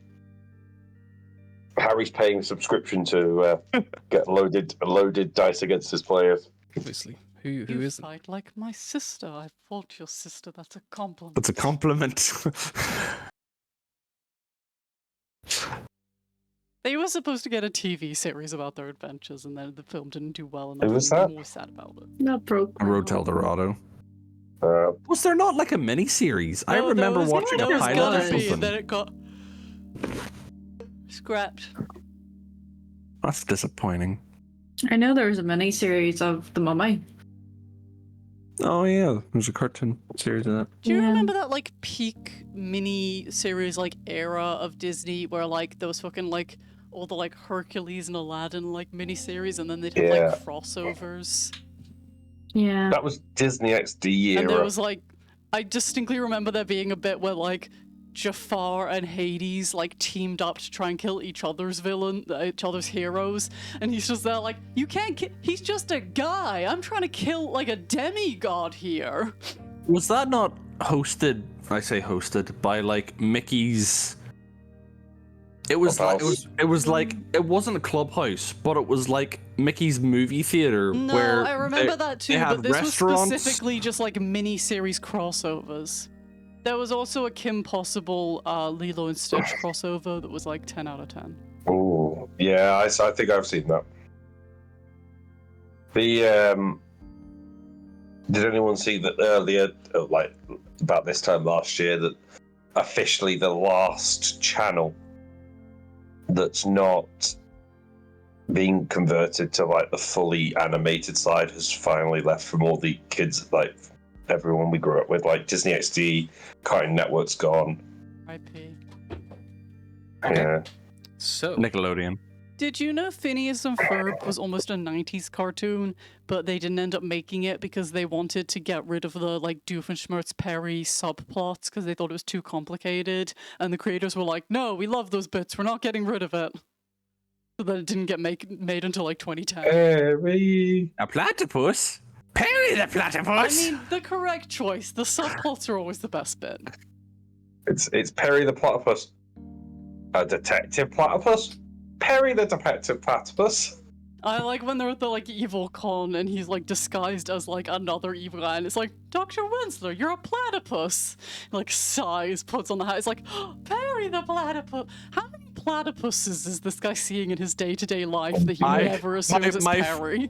Speaker 3: Harry's paying a subscription to get loaded dice against his players.
Speaker 1: Obviously. Who
Speaker 2: You
Speaker 1: isn't?
Speaker 2: fight like my sister. I fought your sister. That's a compliment.
Speaker 4: That's a compliment.
Speaker 2: They were supposed to get a TV series about their adventures, and then the film didn't do well enough.
Speaker 3: was
Speaker 2: and
Speaker 3: that?
Speaker 2: I'm more sad about it.
Speaker 5: Not broke.
Speaker 4: Road to El Dorado.
Speaker 3: Uh,
Speaker 4: Was there not like a mini series? I
Speaker 2: No,
Speaker 4: remember
Speaker 2: there was,
Speaker 4: watching
Speaker 2: there
Speaker 4: a
Speaker 2: was
Speaker 4: pilot
Speaker 2: gonna
Speaker 4: or
Speaker 2: be,
Speaker 4: something.
Speaker 2: and then it got scrapped.
Speaker 4: That's disappointing.
Speaker 5: I know there was a mini series of The Mummy.
Speaker 4: Oh yeah, there's a cartoon series of that.
Speaker 2: Do you
Speaker 5: Yeah.
Speaker 2: remember that like peak mini series like era of Disney where like there was fucking like all the like Hercules and Aladdin like mini series, and then they'd have
Speaker 3: Yeah.
Speaker 2: like crossovers,
Speaker 5: Yeah.
Speaker 3: that was Disney XD
Speaker 2: and there
Speaker 3: era.
Speaker 2: was like I distinctly remember there being a bit where like Jafar and Hades like teamed up to try and kill each other's each other's heroes, and he's just there like, you can't he's just a guy, I'm trying to kill like a demigod here.
Speaker 4: Was that not hosted? I say hosted by like Mickey's. It was like, it was like it wasn't a clubhouse, but it was like Mickey's movie theater.
Speaker 2: No,
Speaker 4: where
Speaker 2: I remember
Speaker 4: they-
Speaker 2: that
Speaker 4: they
Speaker 2: too,
Speaker 4: had
Speaker 2: but this
Speaker 4: restaurants.
Speaker 2: was specifically just like mini-series crossovers. There was also a Kim Possible Lilo and Stitch crossover that was like 10 out of 10.
Speaker 3: Ooh, yeah, I think I've seen that. The did anyone see that earlier, like about this time last year, that officially the last channel that's not being converted to like the fully animated side has finally left from all the kids, like everyone we grew up with, like Disney XD, Cartoon Network's gone.
Speaker 2: IP.
Speaker 3: Yeah.
Speaker 1: So,
Speaker 4: Nickelodeon.
Speaker 2: Did you know Phineas and Ferb was almost a 90s cartoon, but they didn't end up making it because they wanted to get rid of the like Doofenshmirtz Perry subplots because they thought it was too complicated, and the creators were like, no, we love those bits, we're not getting rid of it. So then it didn't get made until like 2010.
Speaker 3: Perry.
Speaker 4: A platypus? Perry the
Speaker 2: I
Speaker 4: platypus?
Speaker 2: mean, the correct choice. The subplots are always the best bit.
Speaker 3: It's Perry the Platypus. A detective platypus? Perry the detective platypus?
Speaker 2: I like when they're at the like evil con and he's like disguised as like another evil guy, and it's like, Dr. Winsler, you're a platypus. He, like sighs, puts on the hat. It's like, oh, Perry the platypus. How many platypuses is this guy seeing in his day-to-day life that he never assumes it's Perry?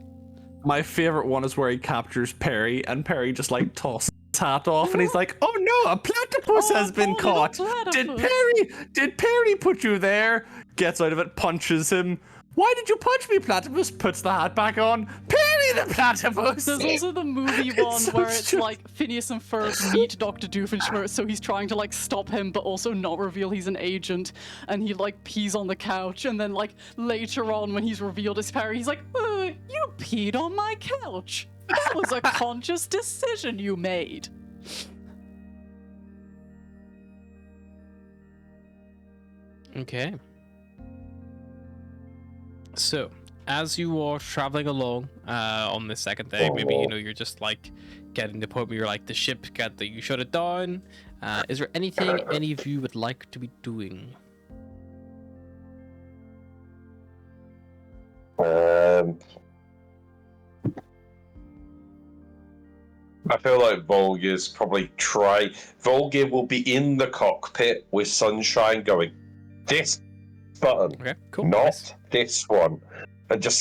Speaker 4: My favorite one is where he captures Perry, and Perry just like tosses his hat off, and he's like, "Oh no, a platypus has been
Speaker 2: poor
Speaker 4: caught.
Speaker 2: little
Speaker 4: Did
Speaker 2: platypus."
Speaker 4: Perry put you there?" Gets out of it, punches him. "Why did you punch me, platypus?" Puts the hat back on. Perry the platypus.
Speaker 2: There's also the movie one
Speaker 4: so
Speaker 2: where it's
Speaker 4: stupid.
Speaker 2: like Phineas and Ferb meet Dr. Doofenshmirtz, so he's trying to like stop him but also not reveal he's an agent, and he like pees on the couch, and then like later on when he's revealed as Perry, he's like, you peed on my couch. That was a conscious decision you made.
Speaker 1: okay. So, as you are traveling along on the second day, maybe you're just like getting the point where you're like the ship got the you shut it down. Is there anything any of you would like to be doing?
Speaker 3: I feel like Volga's probably Volga will be in the cockpit with Sunshine going, this button,
Speaker 1: Okay, cool.
Speaker 3: not
Speaker 1: nice.
Speaker 3: this one, and just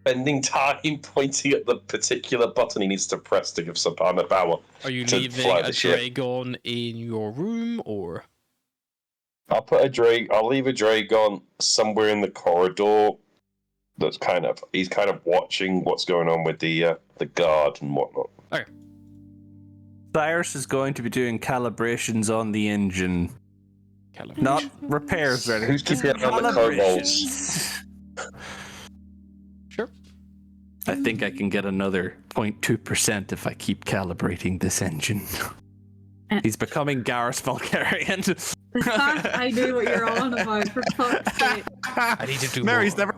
Speaker 3: spending time pointing at the particular button he needs to press to give Sapana power.
Speaker 1: Are you
Speaker 3: to
Speaker 1: leaving
Speaker 3: fly
Speaker 1: a
Speaker 3: the ship.
Speaker 1: Dragon in your room or?
Speaker 3: I'll leave a Dragon somewhere in the corridor. He's kind of watching what's going on with the guard and whatnot.
Speaker 1: Okay.
Speaker 4: Cyrus is going to be doing calibrations on the engine. Not repairs or anything.
Speaker 3: Who's keeping an eye on the
Speaker 4: Calibrations.
Speaker 1: Sure.
Speaker 4: I think I can get another 0.2% if I keep calibrating this engine. He's becoming Garrus Valkyrian.
Speaker 5: The fact I know what you're on about, for fuck's sake.
Speaker 1: I need to do
Speaker 4: Mary's
Speaker 1: more.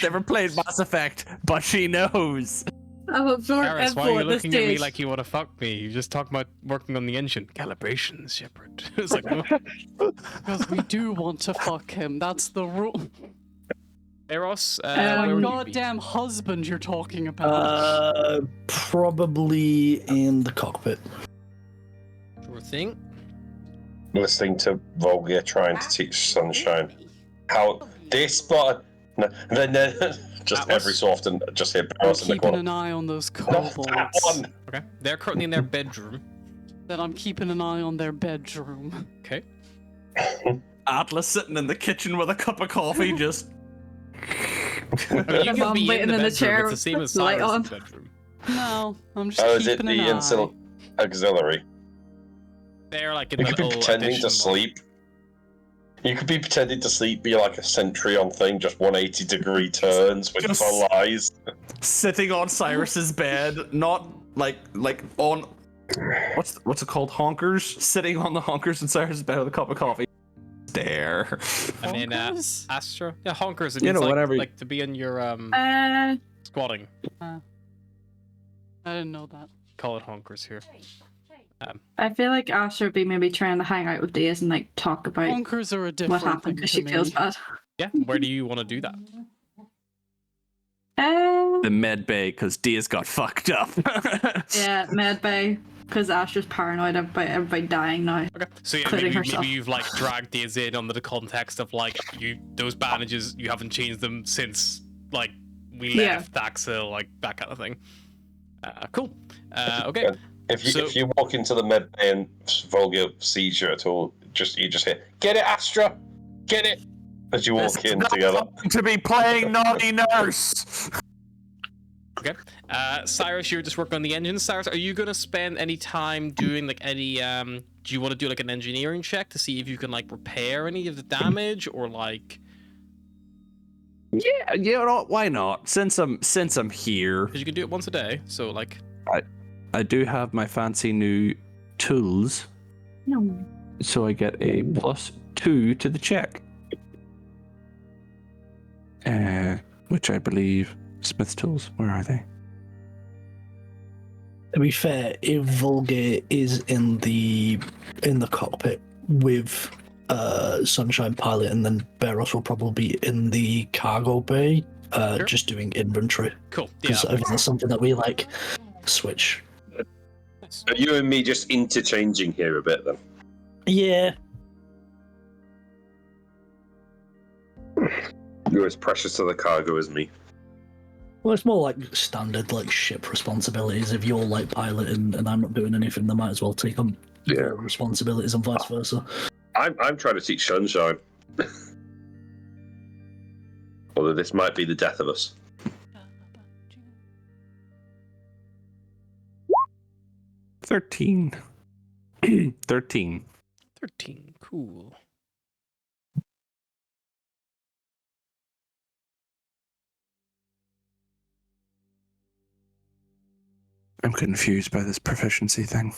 Speaker 4: never played Mass Effect, but she knows.
Speaker 5: I'm absorbed
Speaker 1: Garrus, why are
Speaker 5: info
Speaker 1: you
Speaker 5: at this
Speaker 1: looking at me
Speaker 5: stage.
Speaker 1: like you want to fuck me? You just talking about working on the engine. Calibrations, Shepard. It's like,
Speaker 2: Because we do want to fuck him. That's the rule.
Speaker 1: Eros,
Speaker 2: My
Speaker 1: where would you be?
Speaker 2: goddamn husband you're talking about.
Speaker 6: Probably in the cockpit.
Speaker 1: Sure thing.
Speaker 3: Listening to Volga trying to teach Sunshine. How this spot? No, then just
Speaker 1: Atlas?
Speaker 3: every so often, just hear
Speaker 2: I'm
Speaker 3: Barros in the
Speaker 2: keeping
Speaker 3: corner.
Speaker 2: an eye on those
Speaker 3: Not that
Speaker 2: kobolds.
Speaker 3: one.
Speaker 1: Okay. They're currently in their bedroom.
Speaker 2: Then I'm keeping an eye on their bedroom.
Speaker 1: Okay.
Speaker 4: Atlas sitting in the kitchen with a cup of coffee, just.
Speaker 1: I mean, you can
Speaker 5: Mom
Speaker 1: be in
Speaker 5: waiting
Speaker 1: the
Speaker 5: in the
Speaker 1: bedroom.
Speaker 5: chair
Speaker 1: It's the same as
Speaker 5: with the light
Speaker 1: Cyrus's
Speaker 5: on.
Speaker 1: bedroom.
Speaker 2: No, I'm just
Speaker 3: Oh, is it
Speaker 2: keeping
Speaker 3: the
Speaker 2: an eye.
Speaker 3: auxiliary?
Speaker 1: They're like in
Speaker 3: You
Speaker 1: the
Speaker 3: could be
Speaker 1: little
Speaker 3: pretending
Speaker 1: addition
Speaker 3: to
Speaker 1: one.
Speaker 3: sleep. You could be pretending to sleep, be like a sentry on thing, just 180-degree turns with
Speaker 4: Just-
Speaker 3: full eyes.
Speaker 4: Sitting on Cyrus's bed, not like on. What's it called? Honkers? Sitting on the honkers in Cyrus's bed with a cup of coffee. There.
Speaker 1: And then
Speaker 2: Honkers?
Speaker 1: Astra. Yeah, honkers. It
Speaker 4: You
Speaker 1: means
Speaker 4: know,
Speaker 1: like,
Speaker 4: whatever you-
Speaker 1: like to be in your squatting.
Speaker 2: I didn't know that.
Speaker 1: Call it honkers here.
Speaker 5: I feel like Asher would be maybe trying to hang out with Days and like talk about
Speaker 2: Honkers are a
Speaker 5: what
Speaker 2: different
Speaker 5: happened
Speaker 2: thing
Speaker 5: because
Speaker 2: to
Speaker 5: she
Speaker 2: me.
Speaker 5: feels bad.
Speaker 1: Yeah. Where do you want to do that?
Speaker 4: The med bay, because Dia's got fucked up.
Speaker 5: Yeah, medbay. Because Asher's paranoid about everybody dying now.
Speaker 1: Okay. So yeah,
Speaker 5: Including
Speaker 1: maybe
Speaker 5: herself.
Speaker 1: you've like dragged these in under the context of like those bandages, you haven't changed them since like we
Speaker 5: Yeah.
Speaker 1: left Daxil, like that kind of thing. Cool. Okay.
Speaker 3: If you walk into the med bay and Volga sees you at all, you just hear, "Get it, Astra! Get it!" as you walk in together.
Speaker 4: To be playing naughty nurse.
Speaker 1: Okay. Cyrus, you're just working on the engines. Cyrus, are you gonna spend any time doing like any do you want to do like an engineering check to see if you can like repair any of the damage or like
Speaker 4: Yeah, you know, why not? Since I'm here,
Speaker 1: because you can do it once a day, so like
Speaker 4: I do have my fancy new tools,
Speaker 5: No.
Speaker 4: so I get a +2 to the check. Which I believe Smith's tools. Where are they?
Speaker 6: To be fair, if Volga is in the cockpit with Sunshine Pilot, and then Beros will probably be in the cargo bay,
Speaker 1: Sure.
Speaker 6: just doing inventory.
Speaker 1: cool. Yeah.
Speaker 6: Because that's something that we like switch.
Speaker 1: Nice.
Speaker 3: Are you and me just interchanging here a bit then?
Speaker 6: Yeah,
Speaker 3: You're as precious to the cargo as me.
Speaker 6: well, it's more like standard like ship responsibilities. If you're like piloting and I'm not doing anything, they might as well take on your responsibilities and vice versa.
Speaker 3: I'm trying to teach Sunshine. Although this might be the death of us.
Speaker 4: 13. 13.
Speaker 1: 13. Cool.
Speaker 4: I'm confused by this proficiency thing.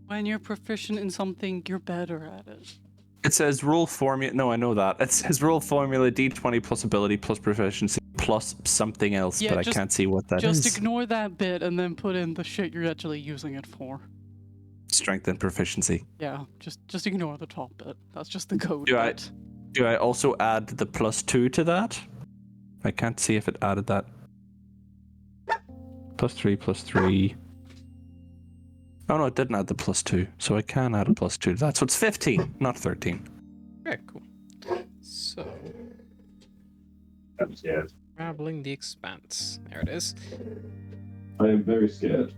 Speaker 2: When you're proficient in something, you're better at it.
Speaker 4: It says roll formula. No, I know that. It says roll formula d20 plus ability plus proficiency plus something else,
Speaker 2: Yeah,
Speaker 4: but I
Speaker 2: just-
Speaker 4: can't see what that
Speaker 2: Just
Speaker 4: is.
Speaker 2: ignore that bit and then put in the shit you're actually using it for.
Speaker 4: Strength and proficiency.
Speaker 2: Yeah, just ignore the top bit. That's just the code
Speaker 4: Do
Speaker 2: bit.
Speaker 4: Do I also add the +2 to that? I can't see if it added that. +3. Oh no, it didn't add the +2, so I can add a +2 to that. So it's 15, not 13.
Speaker 1: Okay, cool. So,
Speaker 3: I'm scared.
Speaker 1: traveling the expanse. There it is.
Speaker 3: I am very scared.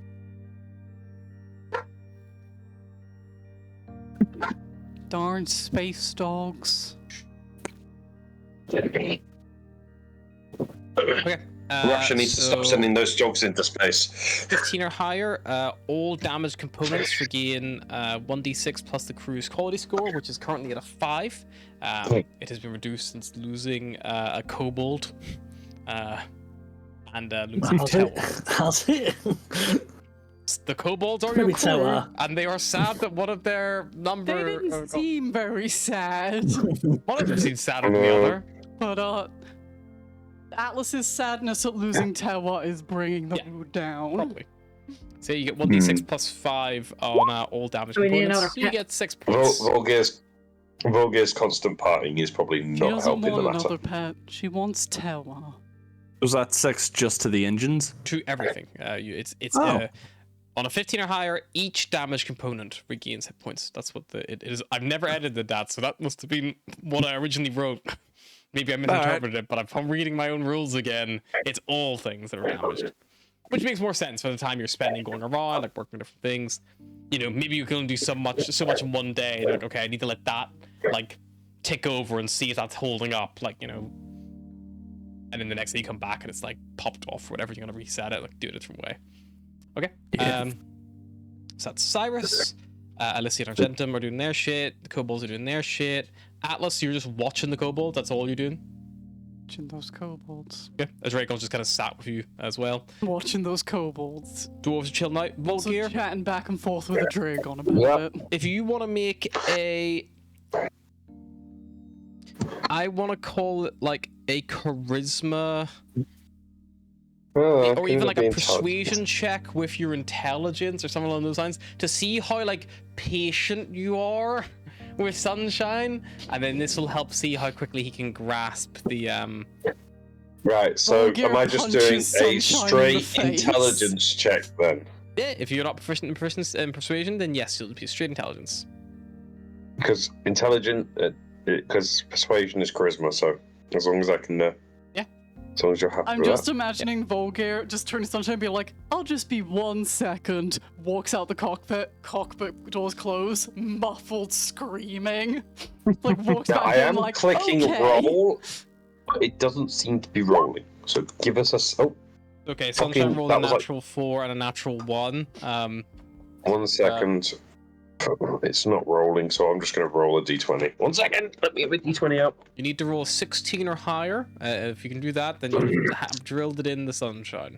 Speaker 2: Darn space dogs.
Speaker 1: Okay.
Speaker 3: Russia needs to stop sending those dogs into space.
Speaker 1: 15 or higher, all damaged components regain 1d6 plus the crew's quality score, which is currently at a 5. It has been reduced since losing a kobold and losing
Speaker 6: how's
Speaker 1: Tower.
Speaker 6: it? How's it?
Speaker 1: The kobolds are your
Speaker 6: Maybe
Speaker 1: crew,
Speaker 6: Tower.
Speaker 1: and they are sad that one of their
Speaker 2: They
Speaker 1: number.
Speaker 2: didn't seem very sad.
Speaker 1: One of them seems sadder than the other.
Speaker 2: But Atlas's sadness at losing Tewa is bringing the
Speaker 1: Yeah,
Speaker 2: mood down.
Speaker 1: Probably. So you get 1d6 plus 5 on all damage
Speaker 5: Do we need
Speaker 1: components.
Speaker 5: another
Speaker 1: So you
Speaker 5: pet?
Speaker 1: get 6 points.
Speaker 3: Volga's constant partying is probably
Speaker 2: She
Speaker 3: not
Speaker 2: doesn't
Speaker 3: helping the
Speaker 2: want
Speaker 3: matter.
Speaker 2: another pet. She wants Tewa.
Speaker 4: Was that 6 just to the engines?
Speaker 1: To everything. It's
Speaker 4: Oh.
Speaker 1: On a 15 or higher, each damage component regains hit points. That's what it is. I've never edited that, so that must have been what I originally wrote. Maybe I misinterpreted it, but upon reading my own rules again, it's all things that are damaged. Which makes more sense for the time you're spending going around, like working on different things. You know, maybe you can only do so much in one day. And like, okay, I need to let that like tick over and see if that's holding up, like, you know. And then the next day you come back and it's like popped off, or whatever. You're gonna reset it, like do it a different way. Okay.
Speaker 6: Yeah.
Speaker 1: So that's Cyrus. Alicia and Argentum are doing their shit. The kobolds are doing their shit. Atlas, you're just watching the kobolds. That's all you're doing.
Speaker 2: Watching those kobolds.
Speaker 1: Yeah. As Raycon's just kind of sat with you as well.
Speaker 2: Watching those kobolds.
Speaker 1: Dwarves are chilling out.
Speaker 2: Also
Speaker 1: Volgear,
Speaker 2: chatting back and forth with a Dragon about it.
Speaker 1: if you want to make a, I want to call it like a charisma, or even like a persuasion check with your intelligence or something along those lines, to see how like patient you are with Sunshine, and then this will help see how quickly he can grasp the
Speaker 3: Right, so
Speaker 2: Volgear
Speaker 3: am I just doing
Speaker 2: punches
Speaker 3: a
Speaker 2: Sunshine in
Speaker 3: straight
Speaker 2: the face.
Speaker 3: intelligence check then?
Speaker 1: Yeah, if you're not proficient in persuasion, then yes, you'll be straight intelligence.
Speaker 3: Because because persuasion is charisma, so as long as I can,
Speaker 1: Yeah.
Speaker 3: as long as you're happy
Speaker 2: I'm
Speaker 3: with
Speaker 2: just
Speaker 3: that.
Speaker 2: imagining Volgear just turning to Sunshine and be like, I'll just be 1 second, walks out the cockpit doors close, muffled screaming. Like walks
Speaker 3: Now,
Speaker 2: back
Speaker 3: I
Speaker 2: in
Speaker 3: am
Speaker 2: like,
Speaker 3: clicking
Speaker 2: okay.
Speaker 3: roll, but it doesn't seem to be rolling. So give us
Speaker 1: Okay,
Speaker 3: Fucking-
Speaker 1: Sunshine rolled a
Speaker 3: that was like-
Speaker 1: natural 4 and a natural 1.
Speaker 3: 1 second. It's not rolling, so I'm just going to roll a d20. 1 second, let me get my d20 out.
Speaker 1: You need to roll a 16 or higher. If you can do that, then you have drilled it in the Sunshine.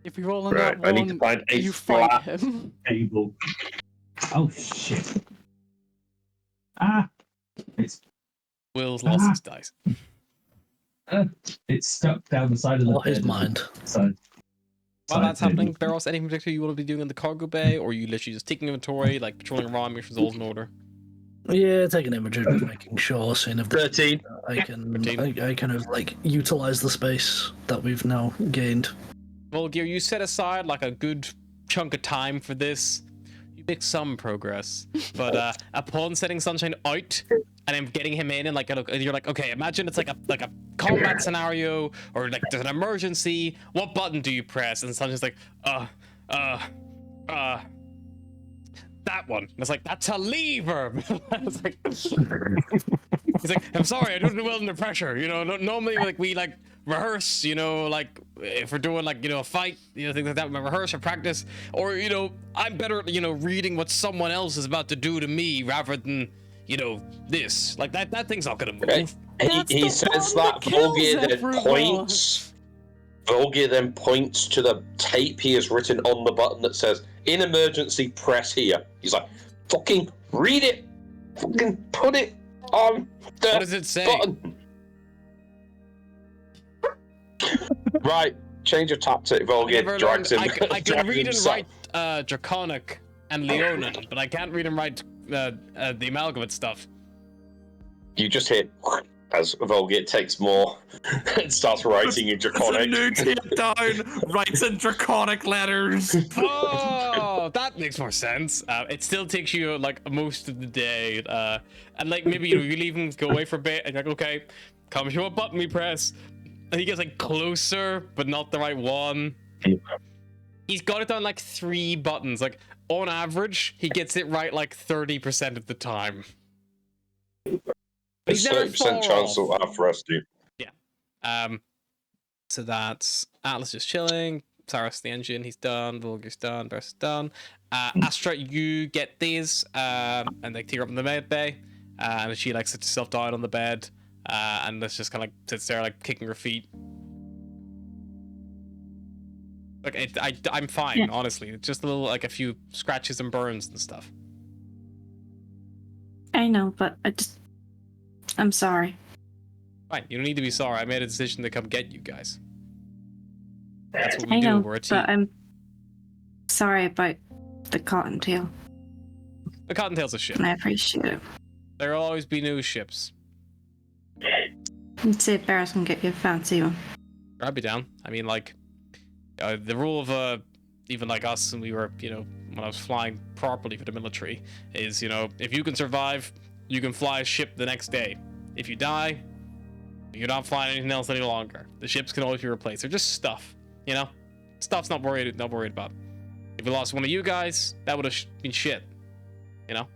Speaker 2: If you roll on
Speaker 3: Right,
Speaker 2: that
Speaker 3: I
Speaker 2: one,
Speaker 3: need to find a
Speaker 2: you fight
Speaker 3: flat
Speaker 2: him.
Speaker 7: Table. Oh shit. Ah!
Speaker 1: Will's lost his dice.
Speaker 7: It's stuck down the side of the
Speaker 6: All his
Speaker 7: bed.
Speaker 6: mind.
Speaker 7: So,
Speaker 1: While that's happening, Barros, anything particular you want to be doing in the cargo bay, or you literally just taking inventory, like patrolling around, making sure it's all in order?
Speaker 6: Yeah, taking imagery, making sure, seeing if
Speaker 3: 13.
Speaker 6: I can,
Speaker 1: 13.
Speaker 6: I kind of like utilize the space that we've now gained.
Speaker 1: Volgear, you set aside like a good chunk of time for this. You make some progress, but upon setting Sunshine out and then getting him in, and like you're like, okay, imagine it's like a combat scenario, or like there's an emergency. What button do you press? And Sunshine's like, that one. And it's like, that's a lever. It's like, he's like, I'm sorry, I don't do well under pressure. You know, normally like we like rehearse, you know, like if we're doing like, you know, a fight, you know, things like that, we rehearse or practice, or, you know, I'm better at, you know, reading what someone else is about to do to me rather than, you know, this. Like that thing's not gonna move.
Speaker 3: Right.
Speaker 2: That's
Speaker 3: He
Speaker 2: the
Speaker 3: says
Speaker 2: one
Speaker 3: that,
Speaker 2: that kills
Speaker 3: Volgear then
Speaker 2: everyone.
Speaker 3: points. Volgear then points to the tape he has written on the button that says, in emergency, press here. He's like, fucking read it. Fucking put it on the
Speaker 1: What does it say?
Speaker 3: button. Right, change of tactic.
Speaker 1: I
Speaker 3: Volgear
Speaker 1: never
Speaker 3: drags
Speaker 1: learned-
Speaker 3: him.
Speaker 1: I can
Speaker 3: drags
Speaker 1: read and
Speaker 3: himself.
Speaker 1: write Draconic and Leonin, but I can't read and write the Amalgamate stuff.
Speaker 3: You just hit as Volgear takes more and starts writing in Draconic.
Speaker 4: down, writes in draconic letters.
Speaker 1: Oh, that makes more sense. It still takes you like most of the day, and like maybe you leave him go away for a bit, and you're like, okay, come show what button we press, and he gets like closer, but not the right one. He's got it down like 3 buttons. Like on average, he gets it right like 30% of the time.
Speaker 3: There's
Speaker 1: He's never
Speaker 3: 30%
Speaker 1: far
Speaker 3: chance
Speaker 1: off.
Speaker 3: it'll outrest you.
Speaker 1: So that's Atlas just chilling. Cyrus the engine, he's done. Volgear's done. Burst is done. Astra, you get these, and they take her up in the med bay, and she like sits herself down on the bed, and this just kind of like sits there like kicking her feet. Like I'm fine,
Speaker 5: Yeah.
Speaker 1: honestly. It's just a little like a few scratches and burns and stuff.
Speaker 5: I know, but I'm sorry.
Speaker 1: Fine, you don't need to be sorry. I made a decision to come get you guys. That's what we
Speaker 5: I
Speaker 1: do.
Speaker 5: know,
Speaker 1: We're a team.
Speaker 5: but I'm sorry about the cottontail.
Speaker 1: The Cottontail's a ship.
Speaker 5: And I appreciate it.
Speaker 1: There'll always be new ships.
Speaker 5: Let's see if Barris can get you a fancy one.
Speaker 1: I'd be down. I mean, like, the rule of even like us, and we were, you know, when I was flying properly for the military, is, you know, if you can survive, you can fly a ship the next day. If you die, you're not flying anything else any longer. The ships can always be replaced. They're just stuff, you know? Stuff's not worried about. If we lost one of you guys, that would have been shit, you know?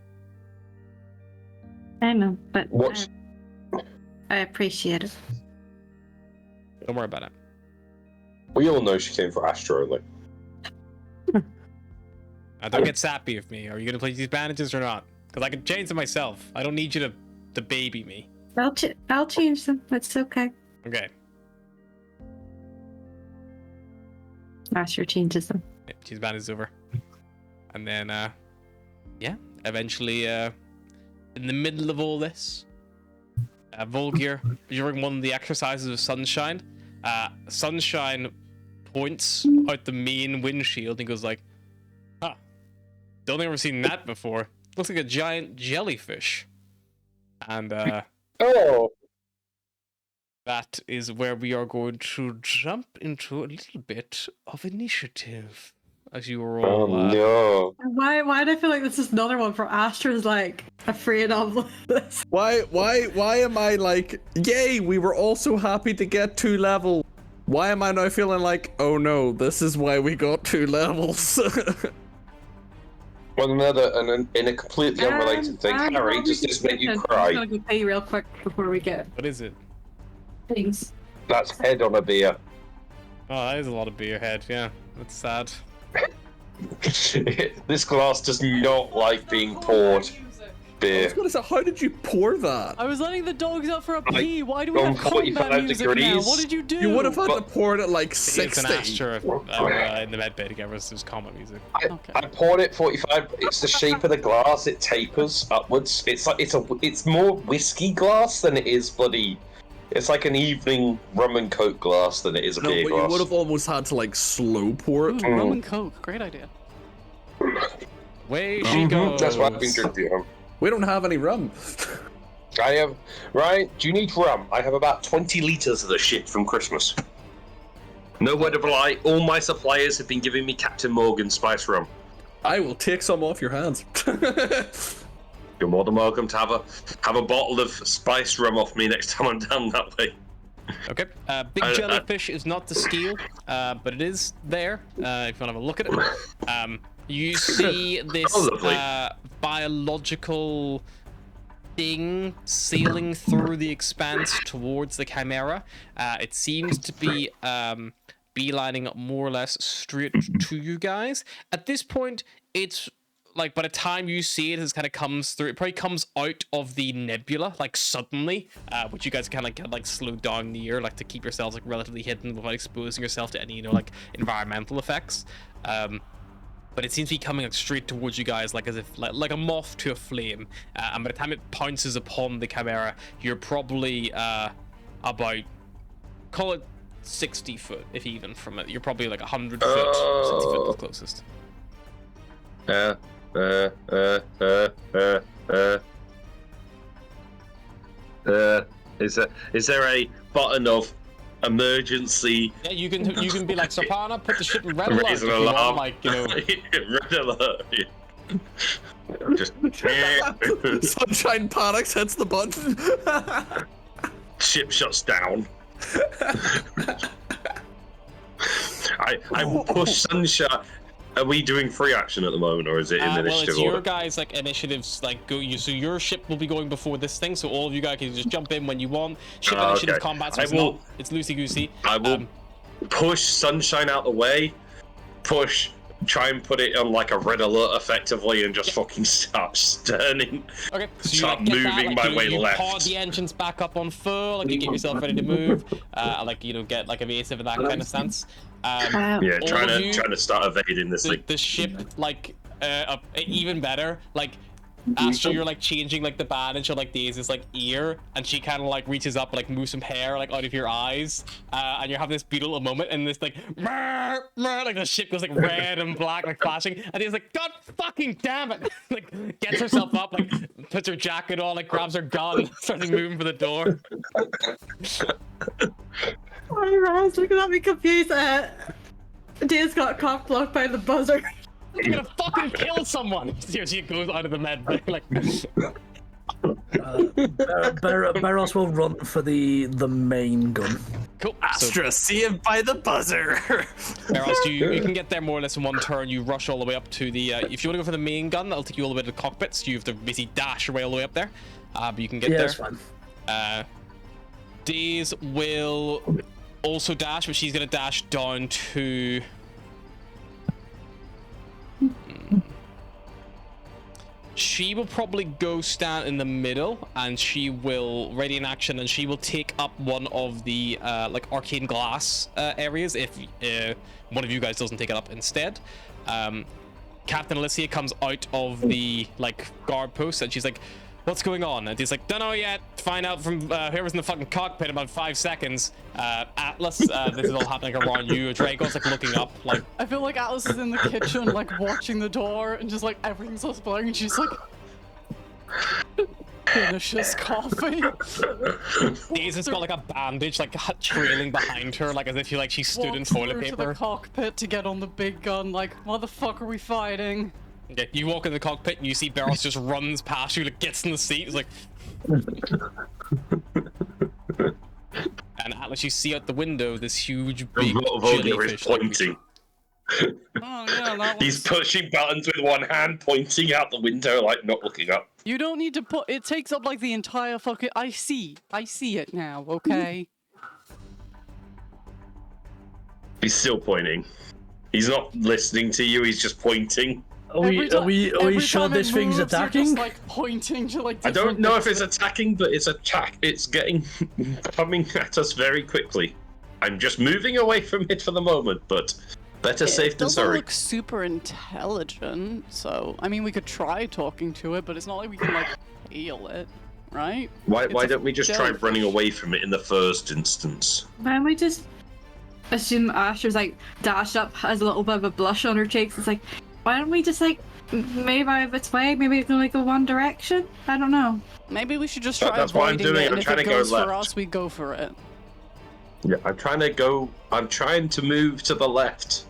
Speaker 8: I know, but
Speaker 3: What's
Speaker 8: I appreciate it.
Speaker 1: Don't worry about it.
Speaker 3: we all know she came for Astro only.
Speaker 1: Don't get sappy with me. Are you gonna place these bandages or not? Because I can change them myself. I don't need you to baby me.
Speaker 8: I'll change them. It's okay.
Speaker 1: Okay.
Speaker 8: Master changes them.
Speaker 1: Yeah, she's bandages over. And then, yeah, eventually, in the middle of all this, Volgir, during one of the exercises of Sunshine, Sunshine points out the main windshield and goes like, huh, don't think I've ever seen that before. Looks like a giant jellyfish. And,
Speaker 3: Oh,
Speaker 1: that is where we are going to jump into a little bit of initiative. As you were all,
Speaker 3: no.
Speaker 5: Why do I feel like this is another one for Astra's like afraid of this?
Speaker 4: Why am I like, yay, we were all so happy to get 2 levels. Why am I now feeling like, oh no, this is why we got 2 levels?
Speaker 3: Well, in a completely unrelated thing, Harry, does this make you
Speaker 5: I'm
Speaker 3: cry?
Speaker 5: gonna go pee real quick before we get
Speaker 1: what is it?
Speaker 5: things.
Speaker 3: That's head on a beer.
Speaker 1: Oh, that is a lot of beer head, yeah. That's sad.
Speaker 3: This glass does not like being poured
Speaker 4: I
Speaker 3: beer.
Speaker 4: was gonna say, how did you pour that?
Speaker 2: I was letting the dogs out for a
Speaker 3: Like,
Speaker 2: pee. Why do we
Speaker 3: on
Speaker 2: have combat
Speaker 3: 45
Speaker 2: music now?
Speaker 3: degrees.
Speaker 2: What did you do?
Speaker 4: You would have had to
Speaker 3: But-
Speaker 4: pour it at like
Speaker 1: It's
Speaker 4: 60.
Speaker 1: an Astra in the med bay together. There's combat music.
Speaker 2: Okay.
Speaker 3: I poured it 45. It's the shape of the glass. It tapers upwards. It's like it's more whiskey glass than it is bloody. It's like an evening rum and coke glass than it is a
Speaker 4: No, but
Speaker 3: beer
Speaker 4: you
Speaker 3: glass.
Speaker 4: would have almost had to like slow pour
Speaker 2: Ooh,
Speaker 4: it.
Speaker 2: rum and coke. Great idea.
Speaker 1: Way she goes.
Speaker 3: Mm-hmm. That's why I've been drinking.
Speaker 4: We don't have any rum.
Speaker 3: I have. Right? Do you need rum? I have about 20 liters of the shit from Christmas. No word of a lie. All my suppliers have been giving me Captain Morgan spice rum.
Speaker 4: I will take some off your hands.
Speaker 3: You're more than welcome to have a bottle of spiced rum off me next time I'm down that way.
Speaker 1: Okay. Big jellyfish is not to steal, but it is there. If you want to have a look at it. You see this
Speaker 3: lovely.
Speaker 1: biological thing sailing through the expanse towards the Chimera. It seems to be beelining more or less straight to you guys. At this point, it's like by the time you see it, it kind of comes through. It probably comes out of the nebula like suddenly, which you guys kind of like slow down the air, like to keep yourselves like relatively hidden without exposing yourself to any, you know, like environmental effects. But it seems to be coming like straight towards you guys, like as if like a moth to a flame. And by the time it pounces upon the Chimera, you're probably about, call it 60 foot, if even, from it. You're probably like 100 foot, 60 foot the closest.
Speaker 3: Is there a button of emergency?
Speaker 1: Yeah, you can be like, Sapana, put the ship in red alert.
Speaker 3: Raise
Speaker 1: If
Speaker 3: an
Speaker 1: you want,
Speaker 3: alarm.
Speaker 1: like, you know.
Speaker 3: Red alert. Just
Speaker 4: Sunshine panics, hits the button.
Speaker 3: ship shuts down. I will push Sunshine. Are we doing free action at the moment, or is it in
Speaker 1: Well,
Speaker 3: initiative
Speaker 1: it's your
Speaker 3: order?
Speaker 1: guys' like initiatives. Like so your ship will be going before this thing. So all of you guys can just jump in when you want. Ship initiative
Speaker 3: Okay.
Speaker 1: combat. So
Speaker 3: I
Speaker 1: it's
Speaker 3: will-
Speaker 1: not. It's loosey goosey.
Speaker 3: I will push Sunshine out the way. Try and put it on like a red alert effectively, and just fucking start sterning.
Speaker 1: Okay. So you
Speaker 3: Start
Speaker 1: like, get that,
Speaker 3: moving
Speaker 1: like,
Speaker 3: my way
Speaker 1: you
Speaker 3: left.
Speaker 1: Power the engines back up on full. Like you get yourself ready to move. Like you know, get like evasive in that kind of sense.
Speaker 3: Yeah,
Speaker 1: all
Speaker 3: trying
Speaker 1: of you-
Speaker 3: to start evading this thing.
Speaker 1: the ship like even better like Astro, you're like changing like the bandage on like Daisy's like ear, and she kind of like reaches up and like moves some hair like out of your eyes, and you're having this beautiful moment, and this like like the ship goes like red and black like flashing, and Daisy's like, God fucking damn it, like gets herself up, like puts her jacket on, like grabs her gun, starts like, moving for the door.
Speaker 5: Why are you looking at me confused? Dave's got cock blocked by the buzzer.
Speaker 1: I'm gonna fucking kill someone. Seriously, she goes out of the med bay, like.
Speaker 6: Barros will run for the main gun.
Speaker 1: Cool.
Speaker 4: Astra, see him by the buzzer.
Speaker 1: Barros, you can get there more or less in one turn. You rush all the way up to the. If you want to go for the main gun, that'll take you all the way to the cockpit. So you have to basically dash your way all the way up there. But you can get there.
Speaker 6: That's fine.
Speaker 1: Daze will also dash, but she's gonna dash down to. She will probably go stand in the middle, and she will ready in action, and she will take up one of the like arcane glass areas if one of you guys doesn't take it up instead. Captain Alicia comes out of the like guard post, and she's like, "What's going on?" And he's like, "Don't know yet. Find out from whoever's in the fucking cockpit in about 5 seconds." Atlas, this is all happening around you. Drago's like looking up, like.
Speaker 2: I feel like Atlas is in the kitchen, like watching the door, and just like everything's all blurring, and she's like, finishes coffee.
Speaker 1: Daze has got like a bandage, like trailing behind her, like as if she stood in
Speaker 2: Walks
Speaker 1: toilet
Speaker 2: through to
Speaker 1: paper.
Speaker 2: the cockpit to get on the big gun. Like, what the fuck are we fighting?
Speaker 1: Okay, you walk in the cockpit and you see Barros just runs past you, like gets in the seat, he's like. And Atlas, you see out the window this huge big
Speaker 3: Volga is
Speaker 1: jellyfish.
Speaker 3: pointing.
Speaker 2: Oh yeah, that
Speaker 3: He's pushing buttons with one hand, pointing out the window, like not looking up.
Speaker 2: You don't need to put. It takes up like the entire fucking. I see it now. Okay.
Speaker 3: He's still pointing. He's not listening to you. He's just pointing.
Speaker 6: Are we
Speaker 2: every
Speaker 6: sure
Speaker 2: time it
Speaker 6: this thing's
Speaker 2: moves, you're
Speaker 6: attacking?
Speaker 2: Just, like pointing to like.
Speaker 3: I don't
Speaker 2: different
Speaker 3: know if
Speaker 2: bits
Speaker 3: it's attacking, but it's It's getting coming at us very quickly. I'm just moving away from it for the moment, but better safe
Speaker 2: It
Speaker 3: than
Speaker 2: doesn't
Speaker 3: sorry.
Speaker 2: look super intelligent, so I mean we could try talking to it, but it's not like we can like heal it, right?
Speaker 3: Why
Speaker 2: It's a
Speaker 3: don't we just try
Speaker 2: jellyfish.
Speaker 3: running away from it in the first instance?
Speaker 5: Why don't we just assume Astra's like dashed up, has a little bit of a blush on her cheeks? It's like, why don't we just like move out of its way? Maybe it can only go one direction? I don't know.
Speaker 2: Maybe we should just try
Speaker 3: That's what I'm
Speaker 2: avoiding
Speaker 3: doing,
Speaker 2: it,
Speaker 3: I'm
Speaker 2: and if
Speaker 3: trying
Speaker 2: it
Speaker 3: to go
Speaker 2: goes for
Speaker 3: left.
Speaker 2: us, we go for it.
Speaker 3: Yeah, I'm trying to move to the left.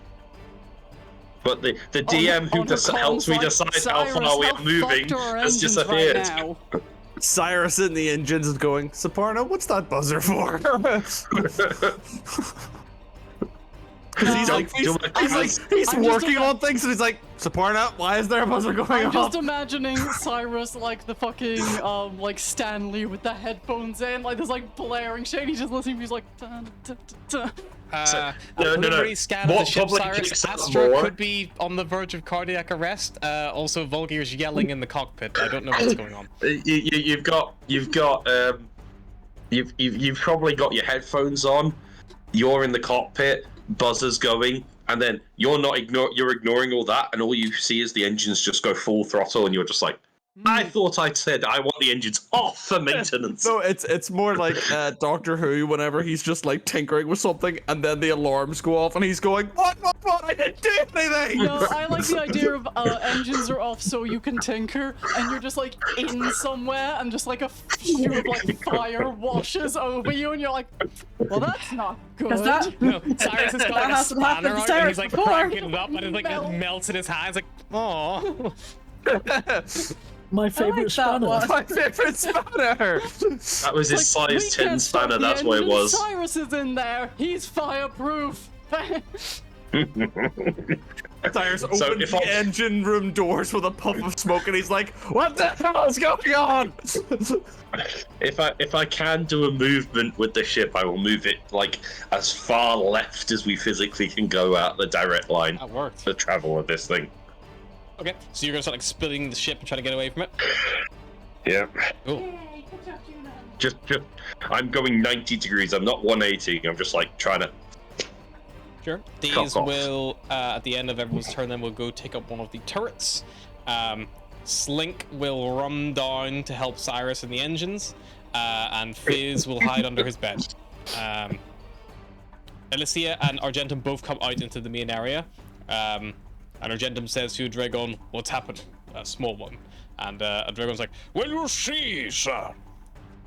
Speaker 3: But the DM who
Speaker 2: On her
Speaker 3: helps me
Speaker 2: comms, like,
Speaker 3: decide how
Speaker 2: Cyrus,
Speaker 3: far we
Speaker 2: how
Speaker 3: are moving
Speaker 2: fucked are our
Speaker 3: has
Speaker 2: engines
Speaker 3: disappeared.
Speaker 2: Right now?
Speaker 4: Cyrus in the engines is going, Saparna, what's that buzzer for? He's
Speaker 2: I'm
Speaker 4: working
Speaker 2: just
Speaker 4: on things and he's like, Saparna, why is there a buzzer going
Speaker 2: I'm
Speaker 4: off?
Speaker 2: just imagining Cyrus like the fucking like Stanley with the headphones in, like there's like blaring shit. He's just listening. He's like, dun, dun, dun, dun.
Speaker 3: No.
Speaker 1: preliminary scan of
Speaker 3: What
Speaker 1: the ship,
Speaker 3: public
Speaker 1: Cyrus.
Speaker 3: picks up
Speaker 1: Astra
Speaker 3: more?
Speaker 1: could be on the verge of cardiac arrest. Also, Volgir's yelling in the cockpit. I don't know what's going on.
Speaker 3: You've probably got your headphones on. You're in the cockpit. Buzzer's going, and then you're ignoring all that, and all you see is the engines just go full throttle, and you're just like, I thought I said I want the engines off for maintenance.
Speaker 4: No, it's more like Doctor Who whenever he's just like tinkering with something and then the alarms go off and he's going, what, I didn't do anything!
Speaker 2: No, I like the idea of engines are off so you can tinker, and you're just like in somewhere, and just like a few of like fire washes over you, and you're like, well, that's not good.
Speaker 5: Does that?
Speaker 1: No, Cyrus has got like a
Speaker 5: hasn't happened
Speaker 1: spanner
Speaker 5: to
Speaker 1: out, and he's
Speaker 5: Cyrus
Speaker 1: like
Speaker 5: before.
Speaker 1: cranking it up, and it like it melts in his hands. Like, oh.
Speaker 6: My favorite
Speaker 5: that
Speaker 6: spanner.
Speaker 5: one.
Speaker 4: My favorite spanner!
Speaker 3: That was his
Speaker 2: Like, we
Speaker 3: size 10
Speaker 2: can't stop
Speaker 3: spanner,
Speaker 2: the
Speaker 3: that's what it
Speaker 2: engine.
Speaker 3: was.
Speaker 2: Cyrus is in there. He's fireproof.
Speaker 4: Cyrus
Speaker 3: So
Speaker 4: opens
Speaker 3: if
Speaker 4: the
Speaker 3: I-
Speaker 4: engine room doors with a puff of smoke and he's like, what the hell is going on?
Speaker 3: If I can do a movement with the ship, I will move it like as far left as we physically can go out the direct line
Speaker 1: That worked.
Speaker 3: to travel with this thing.
Speaker 1: Okay, so you're gonna start like spilling the ship and trying to get away from it.
Speaker 3: Yeah.
Speaker 1: Cool.
Speaker 3: Just I'm going 90 degrees. I'm not 180. I'm just like trying to.
Speaker 1: Sure. These
Speaker 3: Cock off.
Speaker 1: will, at the end of everyone's turn, then we'll go take up one of the turrets. Slink will run down to help Cyrus in the engines, and Fizz will hide under his bed. Alicia and Argentum both come out into the main area, and Argentum says to Dragon, "What's happening?" A small one, and Dragon's like, "Well, you see, sir,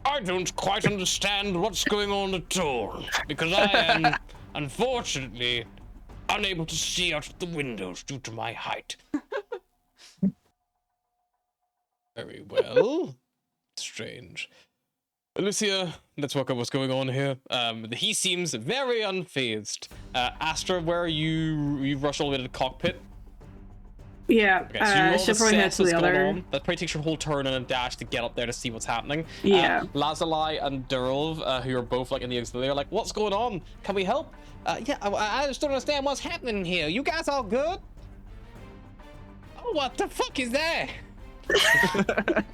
Speaker 1: I don't quite understand what's going on at all, because I am, unfortunately, unable to see out of the windows due to my height. Very well. Strange. Alicia, let's work out what's going on here. He seems very unfazed. Astra, where are you? You rush all the way to the cockpit.
Speaker 8: Yeah,
Speaker 1: Okay, so you roll
Speaker 8: she'll
Speaker 1: the
Speaker 8: probably head
Speaker 1: steps
Speaker 8: to the
Speaker 1: that's going
Speaker 8: other.
Speaker 1: on. That probably takes your whole turn and a dash to get up there to see what's happening.
Speaker 8: Yeah.
Speaker 1: Lazalai and Durl, who are both like in the auxiliary, are like, "What's going on? Can we help?" Yeah, I just don't understand what's happening here. You guys all good? Oh, what the fuck is that?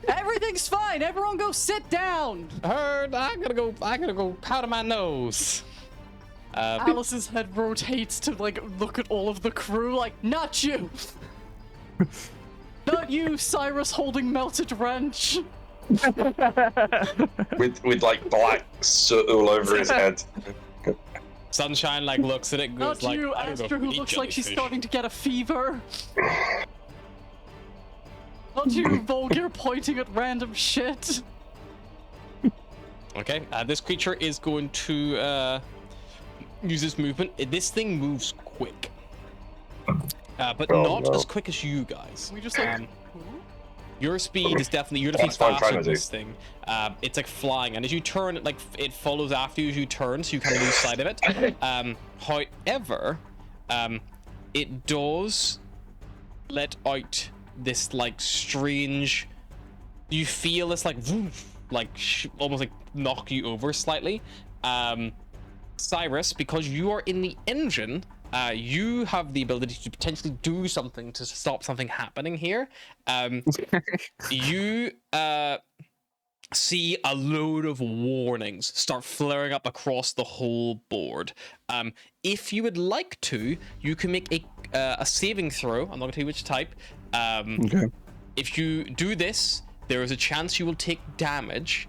Speaker 2: Everything's fine. Everyone go sit down.
Speaker 1: Heard. I gotta go powder my nose.
Speaker 2: Alice's head rotates to like look at all of the crew, like, not you. Not you, Cyrus holding melted wrench.
Speaker 3: with like black soot all over his head.
Speaker 1: Sunshine like looks at it, goes
Speaker 2: Not
Speaker 1: like,
Speaker 2: you,
Speaker 1: I don't know,
Speaker 2: Astra, who
Speaker 1: eat
Speaker 2: looks like she's
Speaker 1: jellyfish.
Speaker 2: starting to get a fever. Not you, Volgir, pointing at random shit.
Speaker 1: Okay, this creature is going to use its movement. This thing moves quick, but not as quick as you guys.
Speaker 2: We just like,
Speaker 1: Your speed is definitely, you're definitely
Speaker 3: That's what I'm
Speaker 1: faster
Speaker 3: trying
Speaker 1: than
Speaker 3: to
Speaker 1: this thing. It's like flying, and as you turn, it follows after you as you turn, so you kind of lose sight of it. However, it does let out this like strange. You feel this like almost like knock you over slightly. Cyrus, because you are in the engine, you have the ability to potentially do something to stop something happening here. You see a load of warnings start flaring up across the whole board. If you would like to, you can make a saving throw. I'm not going to tell you which type.
Speaker 4: Okay.
Speaker 1: If you do this, there is a chance you will take damage.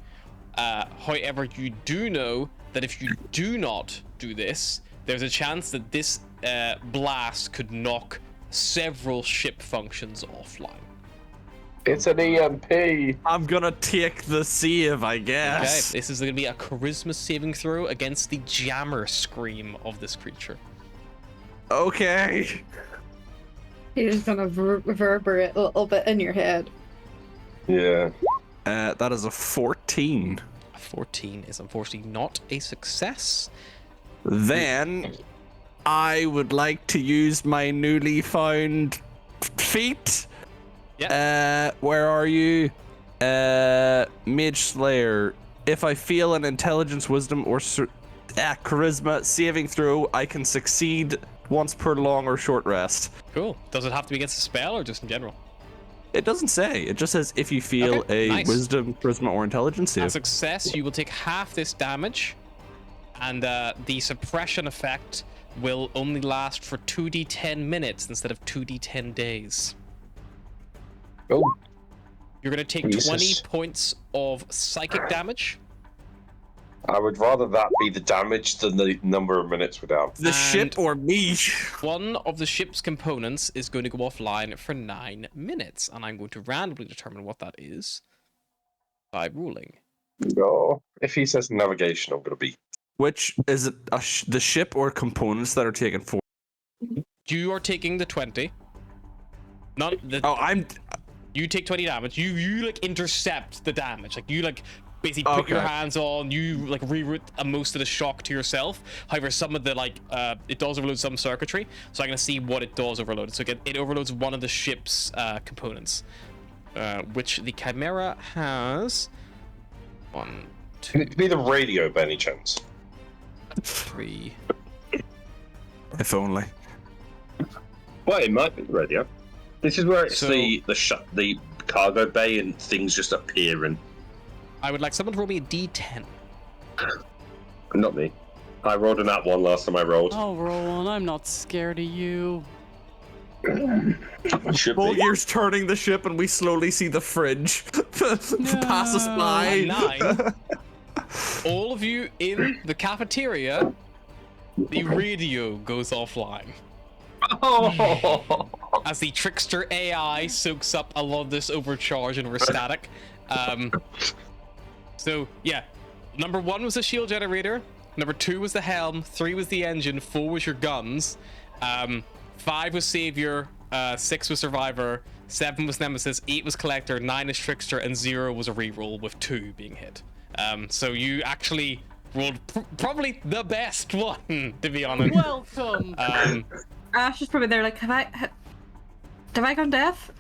Speaker 1: However, you do know that if you do not do this, there's a chance that this blast could knock several ship functions offline.
Speaker 3: It's an EMP.
Speaker 4: I'm gonna take the save, I
Speaker 1: Okay,
Speaker 4: guess.
Speaker 1: this is going to be a charisma saving throw against the jammer scream of this creature.
Speaker 4: Okay.
Speaker 8: You're just gonna reverberate a little bit in your head.
Speaker 3: Yeah.
Speaker 4: That is a 14.
Speaker 1: A 14 is unfortunately not a success.
Speaker 4: Then I would like to use my newly found feat.
Speaker 1: Yeah.
Speaker 4: Where are you? Mage Slayer. If I feel an intelligence, wisdom, or charisma saving throw, I can succeed once per long or short rest.
Speaker 1: Cool. Does it have to be against a spell or just in general?
Speaker 4: It doesn't say. It just says if you feel
Speaker 1: Okay,
Speaker 4: a
Speaker 1: nice.
Speaker 4: wisdom, charisma, or intelligence
Speaker 1: A
Speaker 4: save.
Speaker 1: success, you will take half this damage, and the suppression effect will only last for 2d10 minutes instead of 2d10 days.
Speaker 3: Oh.
Speaker 1: You're going to take
Speaker 3: Jesus.
Speaker 1: 20 points of psychic damage.
Speaker 3: I would rather that be the damage than the number of minutes without.
Speaker 4: The ship or me?
Speaker 1: One of the ship's components is going to go offline for 9 minutes, and I'm going to randomly determine what that is by ruling.
Speaker 3: No. If he says navigation, I'm gonna be.
Speaker 4: Which is it? The ship or components that are taken for?
Speaker 1: You are taking the 20. Not the.
Speaker 4: Oh, I'm.
Speaker 1: You take 20 damage. You like intercept the damage. Like you like basically put your
Speaker 4: Okay.
Speaker 1: hands on. You like reroute most of the shock to yourself. However, some of the like it does overload some circuitry. So I'm gonna see what it does overload. So again, it overloads one of the ship's components, which the Chimera has. 1, 2,
Speaker 3: Can it be the radio by any chance?
Speaker 1: 3.
Speaker 4: If only.
Speaker 3: Well, it might be the radio. This is where it's
Speaker 1: So-
Speaker 3: the cargo bay and things just appear and
Speaker 1: I would like someone to roll me a D10.
Speaker 3: not me. I rolled an at one last time I rolled.
Speaker 2: oh, Rowan, I'm not scared of you.
Speaker 3: Should
Speaker 4: Full
Speaker 3: be.
Speaker 4: year's turning the ship, and we slowly see the fridge pass us
Speaker 1: A
Speaker 4: by.
Speaker 1: 9. All of you in the cafeteria, the radio goes offline.
Speaker 3: Oh.
Speaker 1: As the trickster AI soaks up a lot of this overcharge and we're static. So yeah, number 1 was a shield generator. Number 2 was the helm. 3 was the engine. 4 was your guns. 5 was savior. 6 was survivor. 7 was nemesis. 8 was collector. 9 is trickster, and 0 was a reroll with 2 being hit. So you actually rolled probably the best one, to be honest.
Speaker 2: Welcome.
Speaker 5: Ash is probably there like, have I gone deaf?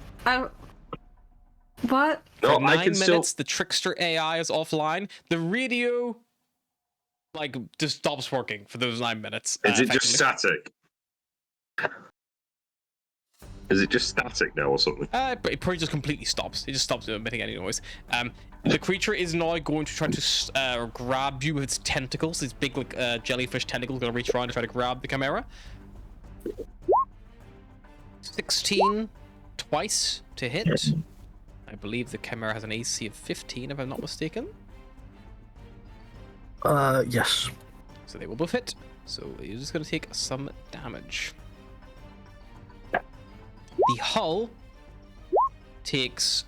Speaker 5: What?
Speaker 3: No,
Speaker 1: For 9
Speaker 3: I can
Speaker 1: minutes,
Speaker 3: still.
Speaker 1: the trickster AI is offline. The radio, like, just stops working for those 9 minutes.
Speaker 3: Is it just
Speaker 1: effectively.
Speaker 3: static? Is it just static now or something?
Speaker 1: But it probably just completely stops. It just stops emitting any noise. The creature is now going to try to grab you with its tentacles. These big, like, jellyfish tentacles going to reach around to try to grab the chimera. 16 twice to hit. I believe the chimera has an AC of 15, if I'm not mistaken.
Speaker 6: Yes.
Speaker 1: So they will both hit. So you're just going to take some damage. The hull takes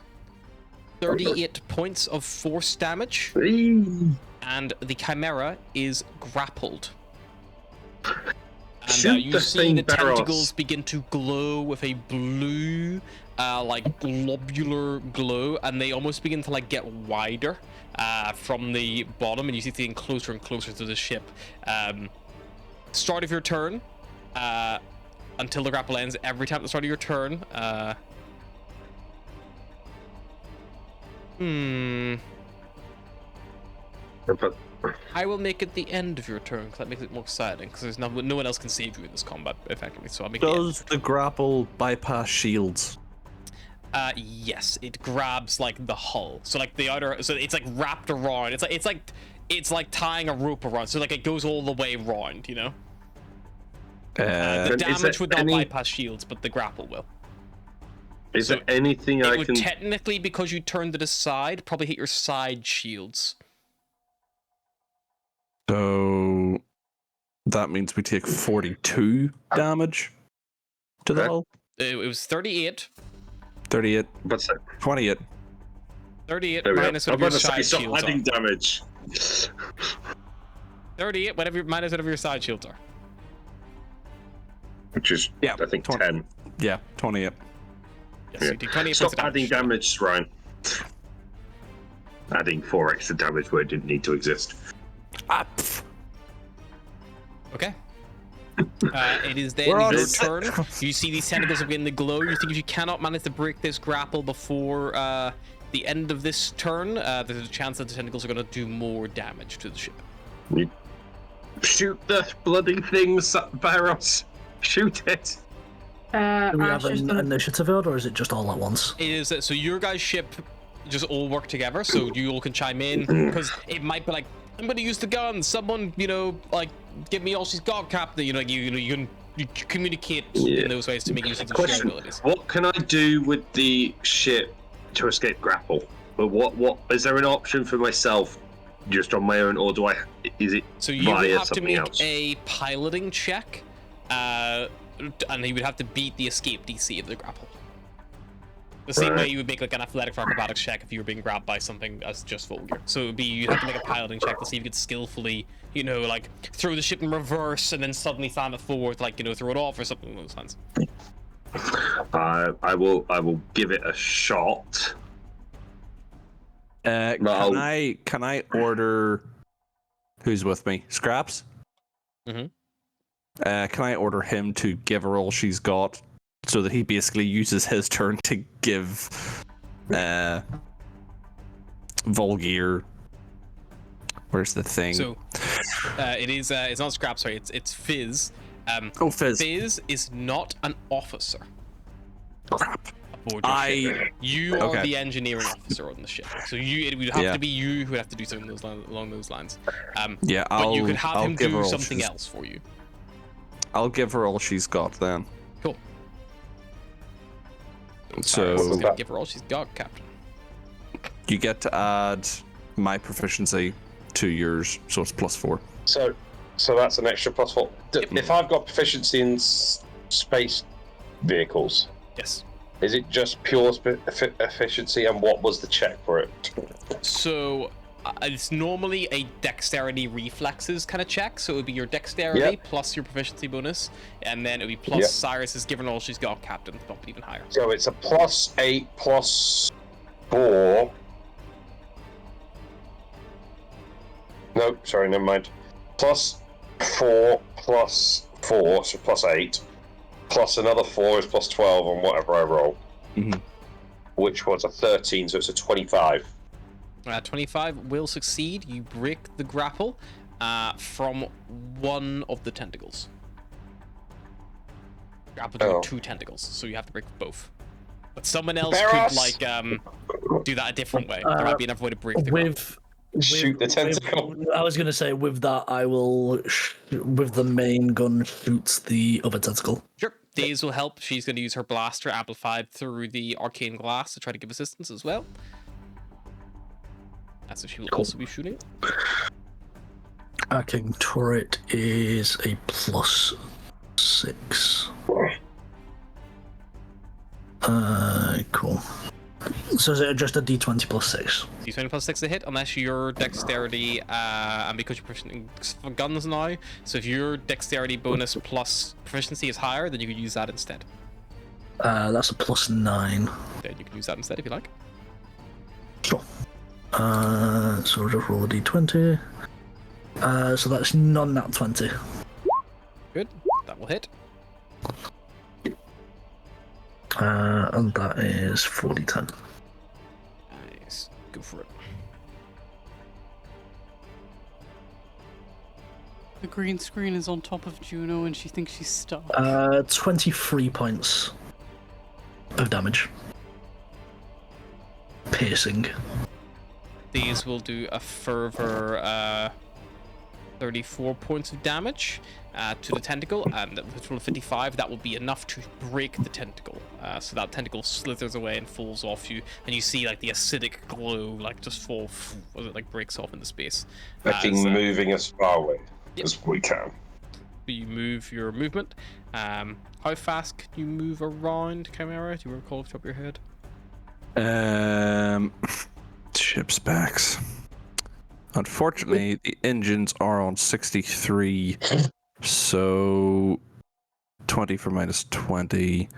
Speaker 1: 38 points of force damage, and the chimera is grappled. And you see the tentacles begin to glow with a blue, like globular glow, and they almost begin to like get wider from the bottom, and you see it getting closer and closer to the ship. Start of your turn, until the grapple ends. Every time at the start of your turn, I will make it the end of your turn because that makes it more exciting. Because there's no one else can save you in this combat effectively. So I'll make
Speaker 4: Does the grapple bypass shields?
Speaker 1: Yes, it grabs like the hull. So like the outer, so it's like wrapped around. It's like tying a rope around. So like it goes all the way around. You know. The damage would not bypass shields, but the grapple will.
Speaker 3: Is there anything I
Speaker 1: can... It
Speaker 3: can...
Speaker 1: would technically, because you turned it aside, probably hit your side shields.
Speaker 4: So that means we take 42 damage to the hull.
Speaker 1: It was 38.
Speaker 4: 38.
Speaker 3: What's that?
Speaker 4: 28.
Speaker 1: 38 minus whatever your side shields
Speaker 3: adding
Speaker 1: are.
Speaker 3: Damage.
Speaker 1: 38 minus whatever your side shields are.
Speaker 3: Which is,
Speaker 4: yeah,
Speaker 3: I think, 10.
Speaker 4: Yeah, 28.
Speaker 1: Yes, you do 28
Speaker 3: Stop
Speaker 1: points of
Speaker 3: adding damage, Ryan. Adding 4 extra damage where it didn't need to exist.
Speaker 1: Okay. It is then your turn. You see these tentacles begin to glow. You think if you cannot manage to break this grapple before the end of this turn, there's a chance that the tentacles are going to do more damage to the ship.
Speaker 3: You shoot the bloody things, Barros. Shoot it.
Speaker 6: Do we have an initiative order, or is it just all at once?
Speaker 1: It is so your guys' ship just all work together, so you all can chime in because it might be like, I'm going to use the gun. Someone, like give me all she's got, Captain. You can communicate in those ways to make use of the shared abilities.
Speaker 3: What can I do with the ship to escape grapple? But what is there an option for myself, just on my own, or do I? Is it
Speaker 1: so you would
Speaker 3: via
Speaker 1: have to
Speaker 3: something
Speaker 1: make
Speaker 3: else?
Speaker 1: a piloting check, and you would have to beat the escape DC of the grapple. The same way you would make like an athletics or acrobatics check if you were being grabbed by something as just vulgar. So it would be you'd have to make a piloting check to see if you could skillfully, like throw the ship in reverse and then suddenly slam it forward, like throw it off or something along those lines.
Speaker 3: I will give it a shot.
Speaker 4: Can I order? Who's with me? Scraps.
Speaker 1: Mm-hmm.
Speaker 4: Can I order him to give her all she's got, so that he basically uses his turn to give Volgear. Where's the thing?
Speaker 1: So it's not Scrap, sorry, it's Fizz.
Speaker 4: Fizz.
Speaker 1: Fizz is not an officer.
Speaker 4: Crap.
Speaker 1: Aboard your ship. You are the engineering officer on the ship. So it would have to be you who would have to do something along those lines. But you could have him do something else for you.
Speaker 4: I'll give her all she's got then.
Speaker 1: Cool.
Speaker 4: So
Speaker 1: she's gonna give her all she's got, Captain.
Speaker 4: You get to add my proficiency to yours, so it's +4.
Speaker 3: So that's an extra +4. If I've got proficiency in space vehicles,
Speaker 1: yes.
Speaker 3: Is it just pure efficiency, and what was the check for it?
Speaker 1: So it's normally a dexterity reflexes kind of check, so it would be your dexterity plus your proficiency bonus, and then it would be plus Cyrus's, given all she's got, captain, to bump it even higher.
Speaker 3: So it's a +8 +4. No, sorry, never mind. +4 +4, so +8. Plus another 4 is +12 on whatever I roll.
Speaker 4: Mm-hmm.
Speaker 3: Which was a 13, so it's a 25.
Speaker 1: 25 will succeed. You break the grapple from one of the tentacles. Grapple to 2 tentacles, so you have to break both. But someone else could like do that a different way. There might be another way to break the grapple.
Speaker 3: Shoot the tentacle.
Speaker 6: I was gonna say with that, I will with the main gun shoot the other tentacle.
Speaker 1: Sure. Daze will help. She's going to use her blaster amplified through the arcane glass to try to give assistance as well. So she will also be shooting.
Speaker 6: Arcane turret is a +6. Cool. So is it just a D20 +6?
Speaker 1: D20 +6 to hit, unless your dexterity, and because you're proficient in guns now, so if your dexterity bonus plus proficiency is higher, then you could use that instead.
Speaker 6: That's a +9.
Speaker 1: Then you can use that instead if you like.
Speaker 6: Sure. So we'll just roll a D20. So that's non-nat 20.
Speaker 1: Good, that will hit.
Speaker 6: And that is 40-10.
Speaker 1: Nice, go for it.
Speaker 2: The green screen is on top of Juno and she thinks she's stuck.
Speaker 6: 23 points of damage. Piercing.
Speaker 1: These will do a further 34 points of damage to the tentacle, and with a total of 55, that will be enough to break the tentacle. So that tentacle slithers away and falls off you, and you see like the acidic glow like just fall, as it like breaks off into space.
Speaker 3: Moving as far away as we can.
Speaker 1: You move your movement. How fast can you move around, Chimera? Do you recall off the top of your head?
Speaker 4: Ship specs. Unfortunately, the engines are on 63, so 20 for -20.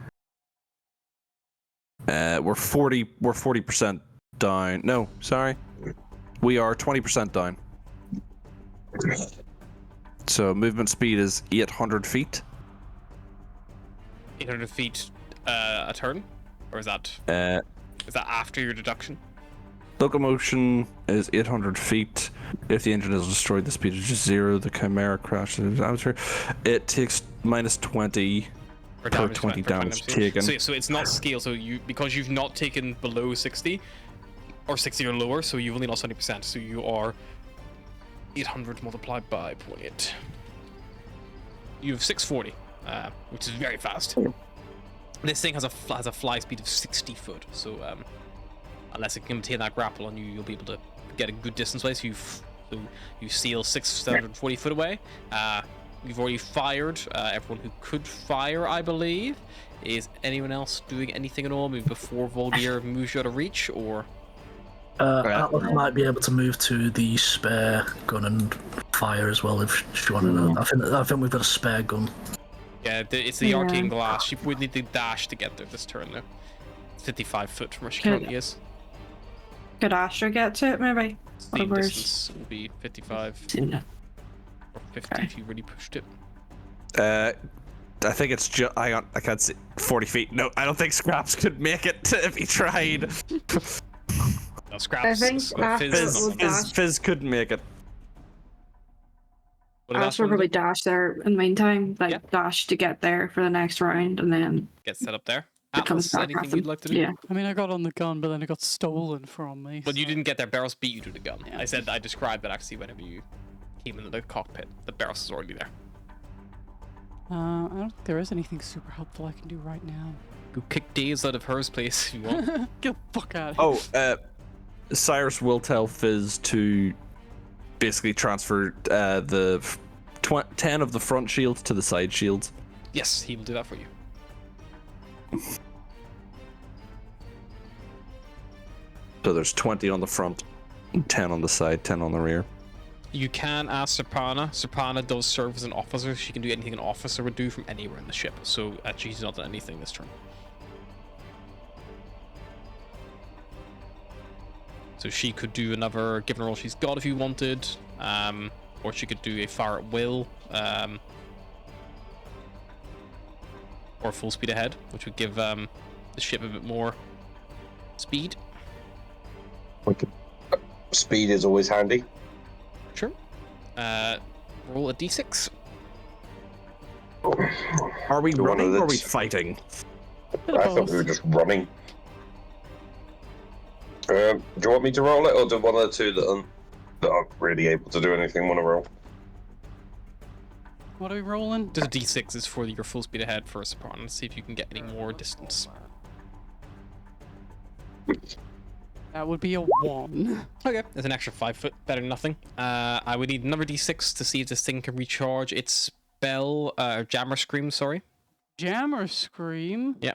Speaker 4: We're 40% down. No, sorry. We are 20% down. So movement speed is 800 feet.
Speaker 1: 800 feet a turn? Or is that after your deduction?
Speaker 4: Locomotion is 800 feet. If the engine is destroyed, the speed is just 0. The Chimera crashes into the atmosphere. It takes -20 per 20 damage taken.
Speaker 1: So it's not scale. So because you've not taken below 60 or 60 or lower, so you've only lost 20%. So you are 800 multiplied by 0.8. You have 640, which is very fast. This thing has a fly speed of 60 foot. So unless it can maintain that grapple on you, you'll be able to get a good distance away. So you seal 640 foot away. You've already fired everyone who could fire, I believe. Is anyone else doing anything at all? Maybe before Volgear moves you out of reach, or?
Speaker 6: Atlas might be able to move to the spare gun and fire as well if she wanted to. I think we've got a spare gun.
Speaker 1: Yeah, it's the arcane glass. She would need to dash to get there this turn though. It's 55 foot from where she currently is.
Speaker 5: Could Astra get to it, maybe?
Speaker 1: The distance will be 55.
Speaker 5: Yeah.
Speaker 1: Or 50 if you really pushed it.
Speaker 4: I think it's just. I can't see. 40 feet. No, I don't think Scraps could make it if he tried.
Speaker 1: No, Scraps.
Speaker 8: I think
Speaker 4: Fizz couldn't make it.
Speaker 8: Astra probably dash there in the meantime, dash to get there for the next round, and then
Speaker 1: get set up there.
Speaker 8: it comes
Speaker 1: Atlas,
Speaker 8: back
Speaker 1: anything
Speaker 8: after.
Speaker 1: you'd like to do?
Speaker 8: Yeah.
Speaker 2: I mean, I got on the gun, but then it got stolen from me.
Speaker 1: But you
Speaker 2: so-
Speaker 1: didn't get there. Barrows beat you to the gun.
Speaker 2: Yeah.
Speaker 1: I described that actually whenever you came into the cockpit. The Barrows is already there.
Speaker 2: I don't think there is anything super helpful I can do right now.
Speaker 1: Go kick Daze out of hers place if you want.
Speaker 2: Get the fuck out of here.
Speaker 4: Cyrus will tell Fizz to basically transfer the 10 of the front shields to the side shields.
Speaker 1: Yes, he will do that for you.
Speaker 4: So there's 20 on the front 10 on the side, 10 on the rear.
Speaker 1: You can ask Soprana. Soprana does serve as an officer. She can do anything an officer would do from anywhere in the ship. So she's not done anything this turn. So she could do another given roll she's got if you wanted, or she could do a fire at will, or full speed ahead, which would give the ship a bit more speed.
Speaker 3: Speed is always handy.
Speaker 1: Sure. Roll a d6.
Speaker 4: Are we
Speaker 3: Do one
Speaker 4: running
Speaker 3: of
Speaker 4: or
Speaker 3: the
Speaker 4: are we
Speaker 3: t-
Speaker 4: fighting?
Speaker 2: Bit of
Speaker 3: I thought
Speaker 2: both.
Speaker 3: we were just running. Do you want me to roll it, or do one of the two that aren't really able to do anything want to roll?
Speaker 2: What are we rolling?
Speaker 1: Just a d6 is for your full speed ahead for a Soprano. See if you can get any more distance.
Speaker 2: That would be a 1.
Speaker 1: Okay, there's an extra 5 foot, better than nothing. I would need another d6 to see if this thing can recharge its spell, Jammer Scream, sorry.
Speaker 2: Jammer Scream?
Speaker 1: Yeah.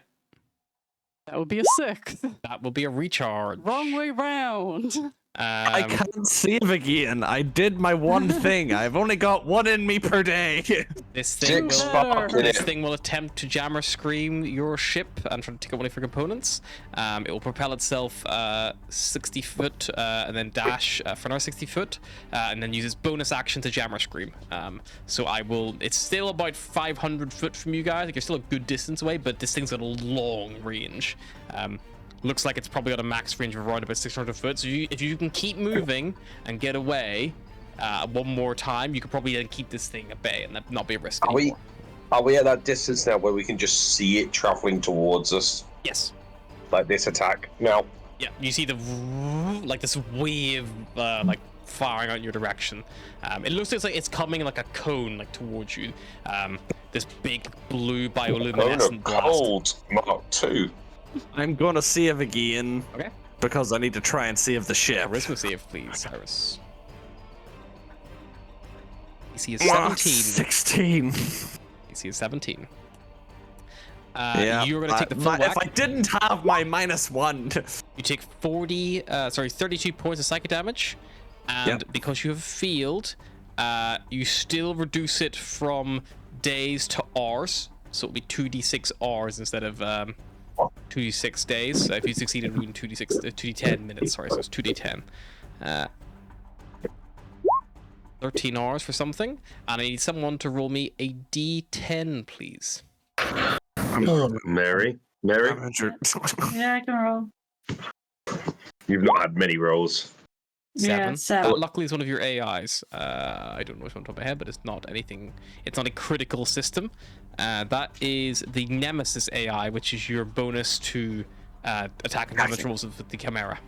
Speaker 2: That would be a 6.
Speaker 1: That will be a recharge.
Speaker 2: Wrong way round.
Speaker 4: I can't save again. I did my one thing. I've only got one in me per day.
Speaker 1: This thing
Speaker 3: Six
Speaker 1: will
Speaker 3: spark in
Speaker 1: this
Speaker 3: it.
Speaker 1: thing will attempt to Jammer Scream your ship and try to take out one of your components. It will propel itself 60 foot and then dash for another 60 foot and then use its bonus action to Jammer Scream. So it's still about 500 foot from you guys. Like you're still a good distance away, but this thing's got a long range. Looks like it's probably got a max range of around about 600 foot. So if you can keep moving and get away one more time, you could probably then keep this thing at bay and that not be a risk anymore.
Speaker 3: Are we at that distance now where we can just see it traveling towards us,
Speaker 1: Yes.
Speaker 3: like this attack? Now,
Speaker 1: Yeah, you see this wave like firing out in your direction. It looks like it's coming like a cone like towards you. This big blue bioluminescent blast.
Speaker 3: cold Mark II.
Speaker 4: I'm gonna save again.
Speaker 1: Okay.
Speaker 4: Because I need to try and save the ship.
Speaker 1: Charisma save, please, Cyrus. DC is
Speaker 4: Ah,
Speaker 1: 17.
Speaker 4: 16.
Speaker 1: DC is 17.
Speaker 4: Yeah.
Speaker 1: You're gonna take the full whack.
Speaker 4: If I didn't have my -1.
Speaker 1: You take 32 points of psychic damage, and because you have failed, you still reduce it from days to hours, so it'll be 2d6 hours instead of 2d6 days. So if you succeeded in 2d10 minutes, sorry, so it's 2d10. 13 hours for something, and I need someone to roll me a d10, please.
Speaker 3: Mary,
Speaker 4: I'm injured.
Speaker 5: Yeah, I can roll.
Speaker 3: you've not had many rolls.
Speaker 5: Yeah, 7.
Speaker 1: Luckily, it's one of your AIs. I don't know which one on top of my head, but it's not anything. It's not a critical system. That is the Nemesis AI, which is your bonus to attack and damage rolls with the Chimera.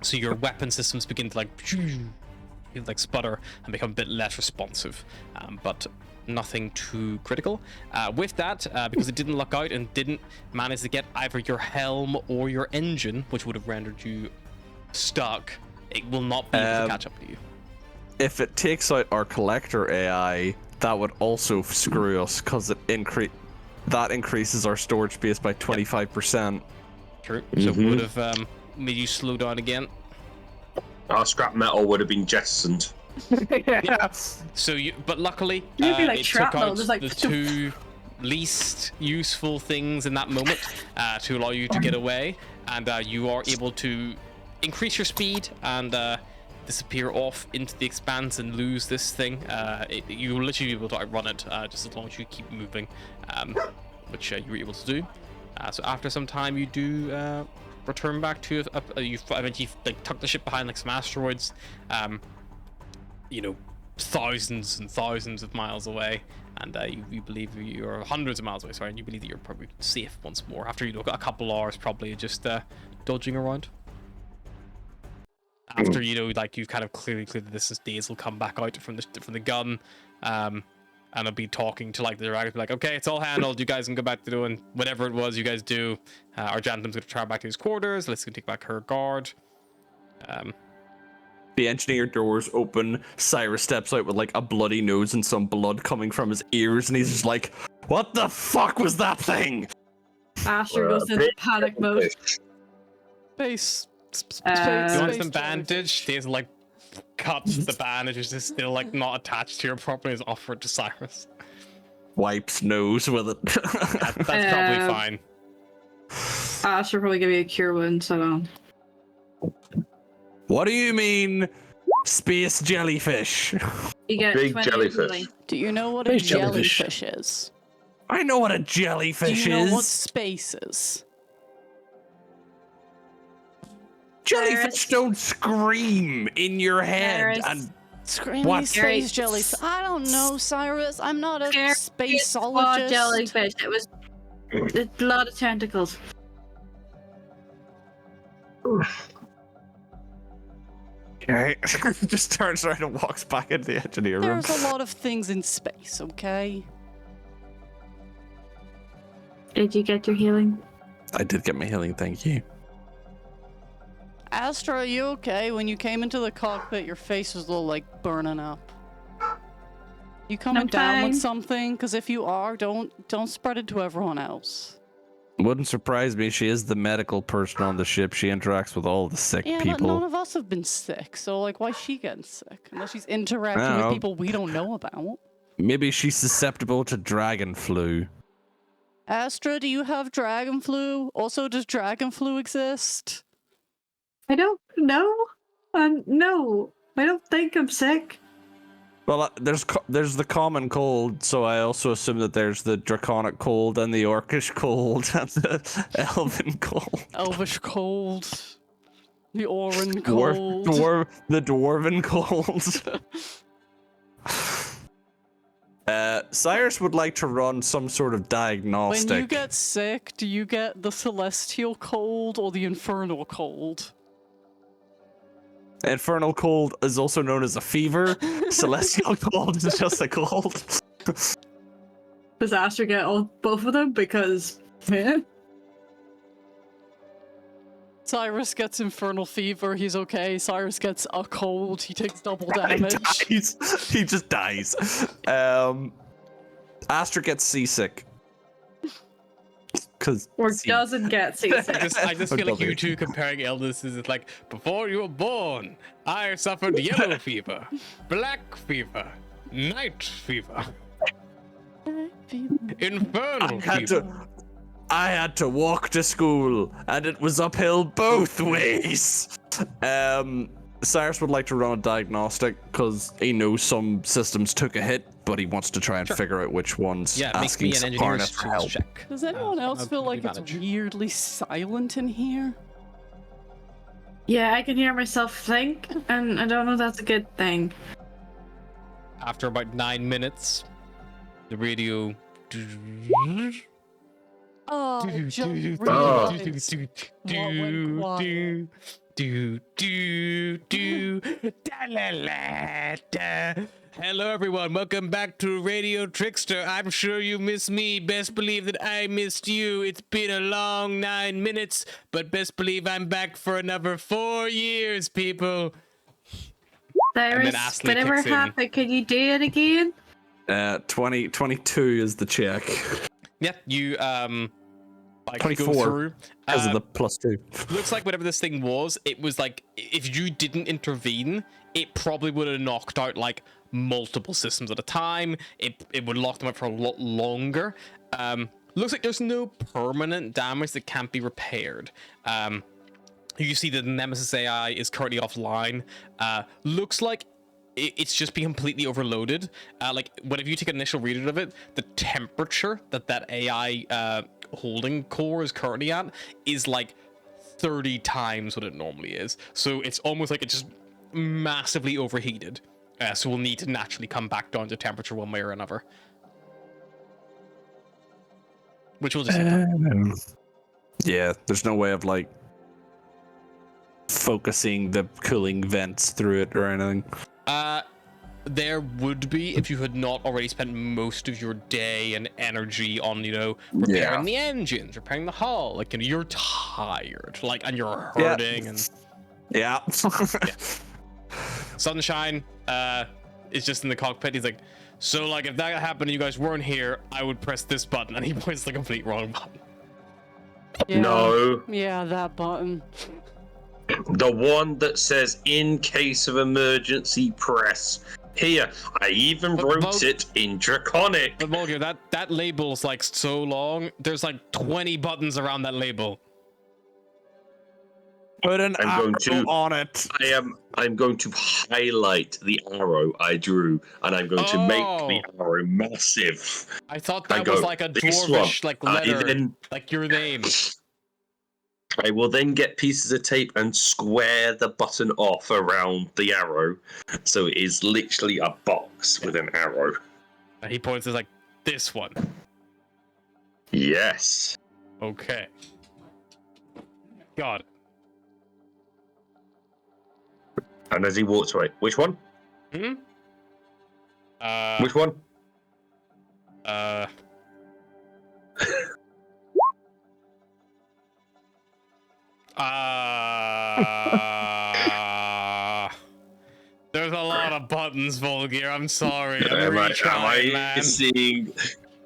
Speaker 1: So your weapon systems begin to like sputter and become a bit less responsive, but nothing too critical. With that, because it didn't luck out and didn't manage to get either your helm or your engine, which would have rendered you stuck, it will not be able to catch up to you.
Speaker 4: If it takes out our collector AI, that would also screw us because it increases our storage space by 25%.
Speaker 1: True. So it would have made you slow down again.
Speaker 3: Our scrap metal would have been jettisoned.
Speaker 1: Yeah. So but luckily,
Speaker 5: You'd be like
Speaker 1: it took
Speaker 5: shrapnel,
Speaker 1: out
Speaker 5: just like
Speaker 1: the two least useful things in that moment to allow you to get away, and you are able to increase your speed and disappear off into the expanse and lose this thing. You will literally be able to outrun it just as long as you keep moving, which you were able to do. So after some time, you do return back to you eventually like tuck the ship behind like some asteroids, thousands and thousands of miles away, and you believe you're hundreds of miles away. Sorry, and you believe that you're probably safe once more after a couple hours probably just dodging around. After you've kind of clearly cleared the distance, Days will come back out from the gun, and I'll be talking to the director, be like, okay, it's all handled. You guys can go back to doing whatever it was you guys do. Our Jantum's gonna travel back to his quarters. Let's go take back her guard.
Speaker 4: The engineer doors open. Cyrus steps out with a bloody nose and some blood coming from his ears, and he's just like, "What the fuck was that thing?"
Speaker 5: Asher goes into panic mode.
Speaker 2: Base,
Speaker 1: You want
Speaker 2: Space
Speaker 1: some bandage? There's like cuts the bandage is just still like not attached to your properly is offered to Cyrus.
Speaker 4: Wipes nose with it.
Speaker 1: That's probably fine.
Speaker 8: I should probably give you a cure wound, so
Speaker 4: What do you mean, space jellyfish?
Speaker 8: you get
Speaker 3: Big
Speaker 8: 20
Speaker 3: jellyfish.
Speaker 8: healing.
Speaker 2: Do you know what a
Speaker 6: Space jellyfish.
Speaker 2: jellyfish is?
Speaker 4: I know what a
Speaker 2: Do
Speaker 4: jellyfish
Speaker 2: you know
Speaker 4: is.
Speaker 2: what space is?
Speaker 4: Jellyfish
Speaker 8: Cyrus.
Speaker 4: don't scream in your head
Speaker 8: Cyrus.
Speaker 4: and
Speaker 2: Screaming
Speaker 4: What?
Speaker 2: space jellyfish. I don't know, Cyrus. I'm not a
Speaker 8: Scary
Speaker 2: spaceologist.
Speaker 8: jellyfish. It was a lot of tentacles.
Speaker 4: okay. Just turns around and walks back into the engineer room.
Speaker 2: There's a lot of things in space, okay?
Speaker 8: Did you get your healing?
Speaker 4: I did get my healing, thank you.
Speaker 2: Astra, are you okay? When you came into the cockpit, your face was a little like burning up. You coming
Speaker 8: I'm
Speaker 2: down
Speaker 8: fine.
Speaker 2: with something? Because if you are, don't spread it to everyone else.
Speaker 4: Wouldn't surprise me. She is the medical person on the ship. She interacts with all the sick
Speaker 2: Yeah, but
Speaker 4: people.
Speaker 2: none of us have been sick, so like, why is she getting sick? Unless she's interacting
Speaker 4: I don't
Speaker 2: with
Speaker 4: know.
Speaker 2: people we don't know about.
Speaker 4: Maybe she's susceptible to dragon flu.
Speaker 2: Astra, do you have dragon flu? Also, does dragon flu exist?
Speaker 8: I don't know. No, I don't think I'm sick.
Speaker 4: Well, there's the common cold, so I also assume that there's the draconic cold and the orcish cold and the elven cold.
Speaker 2: Elvish cold. The Orin cold.
Speaker 4: The dwarven cold. Cyrus would like to run some sort of diagnostic.
Speaker 2: When you get sick, do you get the celestial cold or the infernal cold?
Speaker 4: Infernal cold is also known as a fever. Celestial cold is just a cold.
Speaker 8: Does Astra get both of them? Because
Speaker 2: Cyrus gets infernal fever, he's okay. Cyrus gets a cold, he takes double
Speaker 4: He
Speaker 2: damage.
Speaker 4: dies. He just dies. Astra gets seasick.
Speaker 8: or doesn't get seasick.
Speaker 1: I just feel like you
Speaker 4: Okay.
Speaker 1: two comparing illnesses is like, before you were born, I suffered yellow fever, black fever, night fever, infernal fever.
Speaker 4: I had to walk to school, and it was uphill both ways. Cyrus would like to run a diagnostic because he knows some systems took a hit, but he wants to try and figure out which ones.
Speaker 1: Yeah, make
Speaker 4: asking
Speaker 1: me an engineer's
Speaker 4: for
Speaker 1: tools
Speaker 4: help.
Speaker 1: check.
Speaker 2: Does anyone else
Speaker 1: I'll
Speaker 2: feel like it's
Speaker 1: manage.
Speaker 2: weirdly silent in here?
Speaker 8: Yeah, I can hear myself think, and I don't know if that's a good thing.
Speaker 1: After about 9 minutes, the radio.
Speaker 2: Oh, just
Speaker 3: Oh.
Speaker 2: realized what went quiet.
Speaker 1: Hello everyone, welcome back to Radio Trickster. I'm sure you miss me. Best believe that I missed you. It's been a long 9 minutes, but best believe I'm back for another 4 years, people.
Speaker 8: Cyrus,
Speaker 1: Astley
Speaker 8: whatever
Speaker 1: kicks in.
Speaker 8: happened, can you do it again?
Speaker 4: 22 is the check.
Speaker 1: Yep, you like
Speaker 4: 24,
Speaker 1: go through.
Speaker 4: Because of the +2.
Speaker 1: Looks like whatever this thing was, it was like, if you didn't intervene, it probably would have knocked out like multiple systems at a time. It would lock them up for a lot longer. Looks like there's no permanent damage that can't be repaired. You see that the Nemesis AI is currently offline. Looks like it's just being completely overloaded. Like whenever you take an initial reading of it, the temperature that AI holding core is currently at is like 30 times what it normally is. So it's almost like it's just massively overheated. So we'll need to naturally come back down to temperature one way or another. Which will just
Speaker 4: Yeah, there's no way of like focusing the cooling vents through it or anything.
Speaker 1: there would be if you had not already spent most of your day and energy on, you know, repairing the engines, repairing the hull. Like, you know, you're tired, like, and you're hurting, and
Speaker 4: Yeah.
Speaker 1: Sunshine is just in the cockpit. He's like, so, like, if that happened and you guys weren't here, I would press this button, and he points the complete wrong button.
Speaker 2: Yeah.
Speaker 3: No.
Speaker 2: Yeah, that button.
Speaker 3: The one that says, in case of emergency, press. Here, I even
Speaker 1: But
Speaker 3: wrote it in Draconic.
Speaker 1: But Mulger, that label's like so long. There's like 20 buttons around that label.
Speaker 4: Put an
Speaker 3: I'm
Speaker 4: arrow
Speaker 3: going to-
Speaker 4: on it.
Speaker 3: I'm going to highlight the arrow I drew, and I'm going to make the arrow massive.
Speaker 1: I thought
Speaker 3: I
Speaker 1: that
Speaker 3: go,
Speaker 1: was like a
Speaker 3: "This
Speaker 1: dwarvish
Speaker 3: one."
Speaker 1: like letter,
Speaker 3: then-
Speaker 1: like your name.
Speaker 3: I will then get pieces of tape and square the button off around the arrow, so it is literally a box with an arrow.
Speaker 1: And he points as like this one.
Speaker 3: Yes.
Speaker 1: Okay. Got it.
Speaker 3: And as he walks away, which one?
Speaker 1: Hmm.
Speaker 3: Which one?
Speaker 1: There's a lot of buttons, Volgir. I'm sorry. I'm
Speaker 3: Am
Speaker 1: really
Speaker 3: I
Speaker 1: trying, man.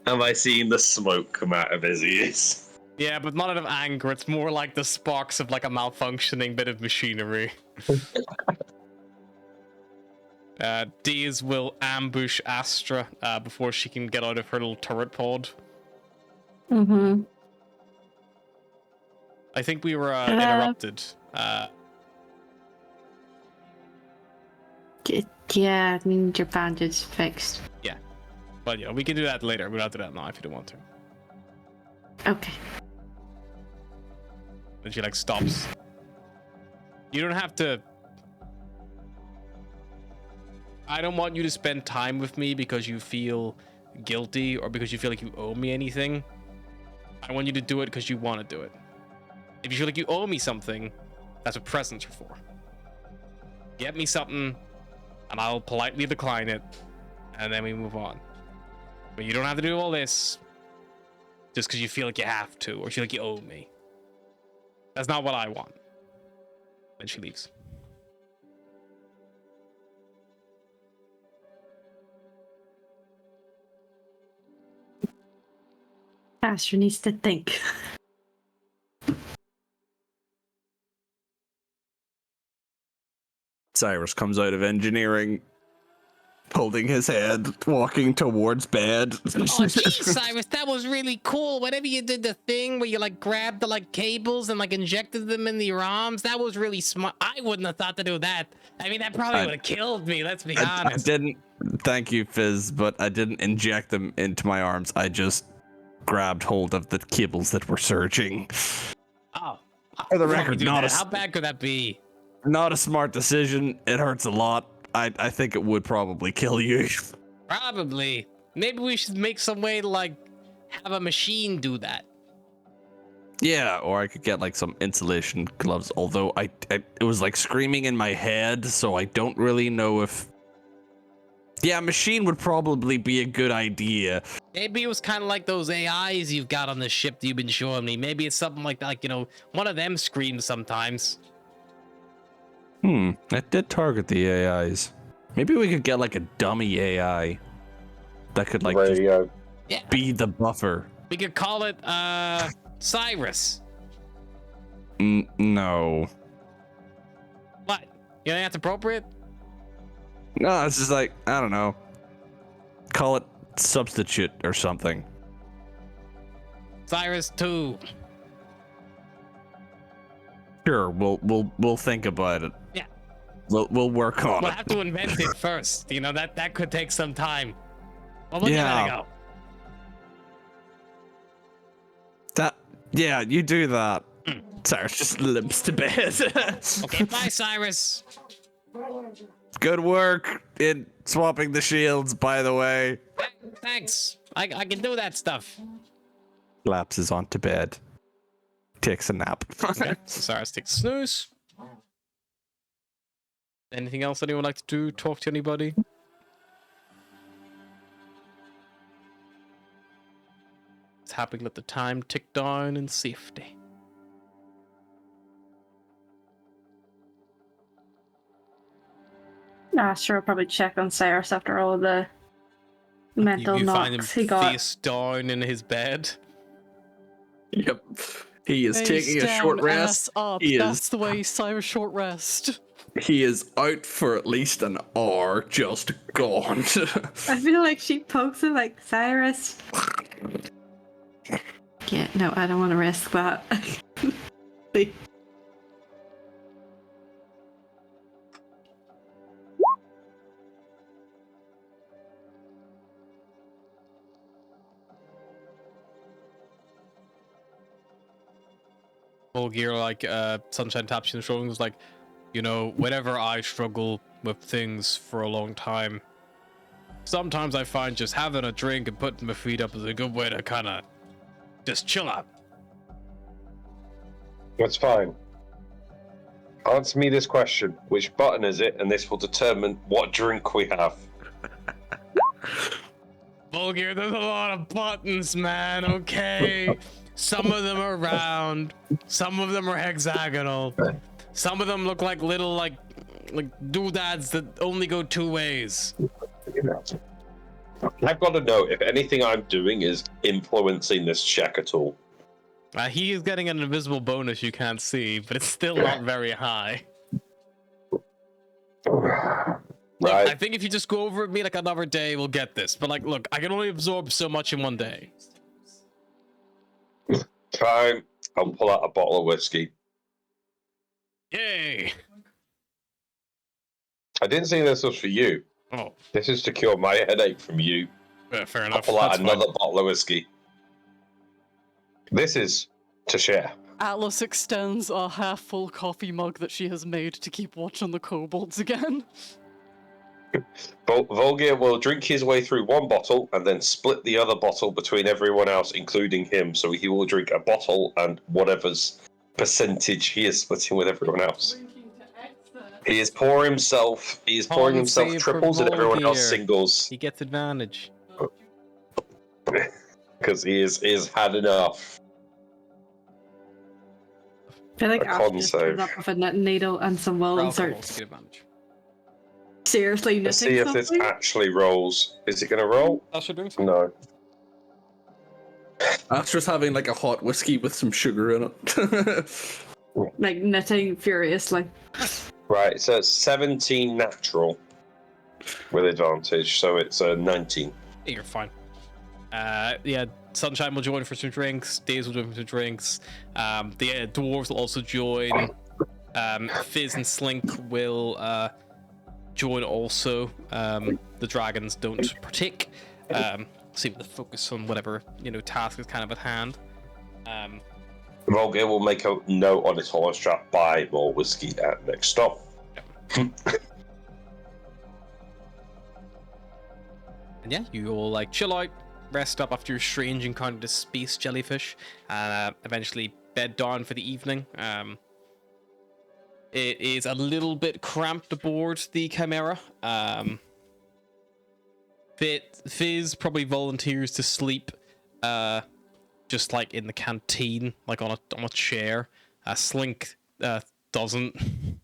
Speaker 3: Am I seeing the smoke come out of his ears?
Speaker 1: Yeah, but not out of anger. It's more like the sparks of like a malfunctioning bit of machinery. Deez will ambush Astra before she can get out of her little turret pod.
Speaker 8: Mm-hmm.
Speaker 1: I think we were interrupted.
Speaker 8: Yeah, I mean, your bandage fixed.
Speaker 1: But yeah, we can do that later. We don't have to do that now if you don't want to.
Speaker 8: Okay.
Speaker 1: Then she like stops. You don't have to. I don't want you to spend time with me because you feel guilty or because you feel like you owe me anything. I want you to do it because you want to do it. If you feel like you owe me something, that's what presents are for. Get me something, and I'll politely decline it, and then we move on. But you don't have to do all this just because you feel like you have to or feel like you owe me. That's not what I want. Then she leaves.
Speaker 8: Astra needs to think.
Speaker 4: Cyrus comes out of engineering, holding his head, walking towards bed.
Speaker 1: Oh, geez, Cyrus, that was really cool. Whenever you did the thing where you like grabbed the like cables and like injected them into your arms, that was really smart. I wouldn't have thought to do that. I mean, that probably would have killed me. Let's be
Speaker 4: I
Speaker 1: honest.
Speaker 4: didn't. Thank you, Fizz, but I didn't inject them into my arms. I just grabbed hold of the cables that were surging.
Speaker 1: Oh,
Speaker 4: For the
Speaker 1: why would
Speaker 4: record,
Speaker 1: you do
Speaker 4: not
Speaker 1: that?
Speaker 4: a-
Speaker 1: How bad could that be?
Speaker 4: Not a smart decision. It hurts a lot. I think it would probably kill you.
Speaker 1: Probably. Maybe we should make some way to like have a machine do that.
Speaker 4: Yeah, or I could get like some insulation gloves. Although it was like screaming in my head, so I don't really know if. Yeah, machine would probably be a good idea.
Speaker 1: Maybe it was kind of like those AIs you've got on the ship that you've been showing me. Maybe it's something like that. Like, you know, one of them screams sometimes.
Speaker 4: It did target the AIs. Maybe we could get like a dummy AI that could like just
Speaker 3: Radio.
Speaker 1: Yeah.
Speaker 4: be the buffer.
Speaker 1: We could call it Cyrus.
Speaker 4: No.
Speaker 1: What? You think that's appropriate?
Speaker 4: No, it's just like, I don't know. Call it substitute or something.
Speaker 1: Cyrus 2.
Speaker 4: Sure, we'll think about it.
Speaker 1: Yeah.
Speaker 4: We'll work on
Speaker 1: We'll
Speaker 4: it.
Speaker 1: have to invent it first. You know, that could take some time. Well, we'll give
Speaker 4: Yeah.
Speaker 1: it a go.
Speaker 4: Yeah, you do that. Cyrus just limps to bed.
Speaker 1: Okay, bye, Cyrus.
Speaker 4: Good work in swapping the shields, by the way.
Speaker 1: Thanks. I can do that stuff.
Speaker 4: Lapses onto bed. Takes a nap.
Speaker 1: Okay, so Cyrus takes a snooze. Anything else anyone would like to do? Talk to anybody? It's happy to let the time tick down in safety.
Speaker 8: Astra will probably check on Cyrus after all the mental
Speaker 1: You find him
Speaker 8: knocks he got.
Speaker 1: face down in his bed.
Speaker 4: Yep. He is
Speaker 2: Face
Speaker 4: taking a
Speaker 2: down,
Speaker 4: short
Speaker 2: ass
Speaker 4: rest.
Speaker 2: up.
Speaker 4: He
Speaker 2: That's
Speaker 4: is
Speaker 2: the way Cyrus short rest.
Speaker 4: he is out for at least an hour, just gone.
Speaker 8: I feel like she pokes him like Cyrus. Yeah, no, I don't want to risk that.
Speaker 1: Full gear, like Sunshine taps you on the shoulder and was like, you know, whenever I struggle with things for a long time, sometimes I find just having a drink and putting my feet up is a good way to kind of just chill out.
Speaker 3: That's fine. Answer me this question. Which button is it? And this will determine what drink we have.
Speaker 1: Vulgar, there's a lot of buttons, man, okay? Some of them are round, some of them are hexagonal, some of them look like little, like doodads that only go two ways.
Speaker 3: I've got to know if anything I'm doing is influencing this check at all.
Speaker 1: He is getting an invisible bonus you can't see, but it's still not very high. Look,
Speaker 3: Right.
Speaker 1: I think if you just go over it, me like another day, we'll get this. But like, look, I can only absorb so much in one day.
Speaker 3: Fine. I'll pull out a bottle of whiskey.
Speaker 1: Yay!
Speaker 3: I didn't say this was for you.
Speaker 1: Oh,
Speaker 3: This is to cure my headache from you.
Speaker 1: fair
Speaker 3: I'll
Speaker 1: enough.
Speaker 3: pull out
Speaker 1: That's
Speaker 3: another
Speaker 1: fine.
Speaker 3: bottle of whiskey. This is to share.
Speaker 2: Atlas extends a half-full coffee mug that she has made to keep watch on the kobolds again.
Speaker 3: Volgir will drink his way through one bottle and then split the other bottle between everyone else, including him. So he will drink a bottle and whatever's percentage he is splitting with everyone else. He is pouring himself. He is pouring himself
Speaker 1: Save for
Speaker 3: triples and everyone else
Speaker 1: Volgir.
Speaker 3: singles
Speaker 1: He gets advantage.
Speaker 3: because he is had enough.
Speaker 8: I feel like
Speaker 3: A
Speaker 8: Ash
Speaker 3: con
Speaker 8: just
Speaker 3: save.
Speaker 8: turns up with a knitting needle and some wool
Speaker 1: For
Speaker 8: and
Speaker 1: alcohol,
Speaker 8: starts
Speaker 1: to get advantage.
Speaker 8: seriously knitting
Speaker 3: Let's see if this
Speaker 8: something.
Speaker 3: actually rolls. Is it going to roll?
Speaker 1: That should bring some.
Speaker 3: No.
Speaker 4: Astra's having like a hot whiskey with some sugar in it.
Speaker 8: Like knitting furiously.
Speaker 3: Right, so it's 17 natural with advantage, so it's a 19.
Speaker 1: Yeah, you're fine. Yeah, Sunshine will join for some drinks. Days will join for some drinks. The dwarves will also join. Fizz and Slink will join also. The dragons don't partake. Seem to focus on whatever task is kind of at hand.
Speaker 3: Volgir will make a note on his horse strap, buy more whiskey at next stop.
Speaker 1: And yeah, you all like chill out, rest up after your strange encounter with space jellyfish, and eventually bed down for the evening. It is a little bit cramped aboard the Chimera. Fizz probably volunteers to sleep, just like in the canteen, like on a chair. Slink doesn't.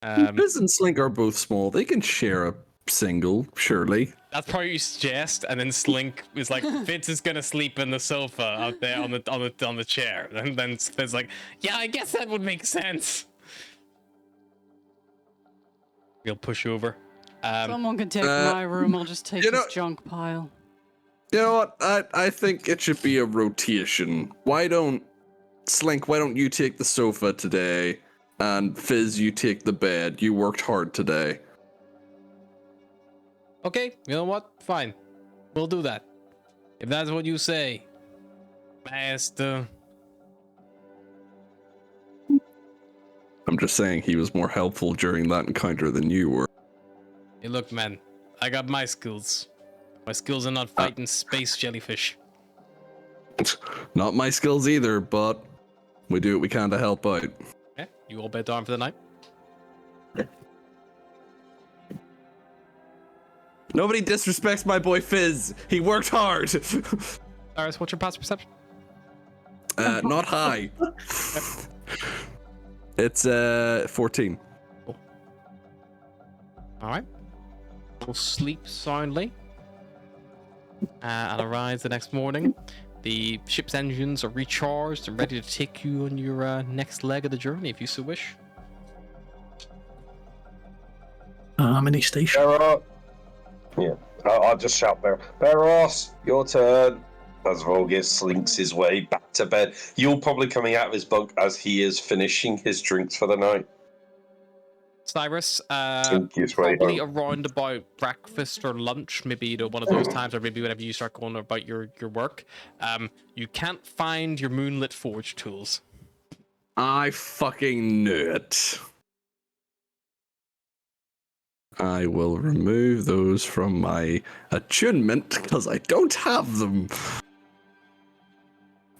Speaker 4: Fizz and Slink are both small. They can share a single, surely.
Speaker 1: That's probably what you suggest, and then Slink is like, Fitz is gonna sleep in the sofa out there on the chair, and then Fizz like, yeah, I guess that would make sense. He'll push over.
Speaker 2: Someone can take my room, I'll just take his junk pile.
Speaker 4: You know what? I think it should be a rotation. Why don't you take the sofa today, and Fizz, you take the bed. You worked hard today.
Speaker 1: Okay, you know what? Fine. We'll do that. If that's what you say, Master.
Speaker 4: I'm just saying he was more helpful during that encounter than you were.
Speaker 1: Hey, look, man. I got my skills. My skills are not fighting space jellyfish.
Speaker 4: Not my skills either, but we do what we can to help out.
Speaker 1: Okay, you all bed down for the night?
Speaker 4: Nobody disrespects my boy Fizz. He worked hard.
Speaker 1: Iris, what's your past perception?
Speaker 4: Not high. It's 14.
Speaker 1: Cool. Alright. We'll sleep soundly. And arise the next morning The ship's engines are recharged and ready to take you on your next leg of the journey, if you so wish.
Speaker 6: How many stations?
Speaker 3: Beros. Yeah, I'll just shout Beros, your turn. As Volgir slinks his way back to bed. You're probably coming out of his bunk as he is finishing his drinks for the night.
Speaker 1: Cyrus,
Speaker 3: Sink his way
Speaker 1: probably
Speaker 3: home.
Speaker 1: around about breakfast or lunch, maybe one of those times, or maybe whenever you start going about your work, you can't find your moonlit forge tools.
Speaker 4: I fucking knew it. I will remove those from my attunement because I don't have them.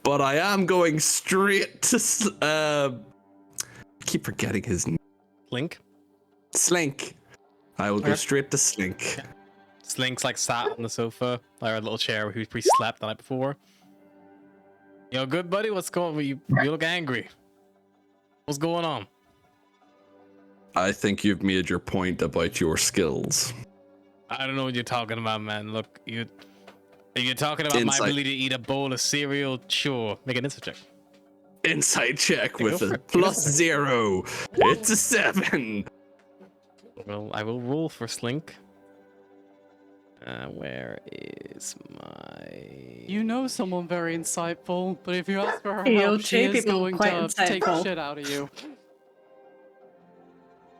Speaker 4: But I am going straight to keep forgetting his name.
Speaker 1: Link.
Speaker 4: Slink. I will go
Speaker 1: Okay.
Speaker 4: straight to Slink.
Speaker 1: Slink's like sat on the sofa, like a little chair where he pre-slept the night before. Yo, good buddy, what's going on? You look angry. What's going on?
Speaker 4: I think you've made your point about your skills.
Speaker 1: I don't know what you're talking about, man. Look, are you talking about my
Speaker 4: Insight.
Speaker 1: ability to eat a bowl of cereal? Sure. Make an insight check.
Speaker 4: Insight check
Speaker 1: Go
Speaker 4: with
Speaker 1: for
Speaker 4: a
Speaker 1: it. Go for it.
Speaker 4: +0. It's a 7.
Speaker 1: Well, I will roll for Slink. Where is my...
Speaker 2: You know someone very insightful, but if you ask for her
Speaker 5: You
Speaker 2: help,
Speaker 5: know,
Speaker 2: she is
Speaker 5: people
Speaker 2: going
Speaker 5: quite
Speaker 2: to take the
Speaker 5: insightful.
Speaker 2: shit out of you.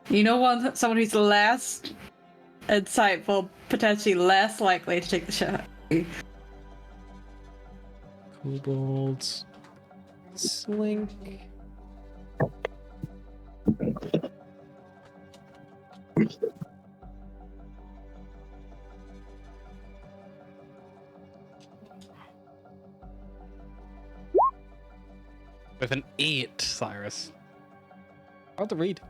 Speaker 5: You know, someone who's less insightful, potentially less likely to take the shot.
Speaker 1: Kobolds. Slink. With an 8, Cyrus. Hard to read.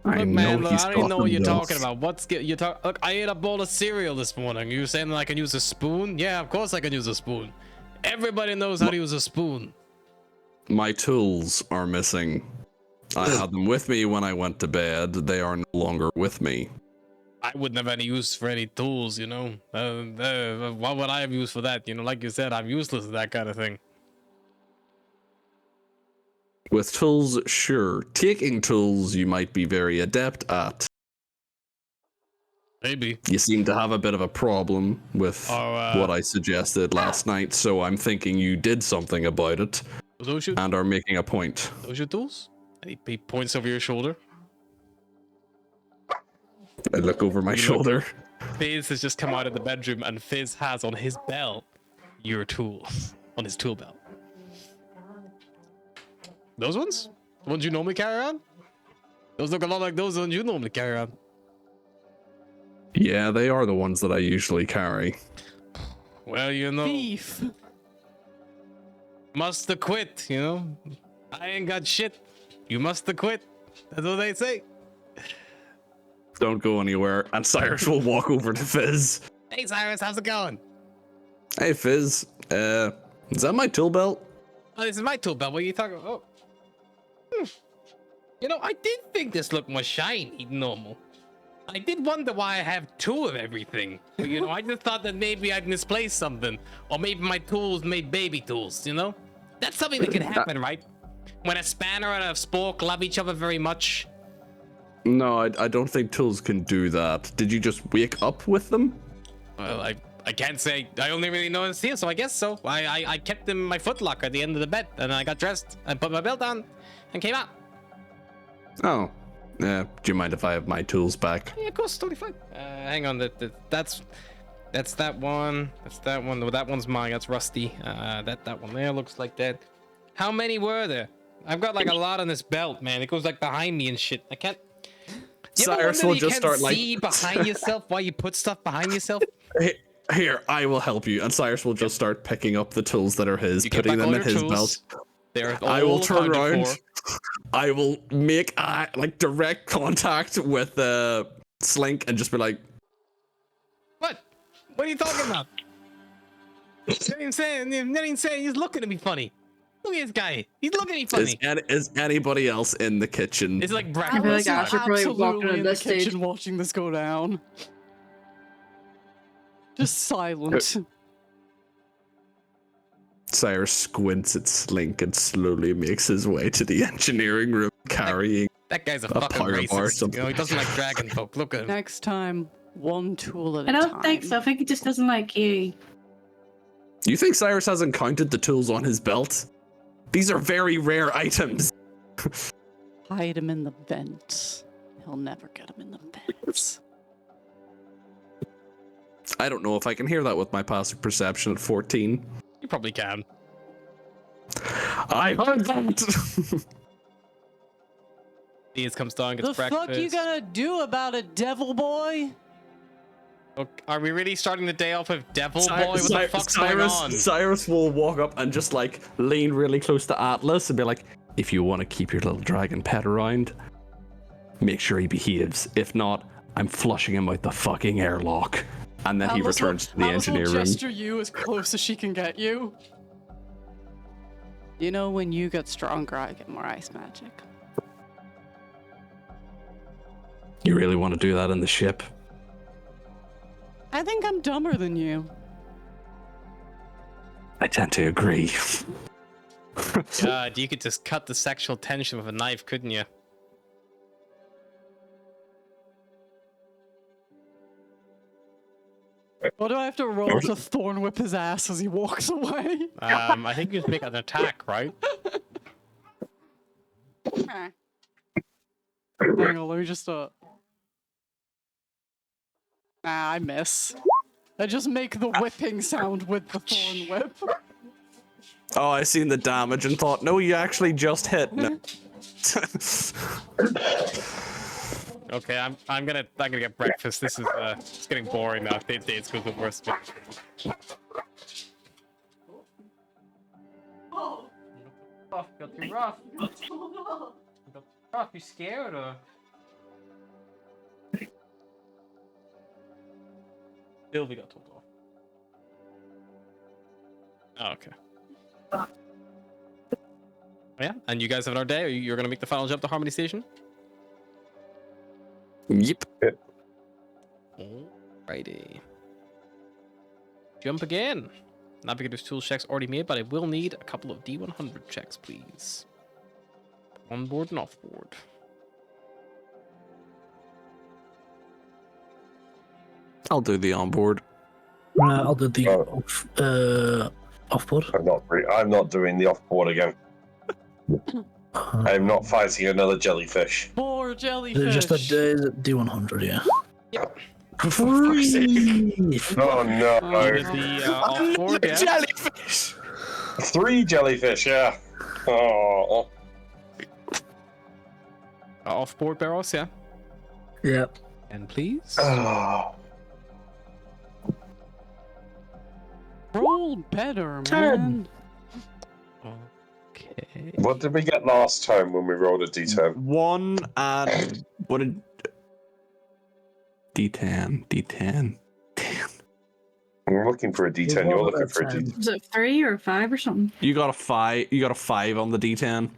Speaker 4: I
Speaker 1: Look,
Speaker 4: know
Speaker 1: man, look,
Speaker 4: he's
Speaker 1: I don't even know what you're talking
Speaker 4: about.
Speaker 1: about. Look, I ate a bowl of cereal this morning. You saying that I can use a spoon? Yeah, of course I can use a spoon. Everybody knows how to use a spoon.
Speaker 4: My tools are missing. I had them with me when I went to bed. They are no longer with me.
Speaker 1: I wouldn't have any use for any tools, you know. What would I have used for that? You know, like you said, I'm useless at that kind of thing.
Speaker 4: With tools, sure. Taking tools, you might be very adept at.
Speaker 1: Maybe.
Speaker 4: You seem to have a bit of a problem with what I suggested last night, so I'm thinking you did something about it
Speaker 1: Those your,
Speaker 4: and are making a point.
Speaker 1: those your tools? And he points over your shoulder.
Speaker 4: I look over my
Speaker 1: You look.
Speaker 4: shoulder.
Speaker 1: Fizz has just come out of the bedroom, and Fizz has on his belt your tools. On his tool belt. Those ones? The ones you normally carry around? Those look a lot like those ones you normally carry around.
Speaker 4: Yeah, they are the ones that I usually carry.
Speaker 1: Well, you know,
Speaker 2: Thief!
Speaker 1: must have quit, you know? I ain't got shit. You must have quit. That's what they say.
Speaker 4: Don't go anywhere. And Cyrus will walk over to Fizz.
Speaker 1: Hey, Cyrus, how's it going?
Speaker 4: Hey, Fizz. Is that my tool belt?
Speaker 1: Oh, this is my tool belt. What are you talking about? Oh. You know, I did think this looked more shiny than normal. I did wonder why I have 2 of everything. But, you know, I just thought that maybe I'd misplaced something. Or maybe my tools made baby tools, you know? That's something that can happen, right? When a spanner and a spork love each other very much.
Speaker 4: No, I don't think tools can do that. Did you just wake up with them?
Speaker 1: Well, I can't say. I only really know it's here, so I guess so. I kept them in my footlocker at the end of the bed, and I got dressed and put my belt on and came out.
Speaker 4: Oh. Do you mind if I have my tools back?
Speaker 1: Yeah, of course, totally fine. Hang on, that's that one. That's that one. No, that one's mine. That's Rusty. That one there looks like that. How many were there? I've got like a lot on this belt, man. It goes like behind me and shit. I can't. You ever
Speaker 4: Cyrus
Speaker 1: wonder
Speaker 4: will
Speaker 1: you
Speaker 4: just
Speaker 1: can't
Speaker 4: start like
Speaker 1: see behind yourself while you put stuff behind yourself?
Speaker 4: Here, I will help you. And Cyrus will just start picking up the tools that are his,
Speaker 1: You get
Speaker 4: putting
Speaker 1: back
Speaker 4: them
Speaker 1: all
Speaker 4: in
Speaker 1: your
Speaker 4: his
Speaker 1: tools.
Speaker 4: belt.
Speaker 1: They're all
Speaker 4: I will turn
Speaker 1: accounted
Speaker 4: around.
Speaker 1: for.
Speaker 4: I will make like direct contact with Slink and just be like,
Speaker 1: What? What are you talking about? Not even saying. He's looking at me funny. Look at this guy. He's looking at me funny.
Speaker 4: is anybody else in the kitchen?
Speaker 1: It's like
Speaker 8: I
Speaker 1: breakfast.
Speaker 8: feel like Ash are probably walking
Speaker 2: Absolutely
Speaker 8: at
Speaker 2: in the
Speaker 8: this stage.
Speaker 2: kitchen watching this go down. Just silent.
Speaker 4: Cyrus squints at Slink and slowly makes his way to the engineering room, carrying
Speaker 1: That guy's a
Speaker 4: a
Speaker 1: fucking
Speaker 4: power bar or
Speaker 1: racist.
Speaker 4: something.
Speaker 1: You know, he doesn't like dragon folk. Look at him.
Speaker 2: Next time, one tool at
Speaker 8: I
Speaker 2: a
Speaker 8: don't
Speaker 2: time.
Speaker 8: think so. I think he just doesn't like you.
Speaker 4: You think Cyrus hasn't counted the tools on his belt? These are very rare items.
Speaker 2: Hide him in the vents. He'll never get him in the vents.
Speaker 4: I don't know if I can hear that with my passive perception at 14.
Speaker 1: You probably can.
Speaker 4: I heard that!
Speaker 1: Diaz comes down, gets
Speaker 2: The
Speaker 1: breakfast.
Speaker 2: fuck you gonna do about it, devil boy?
Speaker 1: Okay, are we really starting the day off with Devil Boy? What the fuck's going on?
Speaker 4: Cyrus will walk up and just like lean really close to Atlas and be like, if you want to keep your little dragon pet around, make sure he behaves. If not, I'm flushing him out the fucking airlock. And then he returns to the engineer room.
Speaker 2: Gesture you as close as she can get you. You know, when you get stronger, I get more ice magic.
Speaker 4: You really want to do that in the ship?
Speaker 2: I think I'm dumber than you.
Speaker 4: I tend to agree.
Speaker 1: God, you could just cut the sexual tension with a knife, couldn't you?
Speaker 2: What do I have to roll to thorn whip his ass as he walks away?
Speaker 1: I think you just make an attack, right?
Speaker 2: Hang on, let me just Nah, I miss. I just make the whipping sound with the thorn whip.
Speaker 4: Oh, I seen the damage and thought, no, you actually just hit. No.
Speaker 1: Okay, I'm gonna get breakfast. This is it's getting boring now. Dates goes the worst. Oh, got too rough. Got too rough. You scared or? Sylvie got told off. Oh, okay. Oh, yeah, and you guys have another day? Or you're gonna make the final jump to Harmony Station?
Speaker 4: Yep.
Speaker 1: Alrighty. Jump again. Navigator's tools checks already made, but I will need a couple of D100 checks, please. On board and off board.
Speaker 4: I'll do the onboard.
Speaker 6: I'll do the off-board.
Speaker 3: I'm not doing the off-board again. I'm not fighting another jellyfish.
Speaker 2: More jellyfish.
Speaker 6: Just a D100, yeah.
Speaker 1: Yep.
Speaker 3: Oh no!
Speaker 1: The off board, yeah.
Speaker 4: Jellyfish!
Speaker 3: 3 jellyfish, yeah. Oh.
Speaker 1: Off board barrels, yeah.
Speaker 6: Yep.
Speaker 1: And please.
Speaker 3: Oh.
Speaker 2: Roll better,
Speaker 6: 10.
Speaker 2: man.
Speaker 1: Okay.
Speaker 3: What did we get last time when we rolled a d10?
Speaker 4: 1 and what did D10. Damn.
Speaker 3: I'm looking for a d10. You're looking for a d10.
Speaker 8: Was it 3 or 5 or something?
Speaker 4: You got a 5. You got a 5 on the D10.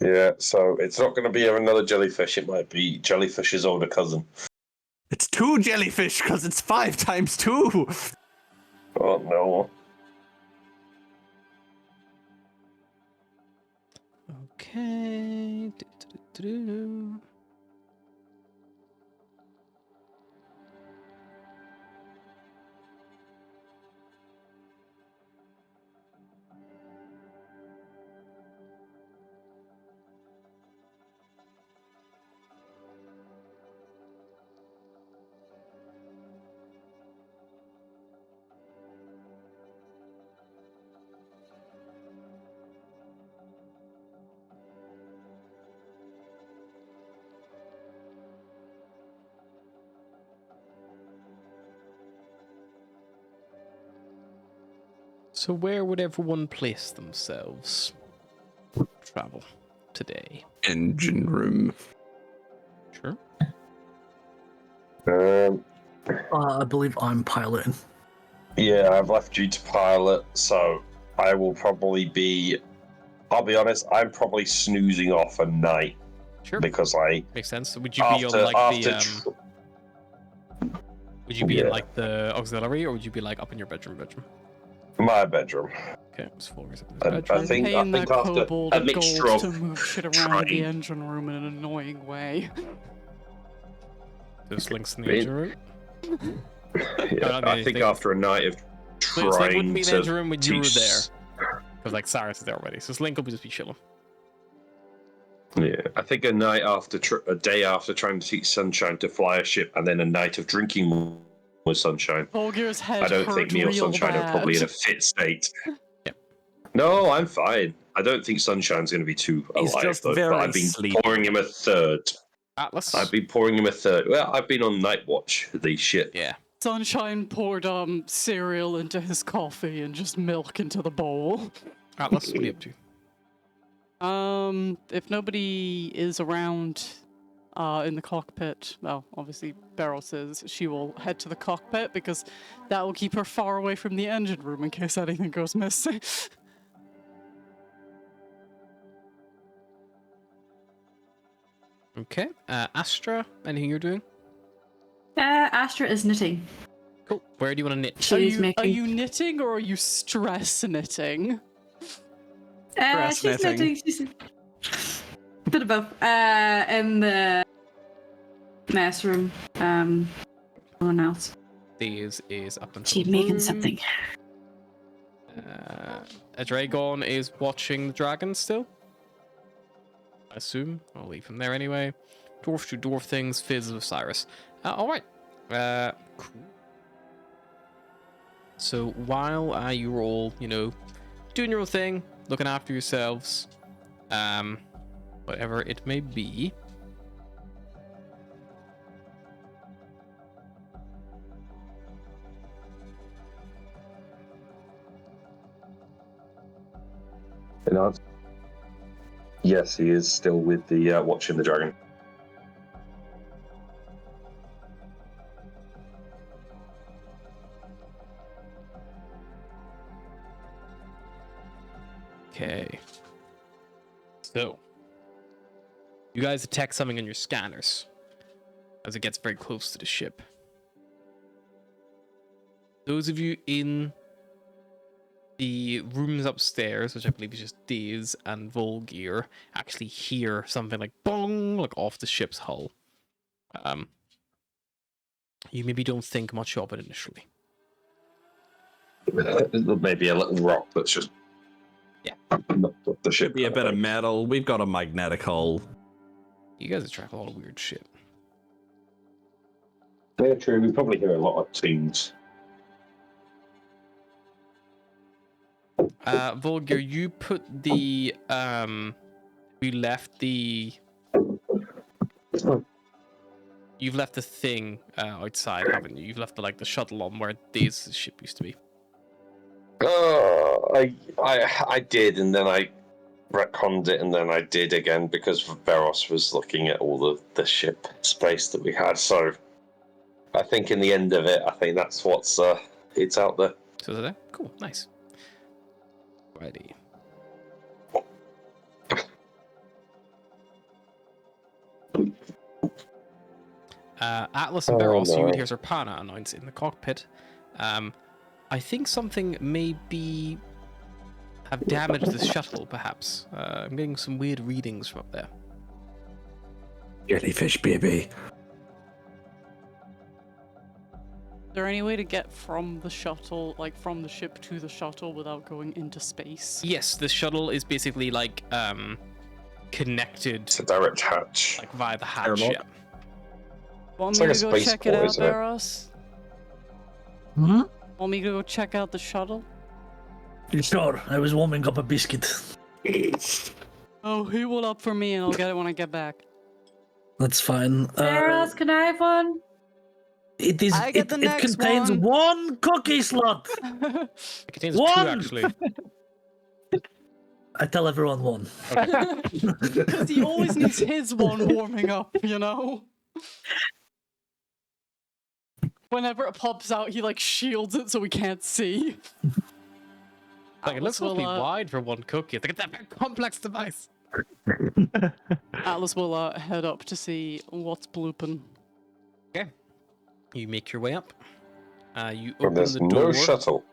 Speaker 3: Yeah, so it's not going to be another jellyfish. It might be jellyfish's older cousin.
Speaker 4: It's 2 jellyfish because it's 5 times 2.
Speaker 3: Oh no!
Speaker 1: Okay. Do-do-do-do. So where would everyone place themselves? Travel today.
Speaker 4: Engine room.
Speaker 1: Sure.
Speaker 6: I believe I'm piloting.
Speaker 3: Yeah, I've left you to pilot, so I will probably be. I'll be honest. I'm probably snoozing off a night
Speaker 1: Sure.
Speaker 3: because I.
Speaker 1: Makes sense. Would you be on like the would you be in
Speaker 3: Yeah.
Speaker 1: like the auxiliary, or would you be like up in your bedroom?
Speaker 3: My bedroom.
Speaker 1: Okay, it's 4 is in
Speaker 3: And
Speaker 1: his
Speaker 3: I
Speaker 1: bedroom.
Speaker 3: think
Speaker 2: Paying that
Speaker 3: after
Speaker 2: kobold
Speaker 3: a
Speaker 2: gold
Speaker 3: mixture of
Speaker 2: to move shit around in the
Speaker 3: trying-
Speaker 2: engine room in an annoying way.
Speaker 1: There's links in the
Speaker 3: Really?
Speaker 1: engine room.
Speaker 3: Yeah,
Speaker 1: not
Speaker 3: I think
Speaker 1: anything.
Speaker 3: after a night of
Speaker 1: Slink wouldn't
Speaker 3: trying
Speaker 1: be in the
Speaker 3: to
Speaker 1: engine room when you were
Speaker 3: teach-
Speaker 1: there. Because like Cyrus is there already. So Slink will just be chilling.
Speaker 3: Yeah, I think a day after trying to teach Sunshine to fly a ship, and then a night of drinking with Sunshine.
Speaker 2: Volgir's head
Speaker 3: I don't
Speaker 2: hurt
Speaker 3: think me or
Speaker 2: real
Speaker 3: Sunshine
Speaker 2: bad.
Speaker 3: are probably in a fit state.
Speaker 1: Yep.
Speaker 3: No, I'm fine. I don't think Sunshine's going to be too
Speaker 4: He's
Speaker 3: alive,
Speaker 4: just
Speaker 3: though.
Speaker 4: very
Speaker 3: But I've been
Speaker 4: sleepy.
Speaker 3: pouring him a third.
Speaker 1: Atlas.
Speaker 3: I've been pouring him a third. Well, I've been on night watch with these shit.
Speaker 1: Yeah.
Speaker 2: Sunshine poured cereal into his coffee and just milk into the bowl.
Speaker 1: Atlas, what are you up to?
Speaker 2: If nobody is around in the cockpit, well, obviously Beryl says she will head to the cockpit because that will keep her far away from the engine room in case anything goes missing.
Speaker 1: Okay. Astra, anything you're doing?
Speaker 8: Astra is knitting.
Speaker 1: Cool. Where do you want to knit?
Speaker 8: She's
Speaker 2: are
Speaker 8: making.
Speaker 2: you knitting or are you stress knitting?
Speaker 8: She's knitting. She's a bit of both. In the mess room. No one else.
Speaker 1: These is up until
Speaker 8: She's
Speaker 1: the
Speaker 8: making
Speaker 1: room.
Speaker 8: something.
Speaker 1: A Dragon is watching the dragon still. I assume. I'll leave him there anyway. Dwarf do dwarf things. Fizz with Cyrus. Alright. Cool. So while you're all, doing your own thing, looking after yourselves, whatever it may be.
Speaker 3: Yes, he is still with the watching the dragon.
Speaker 1: Okay. So, you guys detect something on your scanners as it gets very close to the ship. Those of you in the rooms upstairs, which I believe is just Daze and Volgir, actually hear something like bong, like off the ship's hull. You maybe don't think much of it initially.
Speaker 3: Maybe a little rock that's just knocked off the ship.
Speaker 4: Should be a bit of metal. We've got a magnetic hull.
Speaker 1: You guys attract a lot of weird shit.
Speaker 3: Yeah, true. We probably hear a lot of tunes.
Speaker 1: Volgir, you put the you've left the thing outside, haven't you? You've left the shuttle on where this ship used to be.
Speaker 3: I did, and then I retconned it, and then I did again because Veros was looking at all the ship space that we had. So I think in the end of it, I think that's what's it's out there.
Speaker 1: So is it there? Cool, nice. Righty. Atlas and Beros, you would hear Serpana announce in the cockpit. I think something may have damaged the shuttle, perhaps. I'm getting some weird readings from up there.
Speaker 4: Jellyfish baby.
Speaker 2: Is there any way to get from the shuttle, from the ship to the shuttle without going into space?
Speaker 1: Yes, the shuttle is basically connected.
Speaker 3: It's a direct hatch.
Speaker 1: Via the hatch,
Speaker 4: Airlock.
Speaker 1: yeah.
Speaker 2: Want
Speaker 3: It's
Speaker 2: me
Speaker 3: like
Speaker 2: to
Speaker 3: a
Speaker 2: go check it
Speaker 3: spaceport,
Speaker 2: out,
Speaker 3: isn't it?
Speaker 2: Beros?
Speaker 6: Hmm?
Speaker 2: Want me to go check out the shuttle?
Speaker 6: Sure, I was warming up a biscuit.
Speaker 2: Oh, heat one up for me and I'll get it when I get back.
Speaker 6: That's fine.
Speaker 8: Sarah's, can I have one?
Speaker 6: It is.
Speaker 2: I get
Speaker 6: It,
Speaker 2: the
Speaker 6: it
Speaker 2: next
Speaker 6: contains
Speaker 2: one.
Speaker 6: one cookie slot.
Speaker 1: It contains
Speaker 6: One!
Speaker 1: 2, actually.
Speaker 6: I tell everyone one.
Speaker 2: Because he always needs his one warming up, Whenever it pops out, he shields it so we can't see.
Speaker 1: It looks awfully wide for one cookie. It's a very complex device.
Speaker 2: Atlas will head up to see what's blooping.
Speaker 1: Okay. You make your way up. You
Speaker 3: And
Speaker 1: open
Speaker 3: there's
Speaker 1: the
Speaker 3: no
Speaker 1: door.
Speaker 3: shuttle.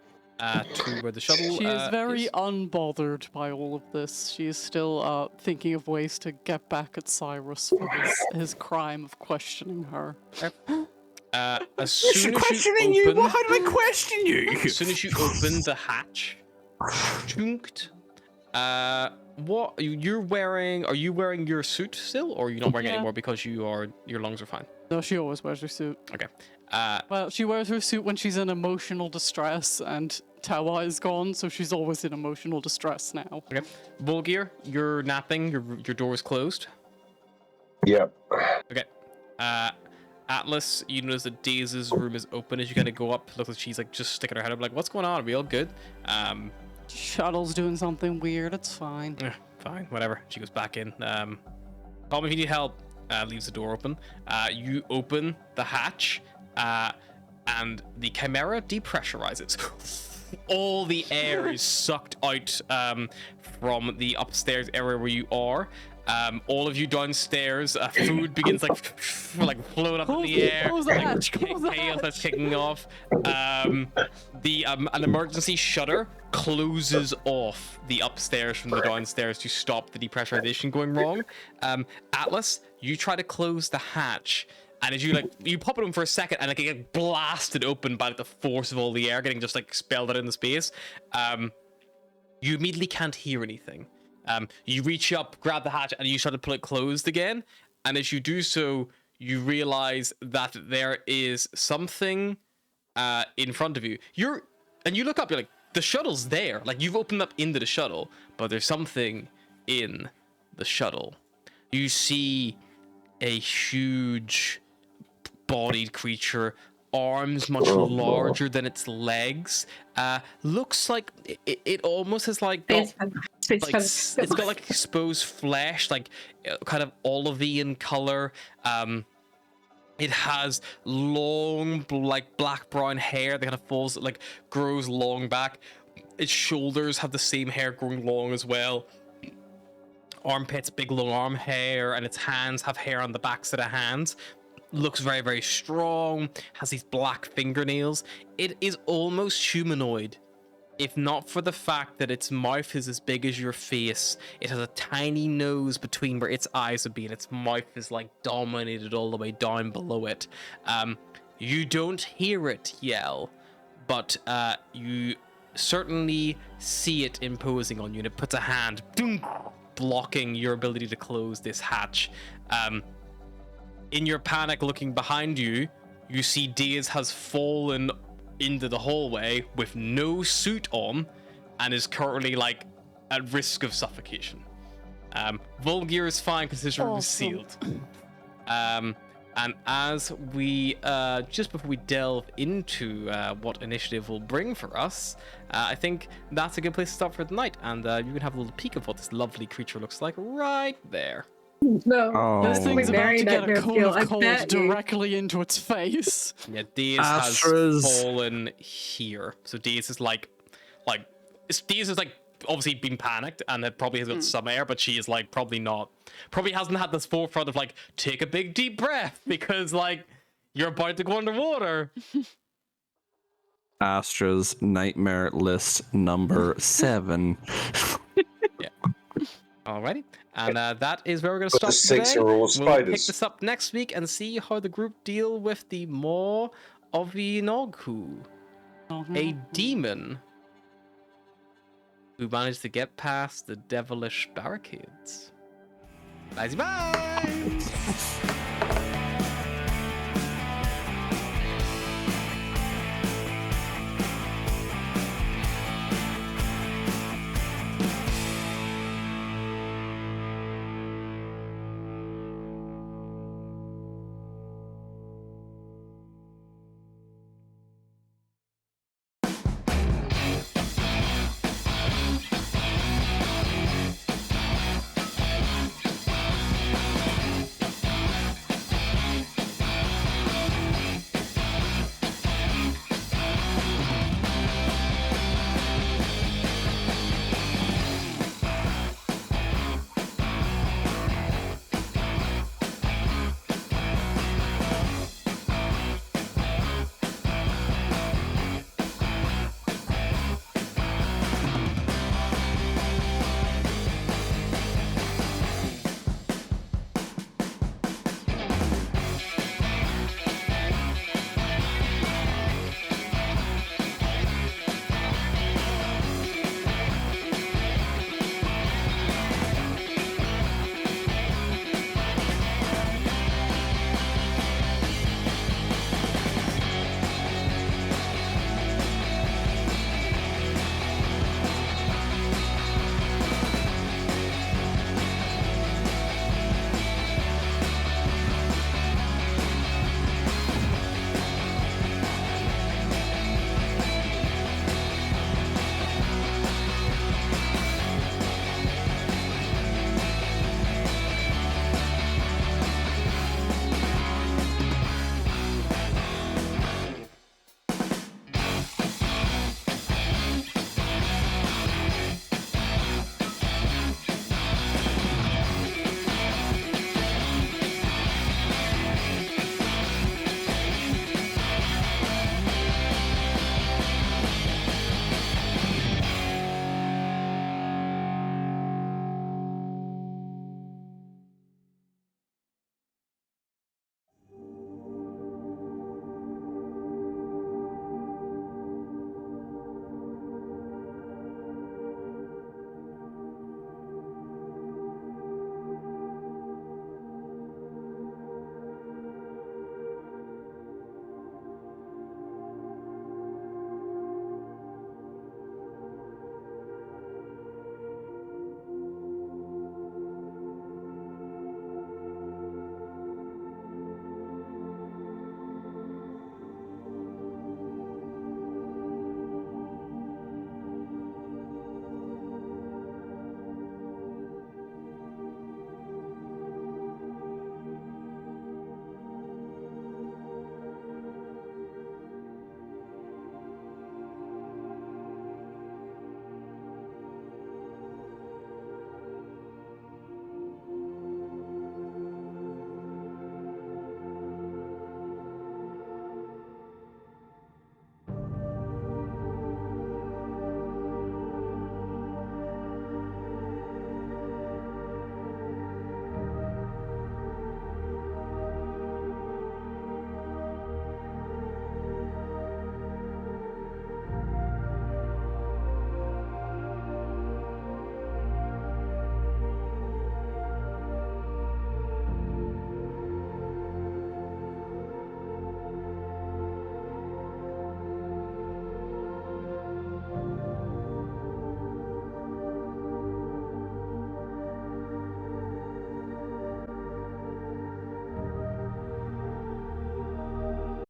Speaker 1: to where the shuttle
Speaker 2: She is very
Speaker 1: is.
Speaker 2: unbothered by all of this. She is still thinking of ways to get back at Cyrus for his crime of questioning her.
Speaker 1: As soon as you open,
Speaker 4: Well, how did I question you?
Speaker 1: as soon as you open the hatch, chunked, what you're wearing? Are you wearing your suit still, or are you not wearing it
Speaker 2: Yeah.
Speaker 1: anymore because your lungs are fine?
Speaker 2: No, she always wears her suit.
Speaker 1: Okay.
Speaker 2: Well, she wears her suit when she's in emotional distress, and Tawa is gone, so she's always in emotional distress now.
Speaker 1: Okay. Volgir, you're napping. Your door is closed.
Speaker 3: Yep.
Speaker 1: Okay. Atlas, you notice that Daisy's room is open as you kind of go up. Looks like she's like just sticking her head up, like, "What's going on? Are we all good?"
Speaker 2: Shuttle's doing something weird. It's fine.
Speaker 1: Fine, whatever. She goes back in. Call me if you need help. Leaves the door open. You open the hatch, and the Chimera depressurizes. All the air is sucked out from the upstairs area where you are. All of you downstairs, food begins like float up in the air.
Speaker 2: Close the hatch, close the
Speaker 1: Chaos
Speaker 2: hatch.
Speaker 1: that's kicking off. An emergency shutter closes off the upstairs from the downstairs to stop the depressurization going wrong. Atlas, you try to close the hatch, and as you pop it open for a second, and like it gets blasted open by the force of all the air getting just like expelled out into space. You immediately can't hear anything. You reach up, grab the hatch, and you start to pull it closed again. And as you do so, you realize that there is something in front of you. You look up, you're like, the shuttle's there. Like, you've opened up into the shuttle, but there's something in the shuttle. You see a huge bodied creature, arms much larger than its legs. Looks like it almost has like got, it's got like exposed flesh, like kind of olivey in color. It has long, like black brown hair that kind of falls, like grows long back. Its shoulders have the same hair growing long as well. Armpits, big long arm hair, and its hands have hair on the backs of the hands. Looks very, very strong, has these black fingernails. It is almost humanoid, if not for the fact that its mouth is as big as your face. It has a tiny nose between where its eyes would be, and its mouth is like dominated all the way down below it. You don't hear it yell, but you certainly see it imposing on you, and it puts a hand blocking your ability to close this hatch. In your panic looking behind you, you see Diaz has fallen into the hallway with no suit on and is currently like at risk of suffocation. Volgir is fine because his room is sealed. And as we just before we delve into what initiative will bring for us, I think that's a good place to start for the night, and you can have a little peek of what this lovely creature looks like right there.
Speaker 8: No,
Speaker 4: Oh.
Speaker 2: This thing's about
Speaker 8: Mary
Speaker 2: to get a
Speaker 8: Nightmare
Speaker 2: cone
Speaker 8: feel,
Speaker 2: of
Speaker 8: I
Speaker 2: cold
Speaker 8: bet you.
Speaker 2: directly into its face.
Speaker 1: Yeah, Diaz has
Speaker 4: Astras.
Speaker 1: fallen here. So Diaz is like Diaz is like obviously been panicked and it probably has got some air, but she is like probably hasn't had this forefront of like take a big deep breath because like you're about to go underwater.
Speaker 4: Astra's nightmare list number 7.
Speaker 1: Alrighty, and that is where we're going to
Speaker 3: But the
Speaker 1: stop today.
Speaker 3: 6-year-old
Speaker 1: We'll pick
Speaker 3: spiders.
Speaker 1: this up next week and see how the group deal with the Maw of Inoghu, a demon who managed to get past the devilish barricades. Bye bye.